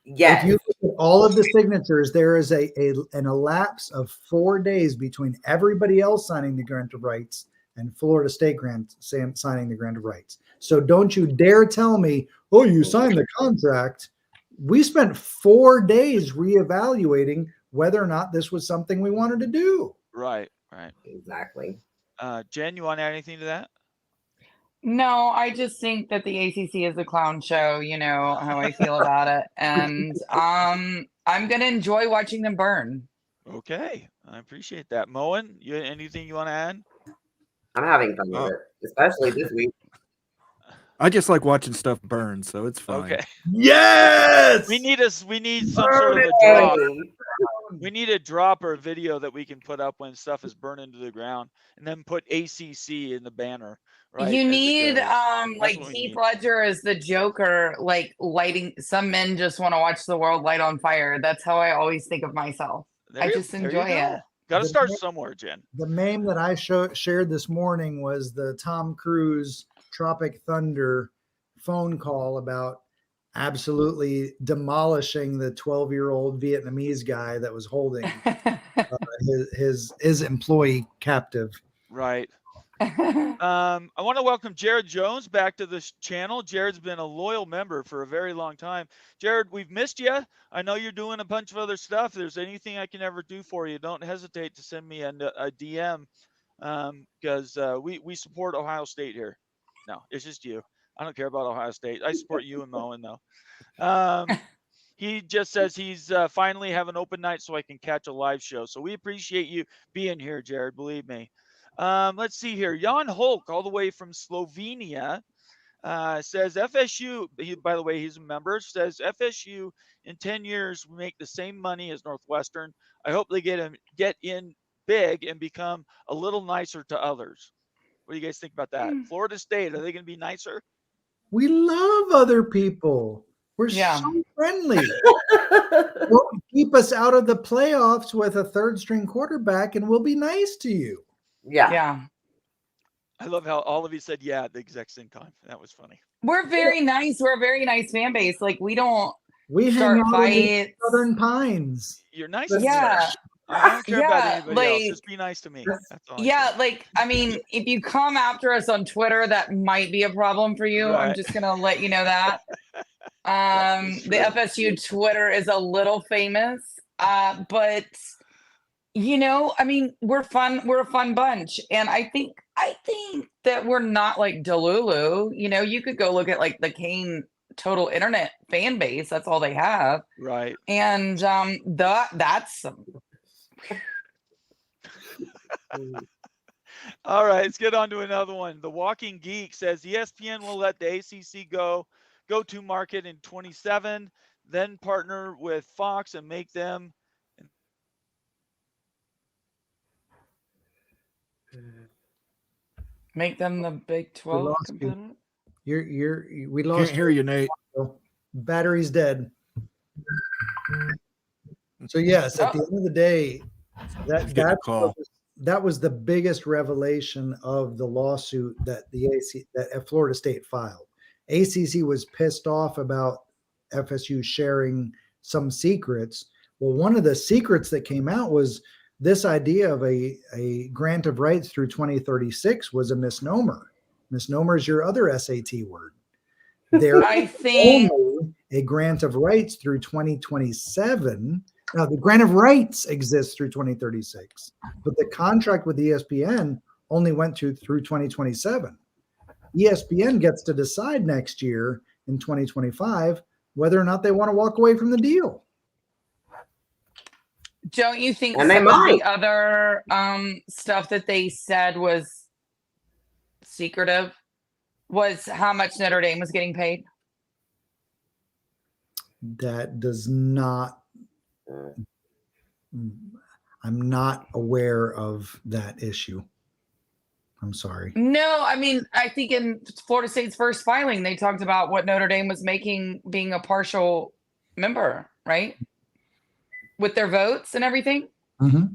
Speaker 5: Yes.
Speaker 4: If you look at all of the signatures, there is an elapse of 4 days between everybody else signing the grant of rights and Florida State signing the grant of rights. So don't you dare tell me, oh, you signed the contract. We spent 4 days reevaluating whether or not this was something we wanted to do.
Speaker 1: Right. Right.
Speaker 5: Exactly.
Speaker 1: Jen, you want to add anything to that?
Speaker 6: No, I just think that the ACC is a clown show. You know how I feel about it, and I'm gonna enjoy watching them burn.
Speaker 1: Okay, I appreciate that. Moen, anything you want to add?
Speaker 5: I'm having fun with it, especially this week.
Speaker 3: I just like watching stuff burn, so it's fine.
Speaker 1: Okay.
Speaker 4: Yes.
Speaker 1: We need some sort of a drop. We need a drop or a video that we can put up when stuff is burning to the ground, and then put ACC in the banner. Right.
Speaker 6: You need like Heath Ledger as the Joker, like lighting. Some men just want to watch the world light on fire. That's how I always think of myself. I just enjoy it.
Speaker 1: Got to start somewhere, Jen.
Speaker 4: The meme that I shared this morning was the Tom Cruise Tropic Thunder phone call about absolutely demolishing the 12-year-old Vietnamese guy that was holding his employee captive.
Speaker 1: Right. I want to welcome Jared Jones back to this channel. Jared's been a loyal member for a very long time. Jared, we've missed you. I know you're doing a bunch of other stuff. If there's anything I can ever do for you, don't hesitate to send me a DM, because we support Ohio State here. No, it's just you. I don't care about Ohio State. I support you and Moen, though. He just says he's finally have an open night so I can catch a live show. So we appreciate you being here, Jared. Believe me. Let's see here. Jan Hulk, all the way from Slovenia, says FSU, by the way, he's a member, says FSU in 10 years will make the same money as Northwestern. I hope they get in big and become a little nicer to others. What do you guys think about that? Florida State, are they going to be nicer?
Speaker 4: We love other people. We're so friendly. Don't keep us out of the playoffs with a third-string quarterback, and we'll be nice to you.
Speaker 6: Yeah.
Speaker 1: I love how all of you said yeah at the exact same time. That was funny.
Speaker 6: We're very nice. We're a very nice fan base. Like we
Speaker 4: hang out in Southern Pines.
Speaker 1: You're nice.
Speaker 6: Yeah.
Speaker 1: I don't care about anybody else. Just be nice to me. That's all.
Speaker 6: I mean, if you come after us on Twitter, that might be a problem for you. Right. I'm just gonna let you know that. The FSU Twitter is a little famous, but you know, I mean, we're fun. We're a fun bunch, and I think that we're not like Delulu. You know, you could go look at like the Kane total internet fan base. That's all they have,
Speaker 1: right?
Speaker 6: And that's some.
Speaker 1: All right, let's get on to another one. The Walking Geek says ESPN will let the ACC go to market in 27, then partner with Fox and make them
Speaker 6: the Big 12 component.
Speaker 4: We lost.
Speaker 3: Can't hear you, Nate.
Speaker 4: Battery's dead. So yes, at the end of the day, that was the biggest revelation of the lawsuit that that Florida State filed. ACC was pissed off about FSU sharing some secrets. Well, one of the secrets that came out was this idea of a grant of rights through 2036 was a misnomer. Misnomer is your other SAT word. There is only a grant of rights through 2027. Now, the grant of rights exists through 2036, but the contract with ESPN only went through 2027. ESPN gets to decide next year in 2025 whether or not they want to walk away from the deal.
Speaker 6: Don't you think some of the other stuff that they said was secretive was how much Notre Dame was getting paid?
Speaker 4: That does not. I'm not aware of that issue. I'm sorry.
Speaker 6: No, I mean, I think in Florida State's first filing, they talked about what Notre Dame was making being a partial member, right? With their votes and everything.
Speaker 4: Mm-hmm.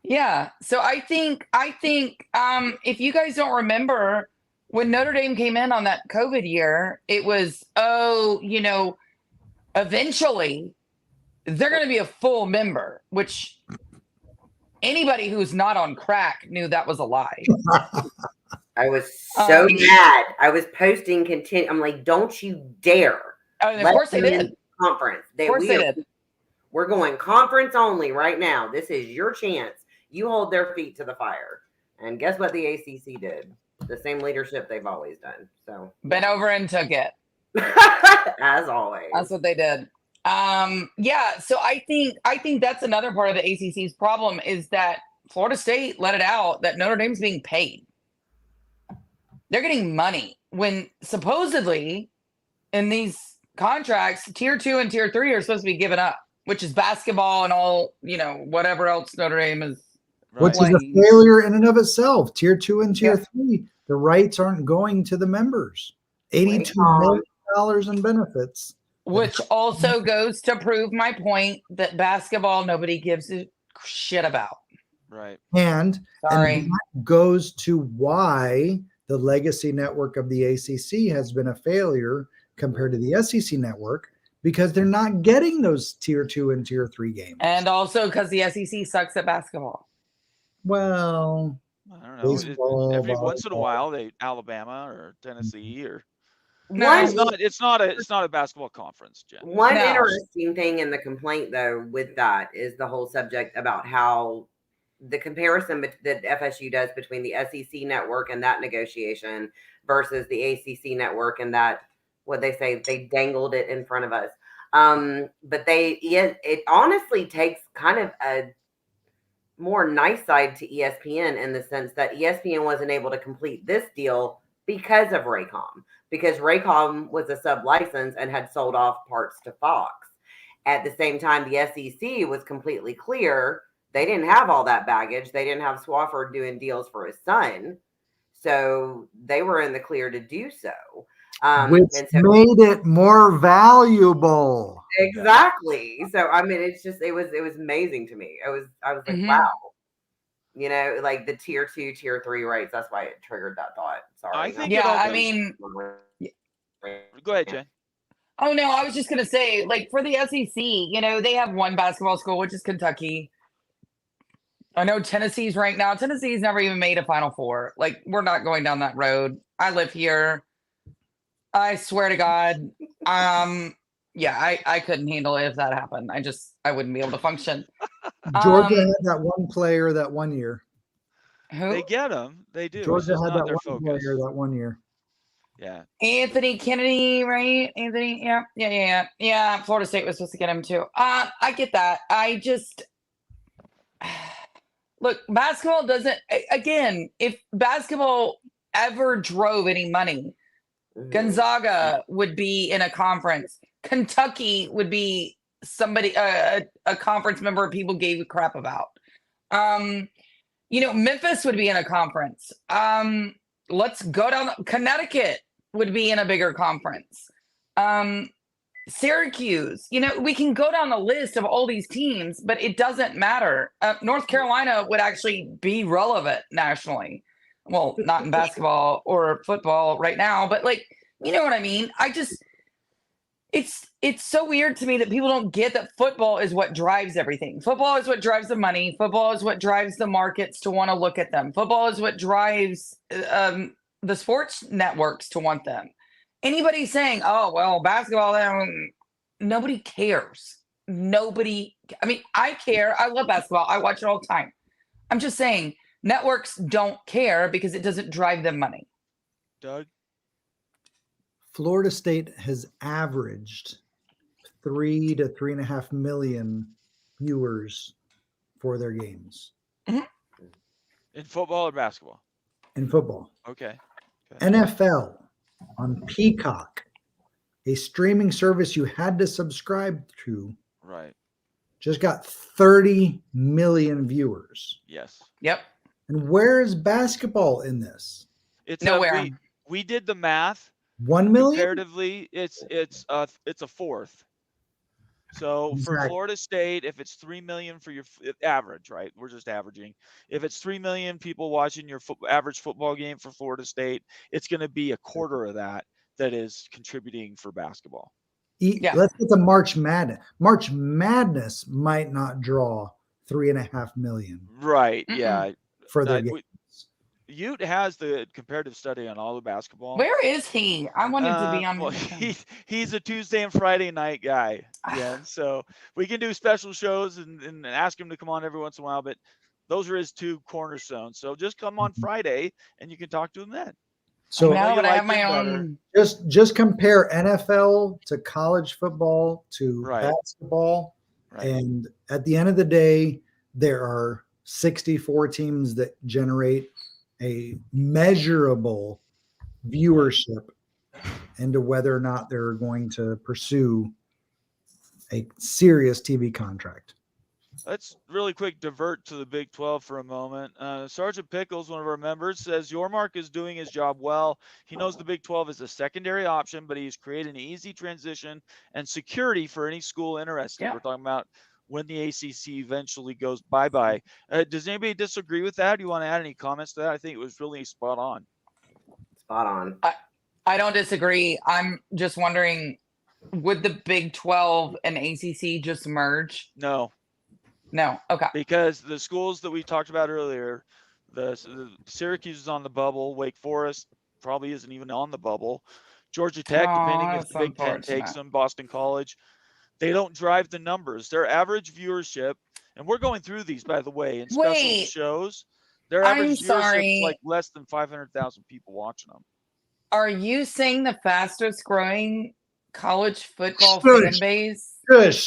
Speaker 6: Yeah. So I think if you guys don't remember when Notre Dame came in on that COVID year, it was, eventually they're going to be a full member, which anybody who's not on crack knew that was a lie.
Speaker 5: I was so mad. I was posting I'm like, don't you dare.
Speaker 6: Of course they did.
Speaker 5: Conference.
Speaker 6: Of course they did.
Speaker 5: We're going conference only right now. This is your chance. You hold their feet to the fire. And guess what the ACC did? The same leadership they've always done. So
Speaker 6: bent over and took it.
Speaker 5: As always.
Speaker 6: That's what they did. So I think that's another part of the ACC's problem is that Florida State let it out that Notre Dame's being paid. They're getting money when supposedly in these contracts, tier 2 and tier 3 are supposed to be given up, which is basketball and all, whatever else Notre Dame is.
Speaker 4: Which is a failure in and of itself. Tier 2 and tier 3, the rights aren't going to the members. $82 million in benefits.
Speaker 6: Which also goes to prove my point that basketball nobody gives a shit about.
Speaker 1: Right.
Speaker 4: And that goes to why the legacy network of the ACC has been a failure compared to the SEC network, because they're not getting those tier 2 and tier 3 games.
Speaker 6: And also because the SEC sucks at basketball.
Speaker 4: Well,
Speaker 1: I don't know.
Speaker 4: baseball,
Speaker 1: Every
Speaker 4: volleyball.
Speaker 1: once in a while, Alabama or Tennessee or
Speaker 6: No,
Speaker 1: it's not a basketball conference, Jen.
Speaker 5: One interesting thing in the complaint, though, with that is the whole subject about how the comparison that FSU does between the SEC network and that negotiation versus the ACC network and that, what they say, they dangled it in front of us. But it honestly takes kind of a more nice side to ESPN in the sense that ESPN wasn't able to complete this deal because of Raycom, because Raycom was a sub-license and had sold off parts to Fox. At the same time, the SEC was completely clear. They didn't have all that baggage. They didn't have Swafford doing deals for his son. So they were in the clear to do so.
Speaker 4: Which made it more valuable.
Speaker 5: Exactly. So, I mean, it was amazing to me. I was like, wow. Like the tier 2, tier 3 rates. That's why it triggered that thought. Sorry.
Speaker 1: I think go ahead, Jen.
Speaker 6: Oh no, I was just gonna say, like for the SEC, they have one basketball school, which is Kentucky. I know Tennessee's right now. Tennessee's never even made a Final Four. Like, we're not going down that road. I live here. I swear to God. I couldn't handle it if that happened. I wouldn't be able to function.
Speaker 4: Georgia had that one player that 1 year.
Speaker 6: Who?
Speaker 1: They get them. They do.
Speaker 4: Georgia had that one player that 1 year.
Speaker 1: Yeah.
Speaker 6: Anthony Kennedy, right? Anthony, yeah. Florida State was supposed to get him too. I get that. Look, basketball doesn't. Again, if basketball ever drove any money, Gonzaga would be in a conference. Kentucky would be somebody, a conference member people gave a crap about. Memphis would be in a conference. Let's go down. Connecticut would be in a bigger conference. Syracuse, we can go down the list of all these teams, but it doesn't matter. North Carolina would actually be relevant nationally. Well, not in basketball or football right now, but you know what I mean? It's so weird to me that people don't get that football is what drives everything. Football is what drives the money. Football is what drives the markets to want to look at them. Football is what drives the sports networks to want them. Anybody saying, oh, well, basketball, nobody cares. I care. I love basketball. I watch it all the time. I'm just saying networks don't care because it doesn't drive them money.
Speaker 1: Doug?
Speaker 4: Florida State has averaged 3 to 3.5 million viewers for their games.
Speaker 6: Mm-hmm.
Speaker 1: In football or basketball?
Speaker 4: In football.
Speaker 1: Okay.
Speaker 4: NFL on Peacock, a streaming service you had to subscribe to.
Speaker 1: Right.
Speaker 4: Just got 30 million viewers.
Speaker 1: Yes.
Speaker 6: Yep.
Speaker 4: And where is basketball in this?
Speaker 1: It's
Speaker 6: Nowhere.
Speaker 1: we did the math.
Speaker 4: 1 million?
Speaker 1: Comparatively, it's a fourth. So for
Speaker 4: Exactly.
Speaker 1: Florida State, if it's 3 million for your average, right? We're just averaging. If it's 3 million people watching your average football game for Florida State, it's going to be a quarter of that is contributing for basketball.
Speaker 6: Yeah.
Speaker 4: Let's get to March Madness. March Madness might not draw 3.5 million.
Speaker 1: Right. Yeah.
Speaker 4: For their games.
Speaker 1: Ute has the comparative study on all the basketball.
Speaker 6: Where is he? I wanted to be on.
Speaker 1: Well, he's a Tuesday and Friday night guy. Yeah. So we can do special shows and ask him to come on every once in a while, but those are his two cornerstones. So just come on Friday and you can talk to him then.
Speaker 4: So
Speaker 6: I know, but I have my own.
Speaker 4: Just compare NFL to college football to basketball.
Speaker 1: Right.
Speaker 4: And at the end of the day, there are 64 teams that generate a measurable viewership into whether or not they're going to pursue a serious TV contract.
Speaker 1: Let's really quick divert to the Big 12 for a moment. Sergeant Pickles, one of our members, says Yormark is doing his job well. He knows the Big 12 is a secondary option, but he's created an easy transition and security for any school interested.
Speaker 6: Yeah.
Speaker 1: We're talking about when the ACC eventually goes bye-bye. Does anybody disagree with that? Do you want to add any comments to that? I think it was really spot on.
Speaker 5: Spot on.
Speaker 6: I don't disagree. I'm just wondering, would the Big 12 and ACC just merge?
Speaker 1: No.
Speaker 6: Okay.
Speaker 1: Because the schools that we talked about earlier, the Syracuse is on the bubble. Wake Forest probably isn't even on the bubble. Georgia Tech, depending if the Big Ten takes them, Boston College. They don't drive the numbers. Their average viewership, and we're going through these, by the way, in special shows. Their average viewership is like less than 500,000 people watching them.
Speaker 6: Are you saying the fastest growing college football fan base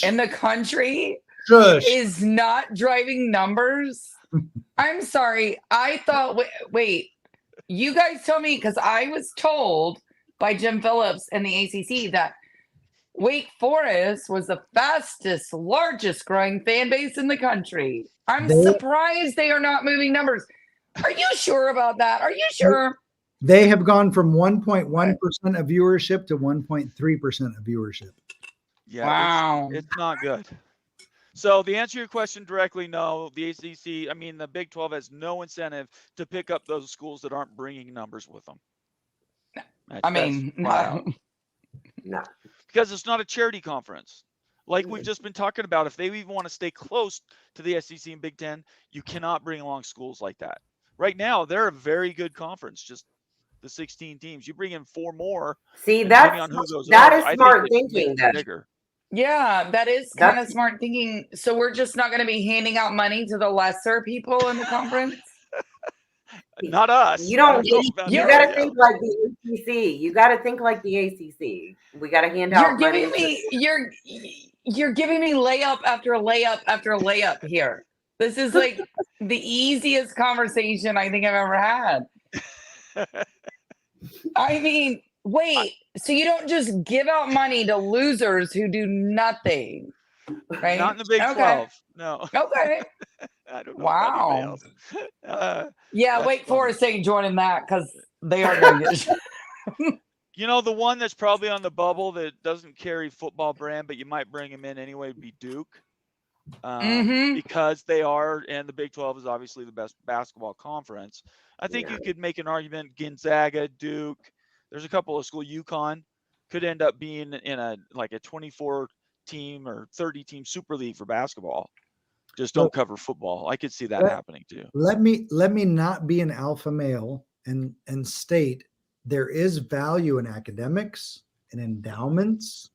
Speaker 6: in the country is not driving numbers? I'm sorry. I thought, wait, you guys tell me, because I was told by Jim Phillips and the ACC that Wake Forest was the fastest, largest growing fan base in the country. I'm surprised they are not moving numbers. Are you sure about that? Are you sure?
Speaker 4: They have gone from 1.1% of viewership to 1.3% of viewership.
Speaker 1: Yeah,
Speaker 6: wow.
Speaker 1: It's not good. So the answer to your question directly, no. The ACC, the Big 12 has no incentive to pick up those schools that aren't bringing numbers with them.
Speaker 5: No.
Speaker 1: Because it's not a charity conference. Like we've just been talking about, if they even want to stay close to the SEC and Big Ten, you cannot bring along schools like that. Right now, they're a very good conference, just the 16 teams. You bring in 4 more.
Speaker 5: See, that is smart thinking.
Speaker 1: Bigger.
Speaker 6: Yeah, that is kind of smart thinking. So we're just not going to be handing out money to the lesser people in the conference?
Speaker 1: Not us.
Speaker 5: You don't. You got to think like the ACC. You got to think like the ACC. We got to hand out.
Speaker 6: You're giving me layup after layup after layup here. This is like the easiest conversation I think I've ever had. Wait. So you don't just give out money to losers who do nothing, right?
Speaker 1: Not in the Big 12. No.
Speaker 6: Okay.
Speaker 1: I don't know.
Speaker 6: Wow.
Speaker 1: Yeah,
Speaker 6: Wake Forest ain't joining that because they are going to get.
Speaker 1: The one that's probably on the bubble that doesn't carry football brand, but you might bring him in anyway, would be Duke. Because they are, and the Big 12 is obviously the best basketball conference. I think you could make an argument Gonzaga, Duke. There's a couple of schools. UConn could end up being in a 24 team or 30 team super league for basketball. Just don't cover football. I could see that happening too.
Speaker 4: Let me not be an alpha male and state there is value in academics and endowments,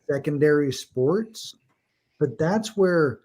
Speaker 4: secondary sports, but that's where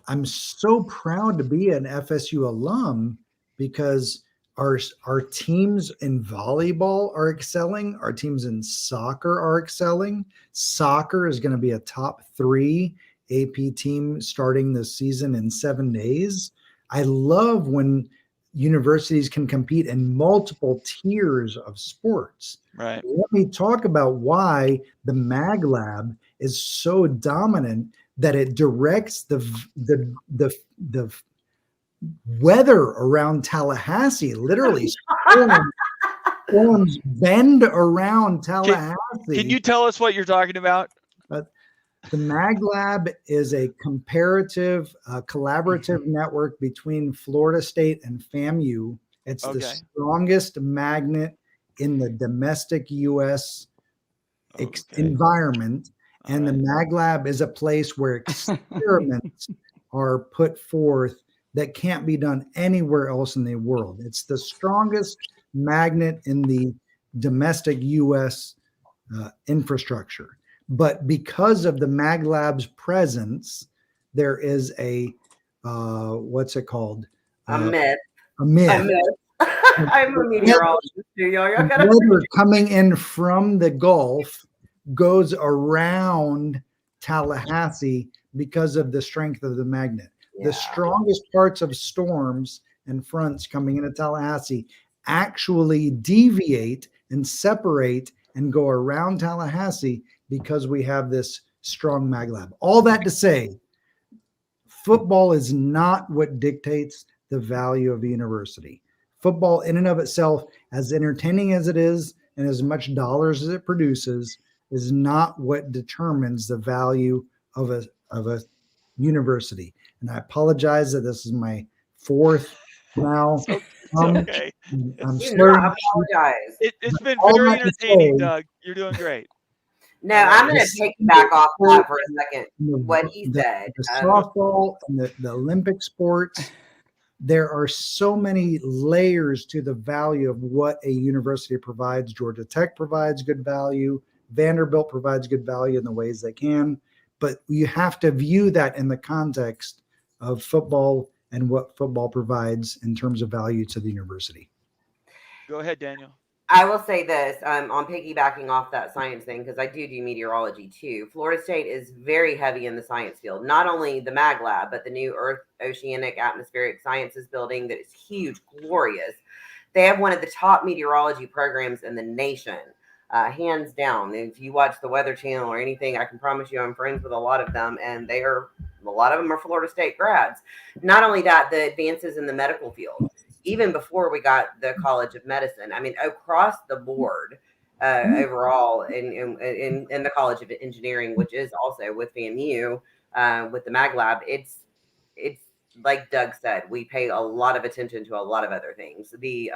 Speaker 4: I'm so proud to be an FSU alum, because our teams in volleyball are excelling. Our teams in soccer are excelling. Soccer is going to be a top 3 AP team starting this season in 7 days. I love when universities can compete in multiple tiers of sports.
Speaker 1: Right.
Speaker 4: Let me talk about why the Mag Lab is so dominant that it directs the weather around Tallahassee, literally storms bend around Tallahassee.
Speaker 1: Can you tell us what you're talking about?
Speaker 4: The Mag Lab is a comparative, collaborative network between Florida State and FAMU. It's the strongest magnet in the domestic U.S. environment. And the Mag Lab is a place where experiments are put forth that can't be done anywhere else in the world. It's the strongest magnet in the domestic U.S. Infrastructure. But because of the Mag Lab's presence, there is a what's it called?
Speaker 5: A myth.
Speaker 4: A myth.
Speaker 5: A myth. I'm a meteorologist too, y'all.
Speaker 4: Weather coming in from the Gulf goes around Tallahassee because of the strength of the magnet. Yeah. The strongest parts of storms and fronts coming into Tallahassee actually deviate and separate and go around Tallahassee because we have this strong Mag Lab. All that to say, football is not what dictates the value of a university. Football in and of itself, as entertaining as it is and as much dollars as it produces, is not what determines the value of a university. And I apologize that this is my fourth now.
Speaker 1: It's okay.
Speaker 4: I'm slurring.
Speaker 1: It's been very entertaining, Doug. You're doing great.
Speaker 5: No, I'm going to take back off that for a second. What he said.
Speaker 4: The softball and the Olympic sports, there are so many layers to the value of what a university provides. Georgia Tech provides good value. Vanderbilt provides good value in the ways they can. But you have to view that in the context of football and what football provides in terms of value to the university.
Speaker 1: Go ahead, Daniel.
Speaker 5: I will say this, on piggybacking off that science thing, because I do meteorology too. Florida State is very heavy in the science field. Not only the Mag Lab, but the new Earth Oceanic Atmospheric Sciences building that is huge, glorious. They have one of the top meteorology programs in the nation, hands down. If you watch the Weather Channel or anything, I can promise you I'm friends with a lot of them, and a lot of them are Florida State grads. Not only that, the advances in the medical field. Even before we got the College of Medicine, I mean, across the board, overall, in the College of Engineering, which is also with FAMU, with the Mag Lab, it's like Doug said, we pay a lot of attention to a lot of other things. The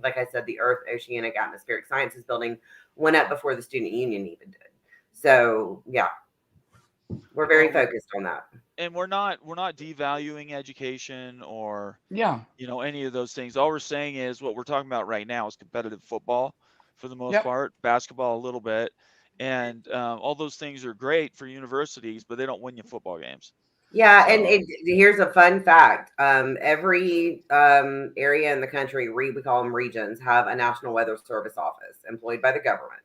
Speaker 5: like I said, the Earth Oceanic Atmospheric Sciences building went up before the student union even did. So yeah, we're very focused on that.
Speaker 1: And we're not devaluing education or any of those things. All we're saying is what we're talking about right now is competitive football for the most part, basketball a little bit, and all those things are great for universities, but they don't win you football games.
Speaker 5: Yeah, and here's a fun fact: every area in the country, we call them regions, have a National Weather Service office employed by the government.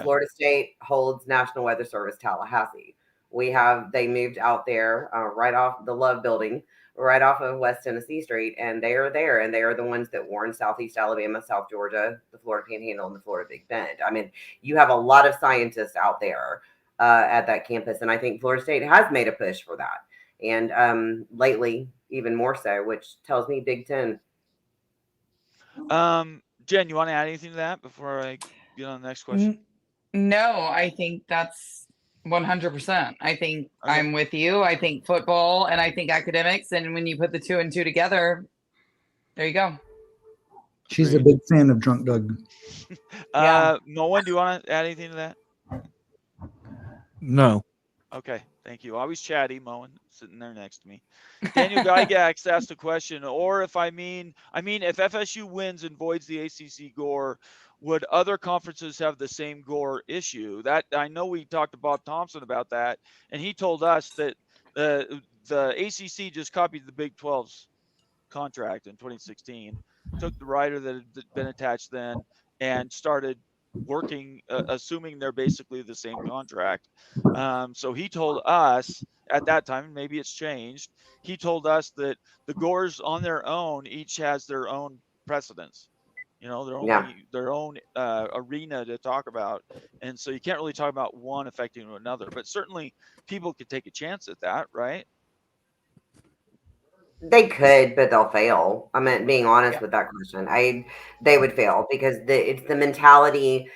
Speaker 5: Florida State holds National Weather Service Tallahassee. They moved out there right off the Love Building, right off of West Tennessee Street, and they are there, and they are the ones that warn Southeast Alabama, South Georgia, the Florida Panhandle, and the Florida Big Bend. I mean, you have a lot of scientists out there at that campus, and I think Florida State has made a push for that, and lately even more so, which tells me Big Ten.
Speaker 1: Jen, you want to add anything to that before I get on the next question?
Speaker 6: No, I think that's 100%. I think I'm with you. I think football and I think academics. And when you put the 2 and 2 together, there you go.
Speaker 4: She's a big fan of Drunk Doug.
Speaker 1: Moen, do you want to add anything to that?
Speaker 3: No.
Speaker 1: Okay, thank you. Always chatty, Moen, sitting there next to me. Daniel Gygax asked a question, or if if FSU wins and voids the ACC gore, would other conferences have the same gore issue? That I know we talked to Bob Thompson about that, and he told us that the ACC just copied the Big 12's contract in 2016, took the rider that had been attached then, and started working, assuming they're basically the same contract. So he told us at that time, maybe it's changed, he told us that the gores on their own each has their own precedence. Their own arena to talk about, and so you can't really talk about one affecting another. But certainly, people could take a chance at that, right?
Speaker 5: They could, but they'll fail. I mean, being honest with that question, they would fail because it's the mentality.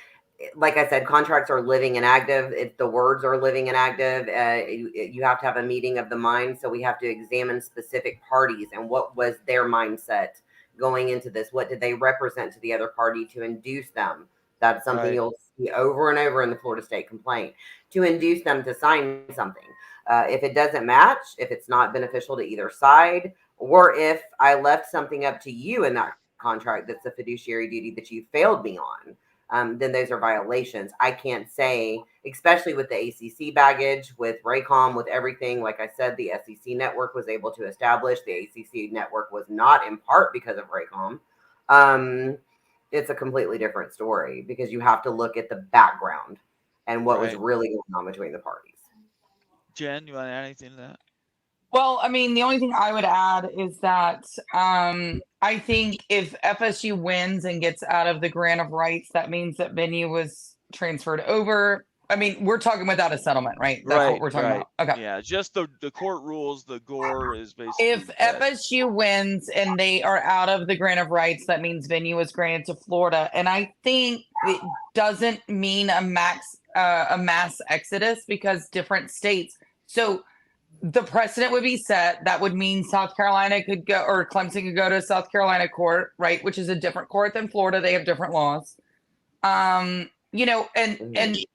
Speaker 5: Like I said, contracts are living and active. It's the words are living and active. You have to have a meeting of the mind. So we have to examine specific parties and what was their mindset going into this. What did they represent to the other party to induce them? That's something you'll see over and over in the Florida State complaint, to induce them to sign something. If it doesn't match, if it's not beneficial to either side, or if I left something up to you in that contract that's a fiduciary duty that you failed me on, then those are violations. I can't say, especially with the ACC baggage, with Raycom, with everything. Like I said, the SEC network was able to establish. The ACC network was not, in part because of Raycom. It's a completely different story because you have to look at the background and what was really going on between the parties.
Speaker 1: Jen, you want to add anything to that?
Speaker 6: Well, I mean, the only thing I would add is that I think if FSU wins and gets out of the grant of rights, that means that venue was transferred over. I mean, we're talking without a settlement, right? That's what we're talking about. Okay.
Speaker 1: Yeah, just the court rules, the gore is basically.
Speaker 6: If FSU wins and they are out of the grant of rights, that means venue is granted to Florida. And I think it doesn't mean a mass exodus because different states. So the precedent would be set. That would mean South Carolina could go, or Clemson could go to South Carolina court, right? Which is a different court than Florida. They have different laws. And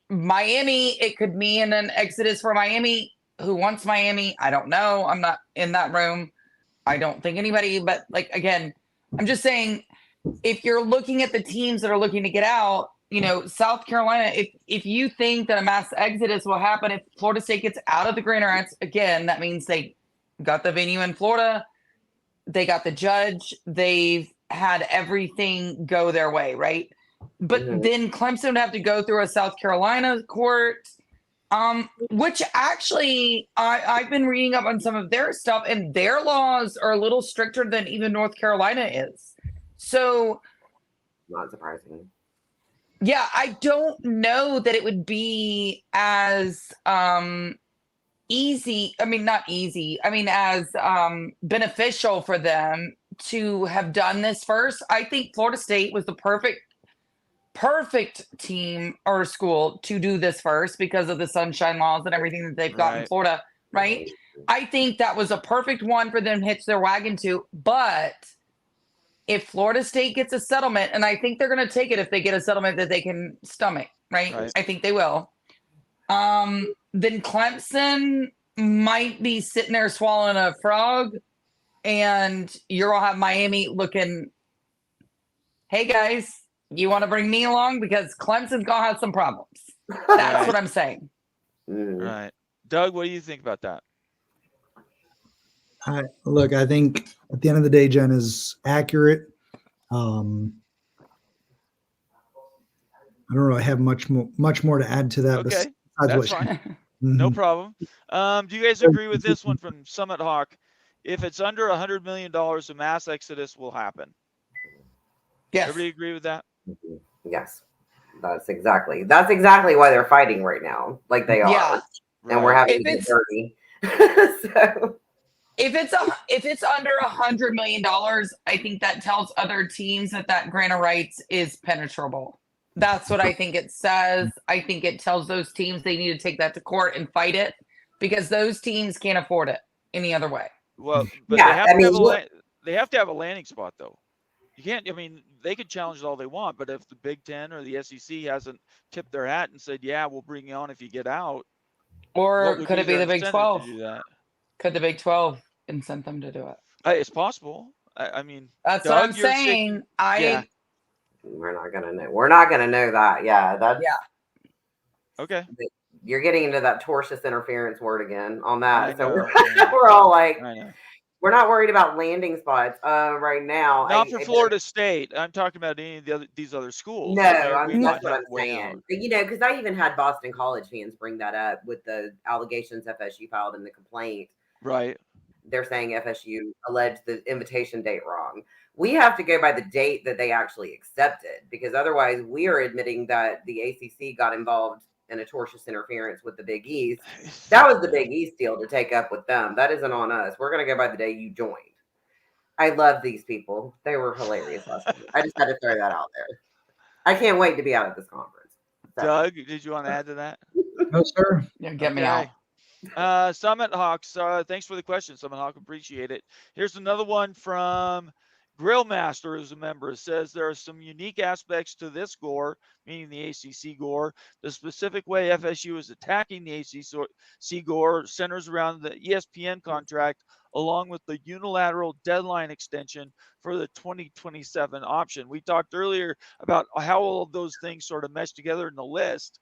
Speaker 6: Miami, it could mean an exodus for Miami. Who wants Miami? I don't know. I'm not in that room. I don't think anybody, but like, again, I'm just saying, if you're looking at the teams that are looking to get out, South Carolina, if you think that a mass exodus will happen if Florida State gets out of the grant of rights, again, that means they got the venue in Florida, they got the judge, they've had everything go their way, right? But then Clemson would have to go through a South Carolina court, which actually I've been reading up on some of their stuff, and their laws are a little stricter than even North Carolina is. So,
Speaker 5: not surprising.
Speaker 6: Yeah, I don't know that it would be as easy. I mean, not easy. I mean, as beneficial for them to have done this first. I think Florida State was the perfect team or school to do this first because of the sunshine laws and everything that they've got in Florida, right? I think that was a perfect one for them to hitch their wagon to. But if Florida State gets a settlement, and I think they're going to take it if they get a settlement that they can stomach, right? I think they will. Then Clemson might be sitting there swallowing a frog, and you'll have Miami looking, hey guys, you want to bring me along? Because Clemson's going to have some problems. That's what I'm saying.
Speaker 1: Right. Doug, what do you think about that?
Speaker 4: Look, I think at the end of the day, Jen is accurate. I don't really have much more to add to that.
Speaker 1: Okay, that's fine. No problem. Do you guys agree with this one from Summit Hawk? If it's under $100 million, a mass exodus will happen.
Speaker 6: Yes.
Speaker 1: Everybody agree with that?
Speaker 5: Yes. That's exactly why they're fighting right now. Like they are.
Speaker 6: Yeah.
Speaker 5: And we're having to get dirty. So
Speaker 6: if it's under $100 million, I think that tells other teams that grant of rights is penetrable. That's what I think it says. I think it tells those teams they need to take that to court and fight it because those teams can't afford it any other way.
Speaker 1: Well, but they have to have a landing spot though. You can't. I mean, they could challenge it all they want, but if the Big Ten or the SEC hasn't tipped their hat and said, "Yeah, we'll bring you on if you get out,"
Speaker 6: or could it be the Big 12?
Speaker 1: To do that?
Speaker 6: Could the Big 12 incent them to do it?
Speaker 1: It's possible. I mean,
Speaker 6: that's Doug, what I'm saying.
Speaker 5: We're not gonna know. We're not gonna know that. Yeah, that's
Speaker 1: okay.
Speaker 5: You're getting into that tortious interference word again on that. So we're all like, we're not worried about landing spots right now.
Speaker 1: Not for Florida State. I'm talking about any of these other schools.
Speaker 5: No, that's what I'm saying. Because I even had Boston College fans bring that up with the allegations FSU filed in the complaint.
Speaker 1: Right.
Speaker 5: They're saying FSU alleged the invitation date wrong. We have to go by the date that they actually accepted, because otherwise we are admitting that the ACC got involved in a tortious interference with the Big East. That was the Big East deal to take up with them. That isn't on us. We're going to go by the day you joined. I love these people. They were hilarious last night. I just had to throw that out there. I can't wait to be out at this conference. So.
Speaker 1: Doug, did you want to add to that?
Speaker 4: No, sir.
Speaker 6: Yeah, get me out.
Speaker 1: Summit Hawks, thanks for the question, Summit Hawk. Appreciate it. Here's another one from Grillmaster, who's a member. It says there are some unique aspects to this GOR, meaning the ACC GOR. The specific way FSU is attacking the ACC GOR centers around the ESPN contract, along with the unilateral deadline extension for the 2027 option. We talked earlier about how all of those things sort of mesh together in the list.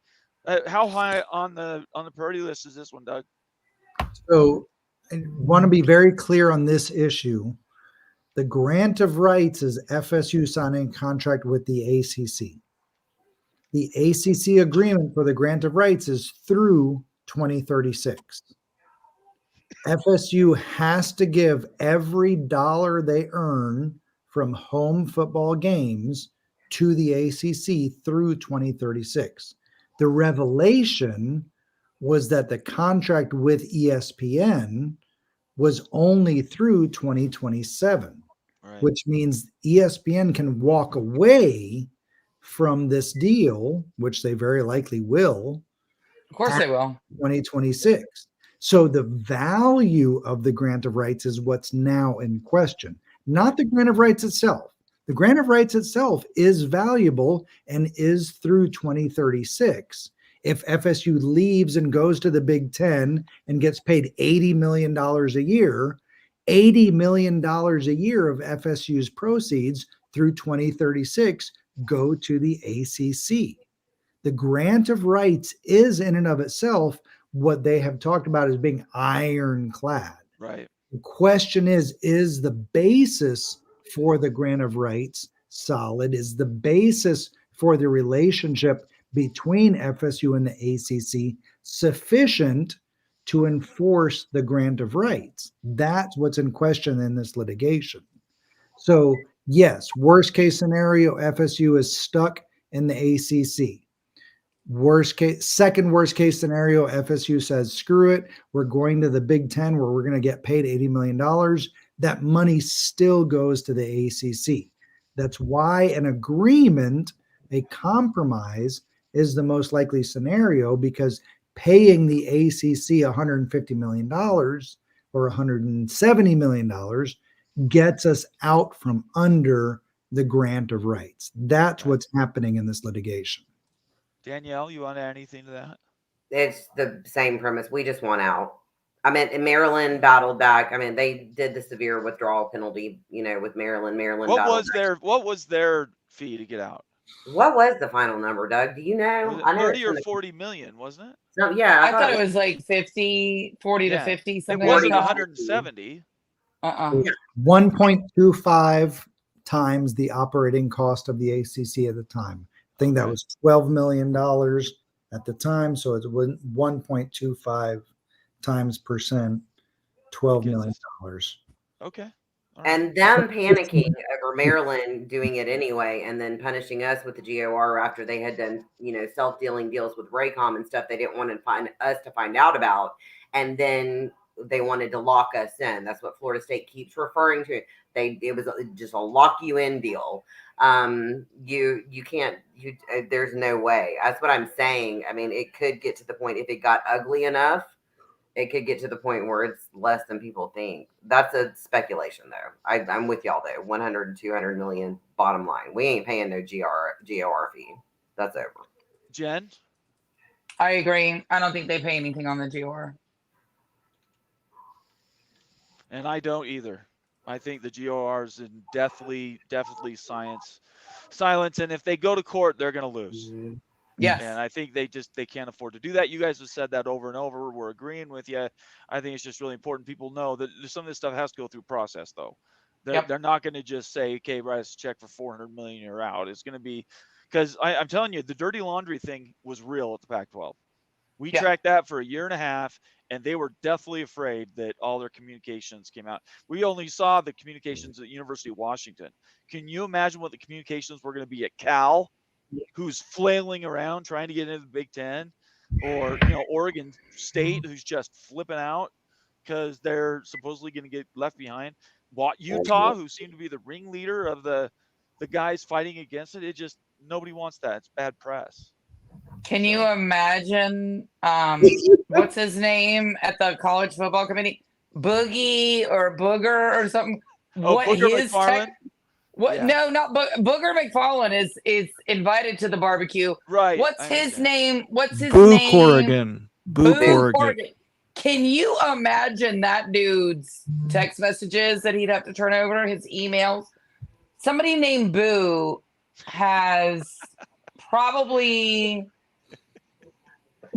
Speaker 1: How high on the priority list is this one, Doug?
Speaker 4: So I want to be very clear on this issue. The grant of rights is FSU signing a contract with the ACC. The ACC agreement for the grant of rights is through 2036. FSU has to give every dollar they earn from home football games to the ACC through 2036. The revelation was that the contract with ESPN was only through 2027, right, which means ESPN can walk away from this deal, which they very likely will.
Speaker 6: Of course they will.
Speaker 4: 2026. So the value of the grant of rights is what's now in question, not the grant of rights itself. The grant of rights itself is valuable and is through 2036. If FSU leaves and goes to the Big Ten and gets paid $80 million a year, $80 million a year of FSU's proceeds through 2036 go to the ACC. The grant of rights is in and of itself what they have talked about as being ironclad.
Speaker 1: Right.
Speaker 4: The question is the basis for the grant of rights solid? Is the basis for the relationship between FSU and the ACC sufficient to enforce the grant of rights? That's what's in question in this litigation. So yes, worst case scenario, FSU is stuck in the ACC. Second worst case scenario, FSU says, screw it. We're going to the Big Ten where we're going to get paid $80 million. That money still goes to the ACC. That's why an agreement, a compromise, is the most likely scenario, because paying the ACC $150 million or $170 million gets us out from under the grant of rights. That's what's happening in this litigation.
Speaker 1: Danielle, you want to add anything to that?
Speaker 5: It's the same premise. We just want out. I mean, Maryland battled back. I mean, they did the severe withdrawal penalty, with Maryland. What
Speaker 1: was their fee to get out?
Speaker 5: What was the final number, Doug? Do you know?
Speaker 1: I know 30 or 40 million, wasn't it?
Speaker 5: So yeah,
Speaker 6: I thought it was like 40 to 50. Something.
Speaker 1: It wasn't 170.
Speaker 4: 1.25 times the operating cost of the ACC at the time. I think that was $12 million at the time. So it's 1.25 times percent, $12 million.
Speaker 1: Okay.
Speaker 5: And them panicking over Maryland doing it anyway, and then punishing us with the GOR after they had done, self-dealing deals with Raycom and stuff they didn't want us to find out about. And then they wanted to lock us in. That's what Florida State keeps referring to. It was just a lock you in deal. You can't, there's no way. That's what I'm saying. I mean, it could get to the point, if it got ugly enough, it could get to the point where it's less than people think. That's a speculation, though. I'm with y'all, though. 100 and 200 million bottom line. We ain't paying no GOR fee. That's over.
Speaker 1: Jen?
Speaker 6: I agree. I don't think they pay anything on the GOR.
Speaker 1: And I don't either. I think the GOR is in definitely silence. And if they go to court, they're going to lose.
Speaker 6: Yes.
Speaker 1: And I think they can't afford to do that. You guys have said that over and over. We're agreeing with you. I think it's just really important people know that some of this stuff has to go through process, though. They're not going to just say, okay, write us a check for $400 million, you're out. It's going to be, because I'm telling you, the dirty laundry thing was real at the Pac-12. We tracked that for a year and a half, and they were deathly afraid that all their communications came out. We only saw the communications at the University of Washington. Can you imagine what the communications were going to be at Cal, who's flailing around trying to get into the Big Ten, or Oregon State, who's just flipping out because they're supposedly going to get left behind? Utah, who seem to be the ringleader of the guys fighting against it. It just nobody wants that. It's bad press.
Speaker 6: Can you imagine what's his name at the college football committee? Boogie or Booger or something.
Speaker 1: Oh,
Speaker 6: What
Speaker 1: Booger
Speaker 6: his
Speaker 1: McFarland?
Speaker 6: what
Speaker 1: Yeah.
Speaker 6: no, not Booger McFarland is invited to the barbecue.
Speaker 1: Right.
Speaker 6: What's his name? What's his
Speaker 3: Boo
Speaker 6: name?
Speaker 3: Corrigan. Boo Corrigan.
Speaker 6: Can you imagine that dude's text messages that he'd have to turn over, his emails? Somebody named Boo has probably,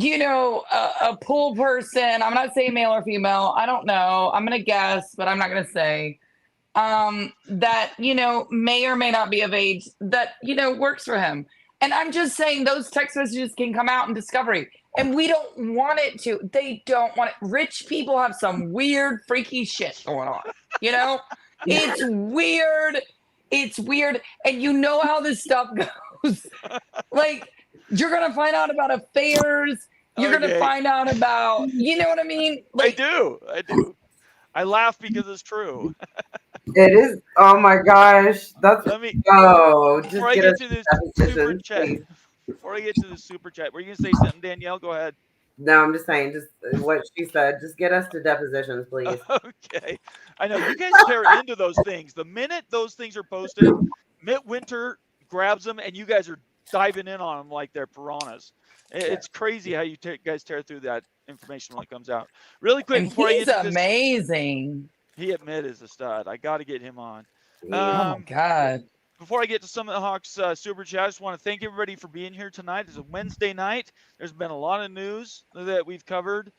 Speaker 6: a pool person. I'm not saying male or female. I don't know. I'm going to guess, but I'm not going to say. That, may or may not be of age that, works for him. And I'm just saying those text messages can come out in Discovery. And we don't want it to. They don't want it. Rich people have some weird, freaky shit going on. It's weird. It's weird. And you know how this stuff goes. Like, you're going to find out about affairs. You're going to find out about, you know what I mean? Like,
Speaker 1: I do. I laugh because it's true.
Speaker 5: It is. Oh my gosh. That's
Speaker 1: Let me
Speaker 5: go.
Speaker 1: before I get to this super chat. Before I get to the super chat, were you gonna say something, Danielle? Go ahead.
Speaker 5: No, I'm just saying, just what she said. Just get us to depositions, please.
Speaker 1: Okay. I know you guys tear into those things. The minute those things are posted, Mitt Winter grabs them, and you guys are diving in on them like they're piranhas. It's crazy how you guys tear through that information when it comes out. Really quick,
Speaker 6: and
Speaker 1: before
Speaker 6: he's
Speaker 1: I get to
Speaker 6: amazing.
Speaker 1: He at Mitt is a stud. I got to get him on.
Speaker 6: Oh my God.
Speaker 1: Before I get to some of the Hawks super chat, I just want to thank everybody for being here tonight. It's a Wednesday night. There's been a lot of news that we've covered.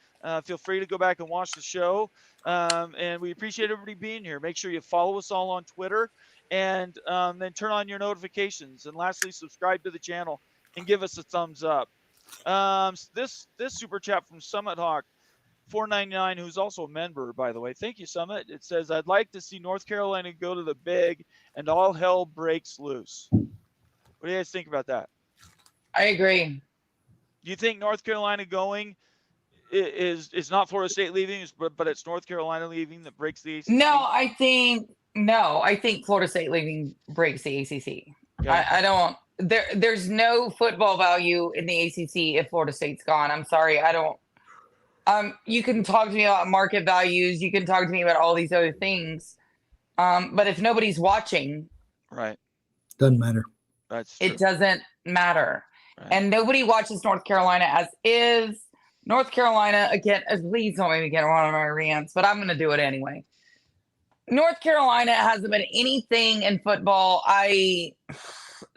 Speaker 1: Feel free to go back and watch the show. And we appreciate everybody being here. Make sure you follow us all on Twitter and then turn on your notifications. And lastly, subscribe to the channel and give us a thumbs up. This super chat from Summit Hawk 499, who's also a member, by the way. Thank you, Summit. It says, I'd like to see North Carolina go to the big and all hell breaks loose. What do you guys think about that?
Speaker 6: I agree.
Speaker 1: Do you think North Carolina going is not Florida State leaving, but it's North Carolina leaving that breaks the ACC?
Speaker 6: No, I think Florida State leaving breaks the ACC. Okay. I don't. There's no football value in the ACC if Florida State's gone. I'm sorry, I don't. You can talk to me about market values. You can talk to me about all these other things. But if nobody's watching,
Speaker 1: right,
Speaker 4: doesn't matter.
Speaker 1: That's true.
Speaker 6: It doesn't matter. Right. And nobody watches North Carolina as is. North Carolina, again, please don't make me get one of my rants, but I'm going to do it anyway. North Carolina hasn't been anything in football.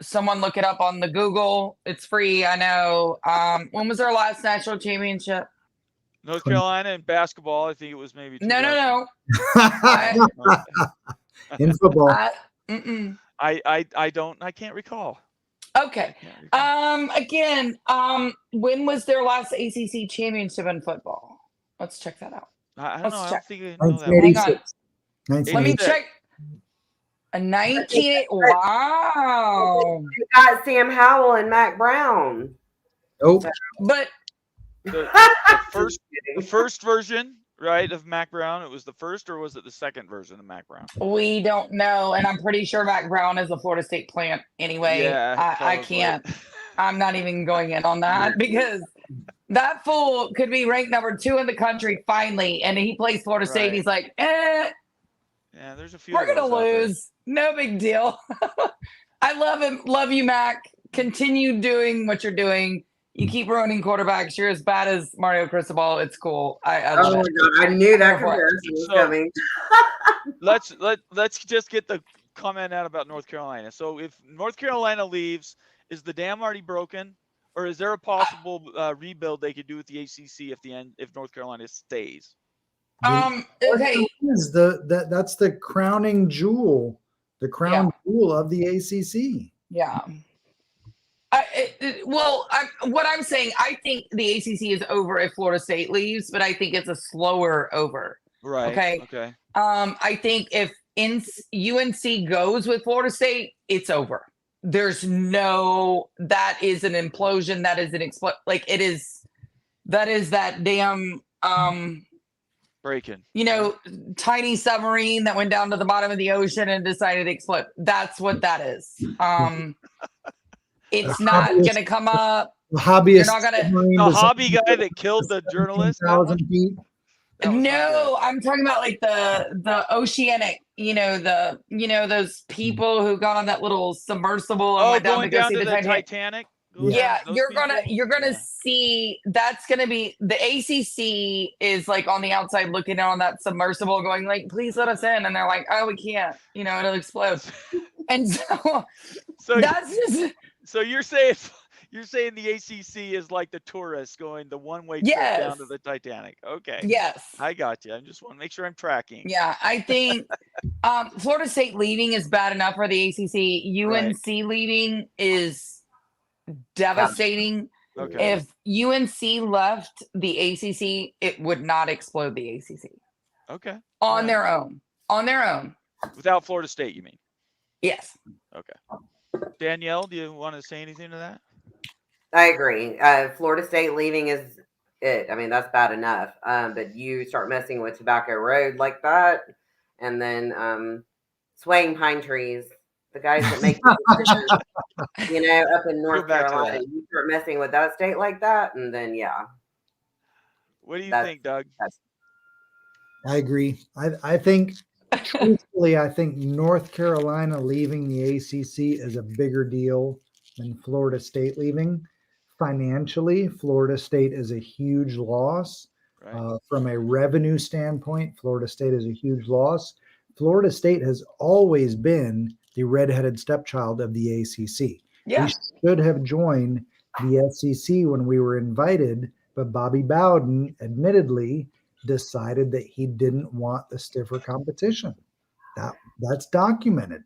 Speaker 6: Someone look it up on the Google. It's free. I know. When was our last national championship?
Speaker 1: North Carolina in basketball, I think it was maybe.
Speaker 6: No.
Speaker 4: In football.
Speaker 1: I can't recall.
Speaker 6: Okay. Again, when was their last ACC championship in football? Let's check that out.
Speaker 1: I don't know. I don't think I know that.
Speaker 4: 1986.
Speaker 6: Let me check. A 19. Wow.
Speaker 5: You got Sam Howell and Mac Brown.
Speaker 4: Oh,
Speaker 6: but
Speaker 1: the first version, right, of Mac Brown. It was the first, or was it the second version of Mac Brown?
Speaker 6: We don't know, and I'm pretty sure Mac Brown is a Florida State plant anyway.
Speaker 1: Yeah,
Speaker 6: I can't. I'm not even going in on that because that fool could be ranked number 2 in the country finally, and he plays Florida State. And he's like,
Speaker 1: yeah, there's a few.
Speaker 6: We're gonna lose. No big deal. I love him. Love you, Mac. Continue doing what you're doing. You keep ruining quarterbacks. You're as bad as Mario Cristobal. It's cool. I love it.
Speaker 5: God, I knew that comparison was coming.
Speaker 1: let's just get the comment out about North Carolina. So if North Carolina leaves, is the dam already broken, or is there a possible rebuild they could do with the ACC if North Carolina stays?
Speaker 6: Okay.
Speaker 4: That's the crowning jewel, jewel of the ACC.
Speaker 6: Yeah. What I'm saying, I think the ACC is over if Florida State leaves, but I think it's a slower over.
Speaker 1: Right.
Speaker 6: Okay. I think if UNC goes with Florida State, it's over. There's that is an implosion. That is an that is that damn
Speaker 1: Breaking.
Speaker 6: Tiny submarine that went down to the bottom of the ocean and decided to explode. That's what that is. It's not going to come up.
Speaker 4: The hobbyist,
Speaker 1: the hobby guy that killed the journalist.
Speaker 4: 1,000 feet.
Speaker 6: No, I'm talking about like the oceanic, those people who got on that little submersible and went down to go see the Titanic. Yeah, you're gonna see that's gonna be the ACC is like on the outside looking on that submersible, going like, "Please let us in," and they're like, "Oh, we can't," it'll explode. And so that's just.
Speaker 1: So you're saying the ACC is like the tourists going the one-way trip down to the Titanic. Okay.
Speaker 6: Yes.
Speaker 1: I got you. I just want to make sure I'm tracking.
Speaker 6: Yeah, I think Florida State leaving is bad enough for the ACC. UNC leaving is devastating.
Speaker 1: Okay.
Speaker 6: If UNC left the ACC, it would not explode the ACC.
Speaker 1: Okay.
Speaker 6: On their own.
Speaker 1: Without Florida State, you mean?
Speaker 6: Yes.
Speaker 1: Okay. Danielle, do you want to say anything to that?
Speaker 5: I agree. Florida State leaving is it. I mean, that's bad enough. But you start messing with Tobacco Road like that, and then swaying pine trees, the guys that make decisions, up in North Carolina, you start messing with that state like that, and then
Speaker 1: What do you think, Doug?
Speaker 4: I agree. I think, truthfully, I think North Carolina leaving the ACC is a bigger deal than Florida State leaving. Financially, Florida State is a huge loss. Right. From a revenue standpoint, Florida State is a huge loss. Florida State has always been the redheaded stepchild of the ACC.
Speaker 6: Yeah.
Speaker 4: We should have joined the SEC when we were invited, but Bobby Bowden admittedly decided that he didn't want the stiffer competition. That's documented.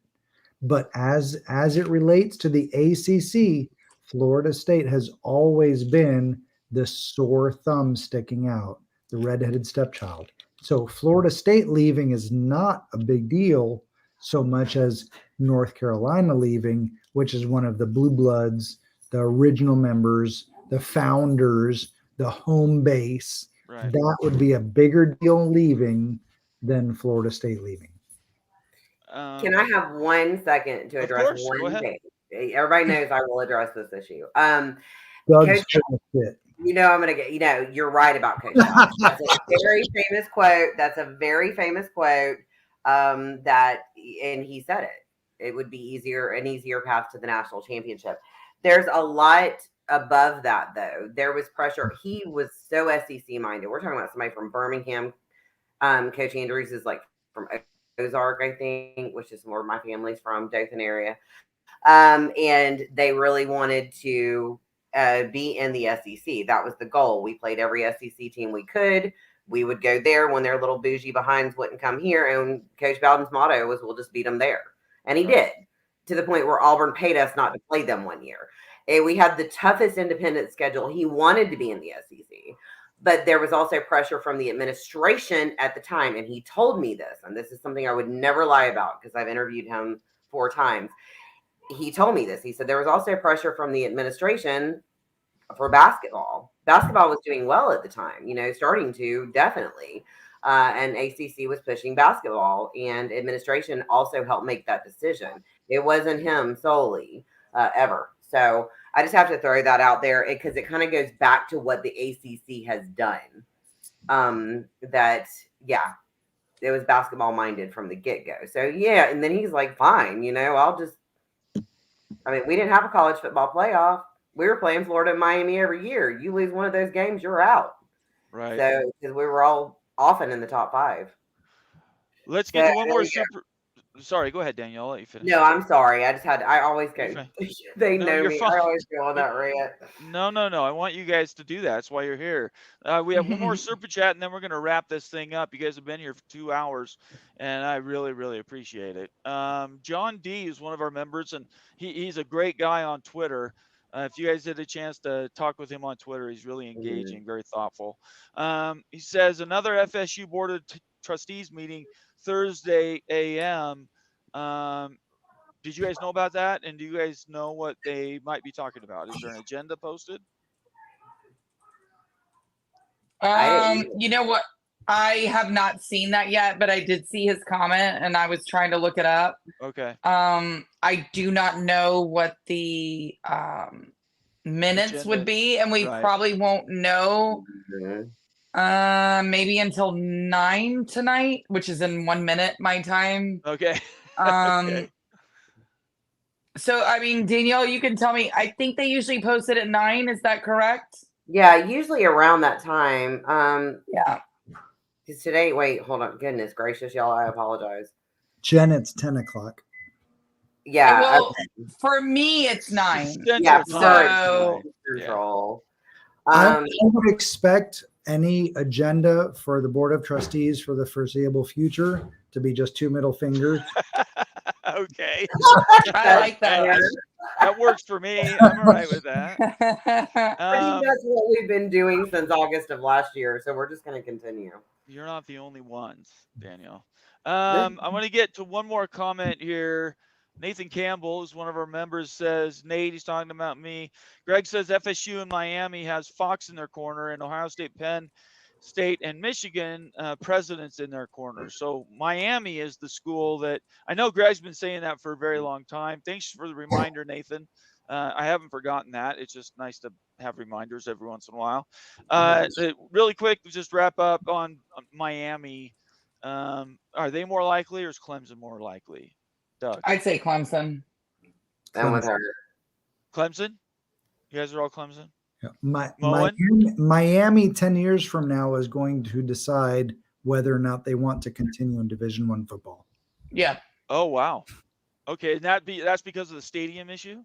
Speaker 4: But as it relates to the ACC, Florida State has always been the sore thumb sticking out, the redheaded stepchild. So Florida State leaving is not a big deal so much as North Carolina leaving, which is one of the blue bloods, the original members, the founders, the home base. Right. That would be a bigger deal leaving than Florida State leaving.
Speaker 5: Can I have 1 second to address one thing? Everybody knows I will address this issue.
Speaker 4: Doug's
Speaker 5: Coach, I'm going to get, you're right about Coach Allen. That's a very famous quote. That's a very famous quote and he said it. It would be an easier path to the national championship. There's a lot above that, though. There was pressure. He was so SEC minded. We're talking about somebody from Birmingham. Coach Andrews is like from Ozark, I think, which is where my family's from, Dothan area. And they really wanted to be in the SEC. That was the goal. We played every SEC team we could. We would go there when their little bougie behinds wouldn't come here. And Coach Bowden's motto was, we'll just beat them there. And he did, to the point where Auburn paid us not to play them one year. And we had the toughest independent schedule. He wanted to be in the SEC. But there was also pressure from the administration at the time. And he told me this, and this is something I would never lie about because I've interviewed him 4 times. He told me this. He said there was also pressure from the administration for basketball. Basketball was doing well at the time, starting to definitely. And ACC was pushing basketball, and administration also helped make that decision. It wasn't him solely ever. So I just have to throw that out there because it kind of goes back to what the ACC has done. It was basketball minded from the get-go. So, and then he's like, fine, we didn't have a college football playoff. We were playing Florida and Miami every year. You lose one of those games, you're out.
Speaker 1: Right.
Speaker 5: So, because we were all often in the top 5.
Speaker 1: Let's get to one more super. Sorry, go ahead, Danielle. I'll let you finish.
Speaker 5: No, I'm sorry. I always go. They know me.
Speaker 1: Fine.
Speaker 5: I always go on that rant.
Speaker 1: No. I want you guys to do that. That's why you're here. We have one more super chat, and then we're going to wrap this thing up. You guys have been here for 2 hours, and I really, really appreciate it. John D is one of our members, and he's a great guy on Twitter. If you guys had a chance to talk with him on Twitter, he's really engaging, very thoughtful. He says another FSU Board of Trustees meeting Thursday a.m. Did you guys know about that? And do you guys know what they might be talking about? Is there an agenda posted?
Speaker 6: You know what? I have not seen that yet, but I did see his comment and I was trying to look it up.
Speaker 1: Okay.
Speaker 6: I do not know what the minutes
Speaker 1: Agenda.
Speaker 6: would be, and we
Speaker 1: Right.
Speaker 6: probably won't know maybe until 9 tonight, which is in 1 minute my time.
Speaker 1: Okay.
Speaker 6: Okay. So I mean, Danielle, you can tell me. I think they usually post it at 9. Is that correct?
Speaker 5: Yeah, usually around that time.
Speaker 6: Yeah.
Speaker 5: Because today, wait, hold on. Goodness gracious, y'all, I apologize.
Speaker 4: Jen, it's 10 o'clock.
Speaker 5: Yeah.
Speaker 6: Well,
Speaker 5: okay.
Speaker 6: for me, it's 9.
Speaker 5: Yeah,
Speaker 6: so
Speaker 5: control.
Speaker 4: I would expect any agenda for the Board of Trustees for the foreseeable future to be just 2 middle fingers.
Speaker 1: Okay.
Speaker 6: I like that.
Speaker 1: That works for me. I'm all right with that.
Speaker 5: That's what we've been doing since August of last year, so we're just going to continue.
Speaker 1: You're not the only ones, Danielle. I want to get to one more comment here. Nathan Campbell, who's one of our members, says, Nate, he's talking about me. Greg says FSU and Miami has Fox in their corner, and Ohio State, Penn State, and Michigan presidents in their corner. So Miami is the school that I know Greg's been saying that for a very long time. Thanks for the reminder, Nathan. I haven't forgotten that. It's just nice to have reminders every once in a while. Really quick, just wrap up on Miami. Are they more likely, or is Clemson more likely? Doug?
Speaker 6: I'd say Clemson.
Speaker 5: I'm with her.
Speaker 1: Clemson? You guys are all Clemson?
Speaker 4: Yeah. Miami 10 years from now is going to decide whether or not they want to continue in Division I football.
Speaker 6: Yeah.
Speaker 1: Oh, wow. Okay, and that's because of the stadium issue?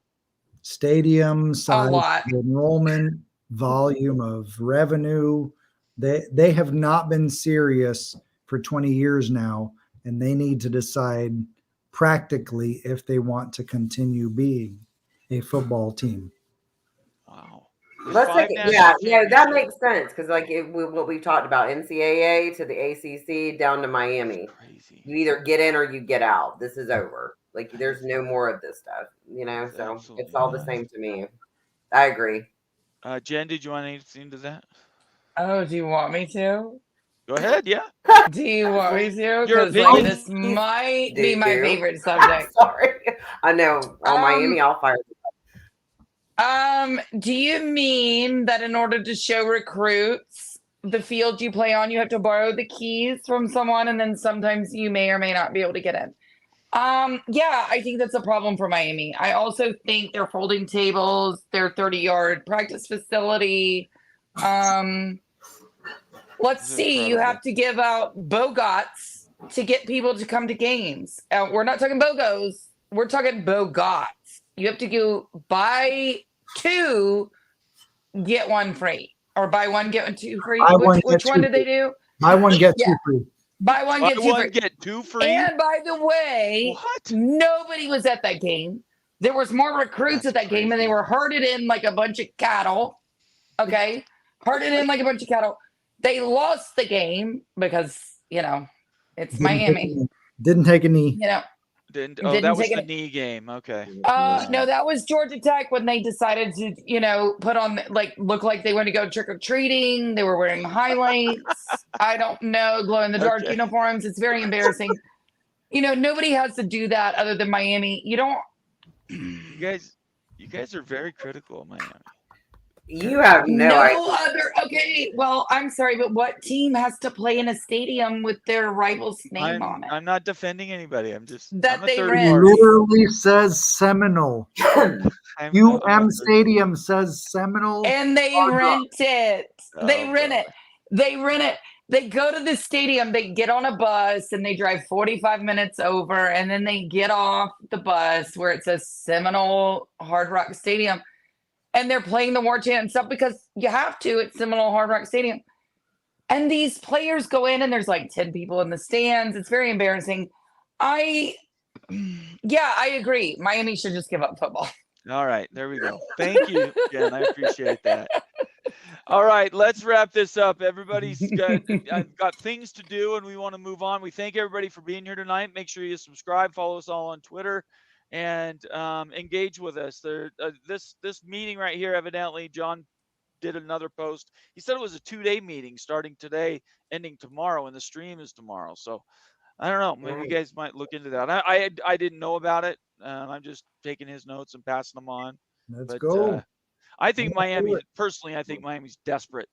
Speaker 4: Stadium size, enrollment, volume of revenue. They have not been serious for 20 years now, and they need to decide practically if they want to continue being a football team.
Speaker 1: Wow.
Speaker 5: Let's take it. Yeah, that makes sense because, like, what we talked about, NCAA to the ACC down to Miami.
Speaker 1: Crazy.
Speaker 5: You either get in or you get out. This is over. Like, there's no more of this stuff, So
Speaker 1: absolutely
Speaker 5: it's all the same to me. I agree.
Speaker 1: Jen, did you want anything to that?
Speaker 6: Oh, do you want me to?
Speaker 1: Go ahead. Yeah.
Speaker 6: Do you want me to?
Speaker 1: Your
Speaker 6: Because
Speaker 1: opinion?
Speaker 6: this might be my favorite subject.
Speaker 5: Sorry, I know. Miami, I'll fire.
Speaker 6: Do you mean that in order to show recruits the field you play on, you have to borrow the keys from someone, and then sometimes you may or may not be able to get in? Yeah, I think that's a problem for Miami. I also think their folding tables, their 30-yard practice facility. Let's see. You have to give out BOGOTs to get people to come to games. We're not talking BOGOs. We're talking BOGOTs. You have to go buy 2, get 1 free, or buy 1, get 2 free. Which one did they do?
Speaker 4: Buy 1, get 2 free.
Speaker 6: Buy 1, get 2 free.
Speaker 1: Get 2 free.
Speaker 6: And by the way, nobody was at that game. There was more recruits at that game, and they were herded in like a bunch of cattle. Okay, herded in like a bunch of cattle. They lost the game because it's Miami.
Speaker 4: Didn't take a knee.
Speaker 1: That was the knee game. Okay.
Speaker 6: No, that was Georgia Tech when they decided to, put on look like they went to go trick or treating. They were wearing highlights. I don't know, glow in the dark uniforms. It's very embarrassing. Nobody has to do that other than Miami. You don't.
Speaker 1: You guys are very critical of Miami.
Speaker 5: You have no
Speaker 6: other. Okay, well, I'm sorry, but what team has to play in a stadium with their rival's name on it?
Speaker 1: I'm not defending anybody. I'm just
Speaker 6: that
Speaker 1: I'm
Speaker 6: they
Speaker 4: rent. Literally says Seminole. Stadium says Seminole,
Speaker 6: and they rent it. They rent it. They rent it. They go to the stadium. They get on a bus and they drive 45 minutes over, and then they get off the bus where it says Seminole Hard Rock Stadium. And they're playing the war chant and stuff because you have to at Seminole Hard Rock Stadium. And these players go in and there's like 10 people in the stands. It's very embarrassing. I agree. Miami should just give up football.
Speaker 1: All right. There we go. Thank you, Jen. I appreciate that. All right. Let's wrap this up. Everybody's got things to do and we want to move on. We thank everybody for being here tonight. Make sure you subscribe. Follow us all on Twitter. And engage with us. This meeting right here, evidently, John did another post. He said it was a 2-day meeting starting today, ending tomorrow, and the stream is tomorrow. So I don't know. Maybe you guys might look into that. I didn't know about it. I'm just taking his notes and passing them on.
Speaker 4: Let's
Speaker 1: But
Speaker 4: go.
Speaker 1: I think
Speaker 4: I'm gonna do
Speaker 1: Miami,
Speaker 4: it.
Speaker 1: personally, I think Miami's desperate,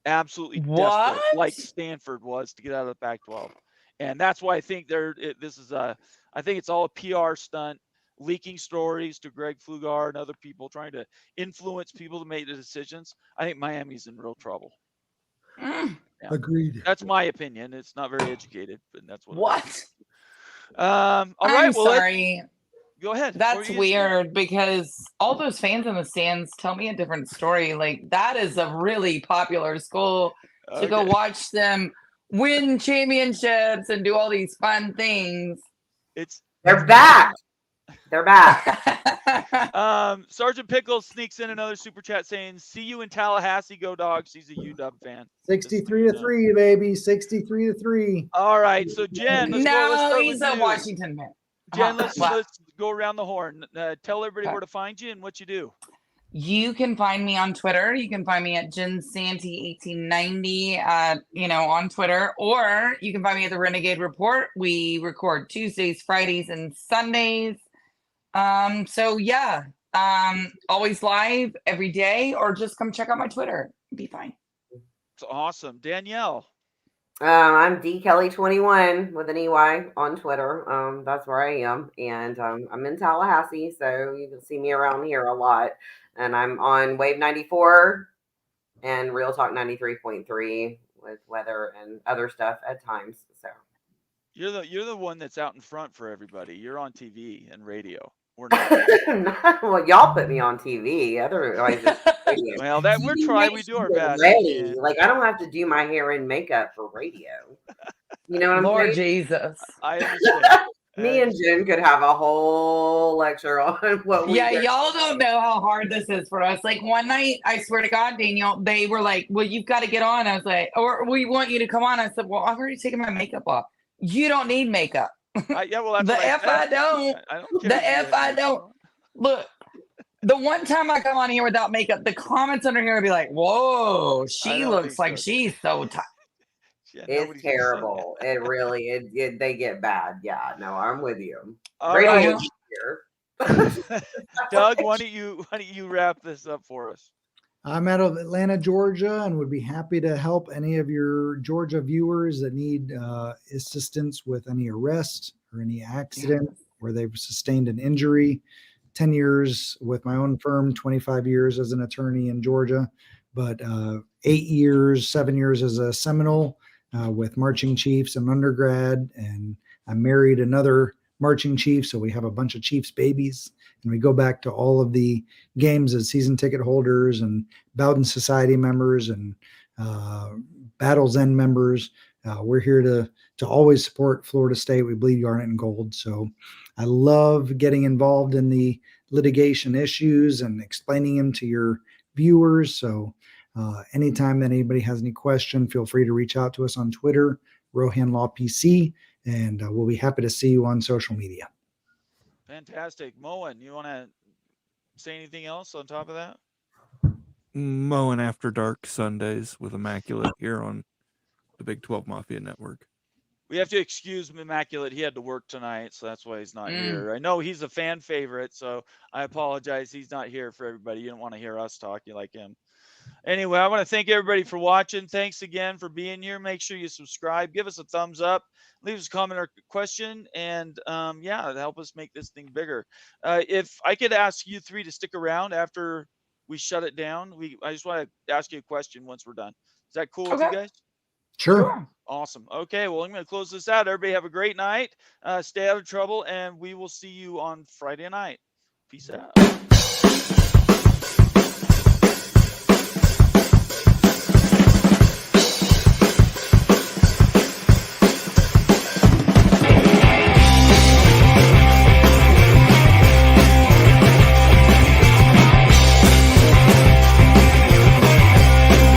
Speaker 1: absolutely
Speaker 6: What?
Speaker 1: desperate, like Stanford was to get out of the Pac-12, and that's why I think I think it's all a PR stunt, leaking stories to Greg Flugar and other people trying to influence people to make the decisions. I think Miami's in real trouble.
Speaker 6: Mm,
Speaker 1: Yeah.
Speaker 4: Agreed.
Speaker 1: That's my opinion. It's not very educated, but that's what.
Speaker 6: what?
Speaker 1: All
Speaker 6: I'm
Speaker 1: right. Well,
Speaker 6: sorry.
Speaker 1: go ahead.
Speaker 6: That's weird because all those fans in the stands tell me a different story. Like, that is a really popular school to go
Speaker 1: Okay.
Speaker 6: watch them win championships and do all these fun things.
Speaker 5: They're back. They're back.
Speaker 1: Sergeant Pickles sneaks in another super chat saying, "See you in Tallahassee, go Dogs." He's a UW fan.
Speaker 4: 63-3, baby. 63-3.
Speaker 1: All right, so Jen, let's start
Speaker 6: he's
Speaker 1: with
Speaker 6: a
Speaker 1: you.
Speaker 6: Washington man.
Speaker 1: Jen, let's go around the horn. Tell everybody where to find you and what you do.
Speaker 6: You can find me on Twitter. You can find me at Jen Santy 1890, on Twitter, or you can find me at the Renegade Report. We record Tuesdays, Fridays, and Sundays. Always live every day, or just come check out my Twitter. Be fine.
Speaker 1: It's awesome. Danielle.
Speaker 5: I'm DKelly21 with an EY on Twitter. That's where I am. And I'm in Tallahassee, so you can see me around here a lot. And I'm on Wave 94 and Real Talk 93.3 with weather and other stuff at times. So
Speaker 1: You're the one that's out in front for everybody. You're on TV and radio. We're not.
Speaker 5: Well, y'all put me on TV. Otherwise, it's radio.
Speaker 1: Well, we're trying. We do our best.
Speaker 5: Like, I don't have to do my hair and makeup for radio. You know what I'm
Speaker 6: Lord
Speaker 5: saying?
Speaker 6: Jesus.
Speaker 1: I understand.
Speaker 5: Me and Jen could have a whole lecture on what we do.
Speaker 6: Y'all don't know how hard this is for us. Like, one night, I swear to God, Daniel, they were like, "Well, you've got to get on." I was like, "Or we want you to come on." I said, "Well, I've already taken my makeup off. You don't need makeup."
Speaker 1: Well, that's
Speaker 6: the F I don't.
Speaker 1: I don't care.
Speaker 6: The F I don't. Look, the one time I come on here without makeup, the comments under here will be like, "Whoa, she looks like she's so tight."
Speaker 5: It's terrible. It really, they get bad. Yeah, no, I'm with you.
Speaker 1: All right. Doug, why don't you wrap this up for us?
Speaker 4: I'm out of Atlanta, Georgia, and would be happy to help any of your Georgia viewers that need assistance with any arrest or any accident where they've sustained an injury. 10 years with my own firm, 25 years as an attorney in Georgia, but 7 years as a Seminole with marching chiefs and undergrad. And I married another marching chief, so we have a bunch of Chiefs babies, and we go back to all of the games as season ticket holders and Bowden Society members and Battle's End members. We're here to always support Florida State. We bleed garnet and gold. So I love getting involved in the litigation issues and explaining them to your viewers. So anytime that anybody has any question, feel free to reach out to us on Twitter, Rohan Law PC, and we'll be happy to see you on social media.
Speaker 1: Fantastic. Moen, you want to say anything else on top of that?
Speaker 3: Moen After Dark Sundays with Immaculate here on the Big 12 Mafia Network.
Speaker 1: We have to excuse Immaculate. He had to work tonight, so that's why he's not here. I know he's a fan favorite, so I apologize. He's not here for everybody. You don't want to hear us talk. You like him. Anyway, I want to thank everybody for watching. Thanks again for being here. Make sure you subscribe. Give us a thumbs up. Leave us a comment or question. And, help us make this thing bigger. If I could ask you three to stick around after we shut it down, I just want to ask you a question once we're done. Is that cool with you guys?
Speaker 4: Sure.
Speaker 1: Awesome. Okay, well, I'm going to close this out. Everybody have a great night. Stay out of trouble, and we will see you on Friday night. Peace out.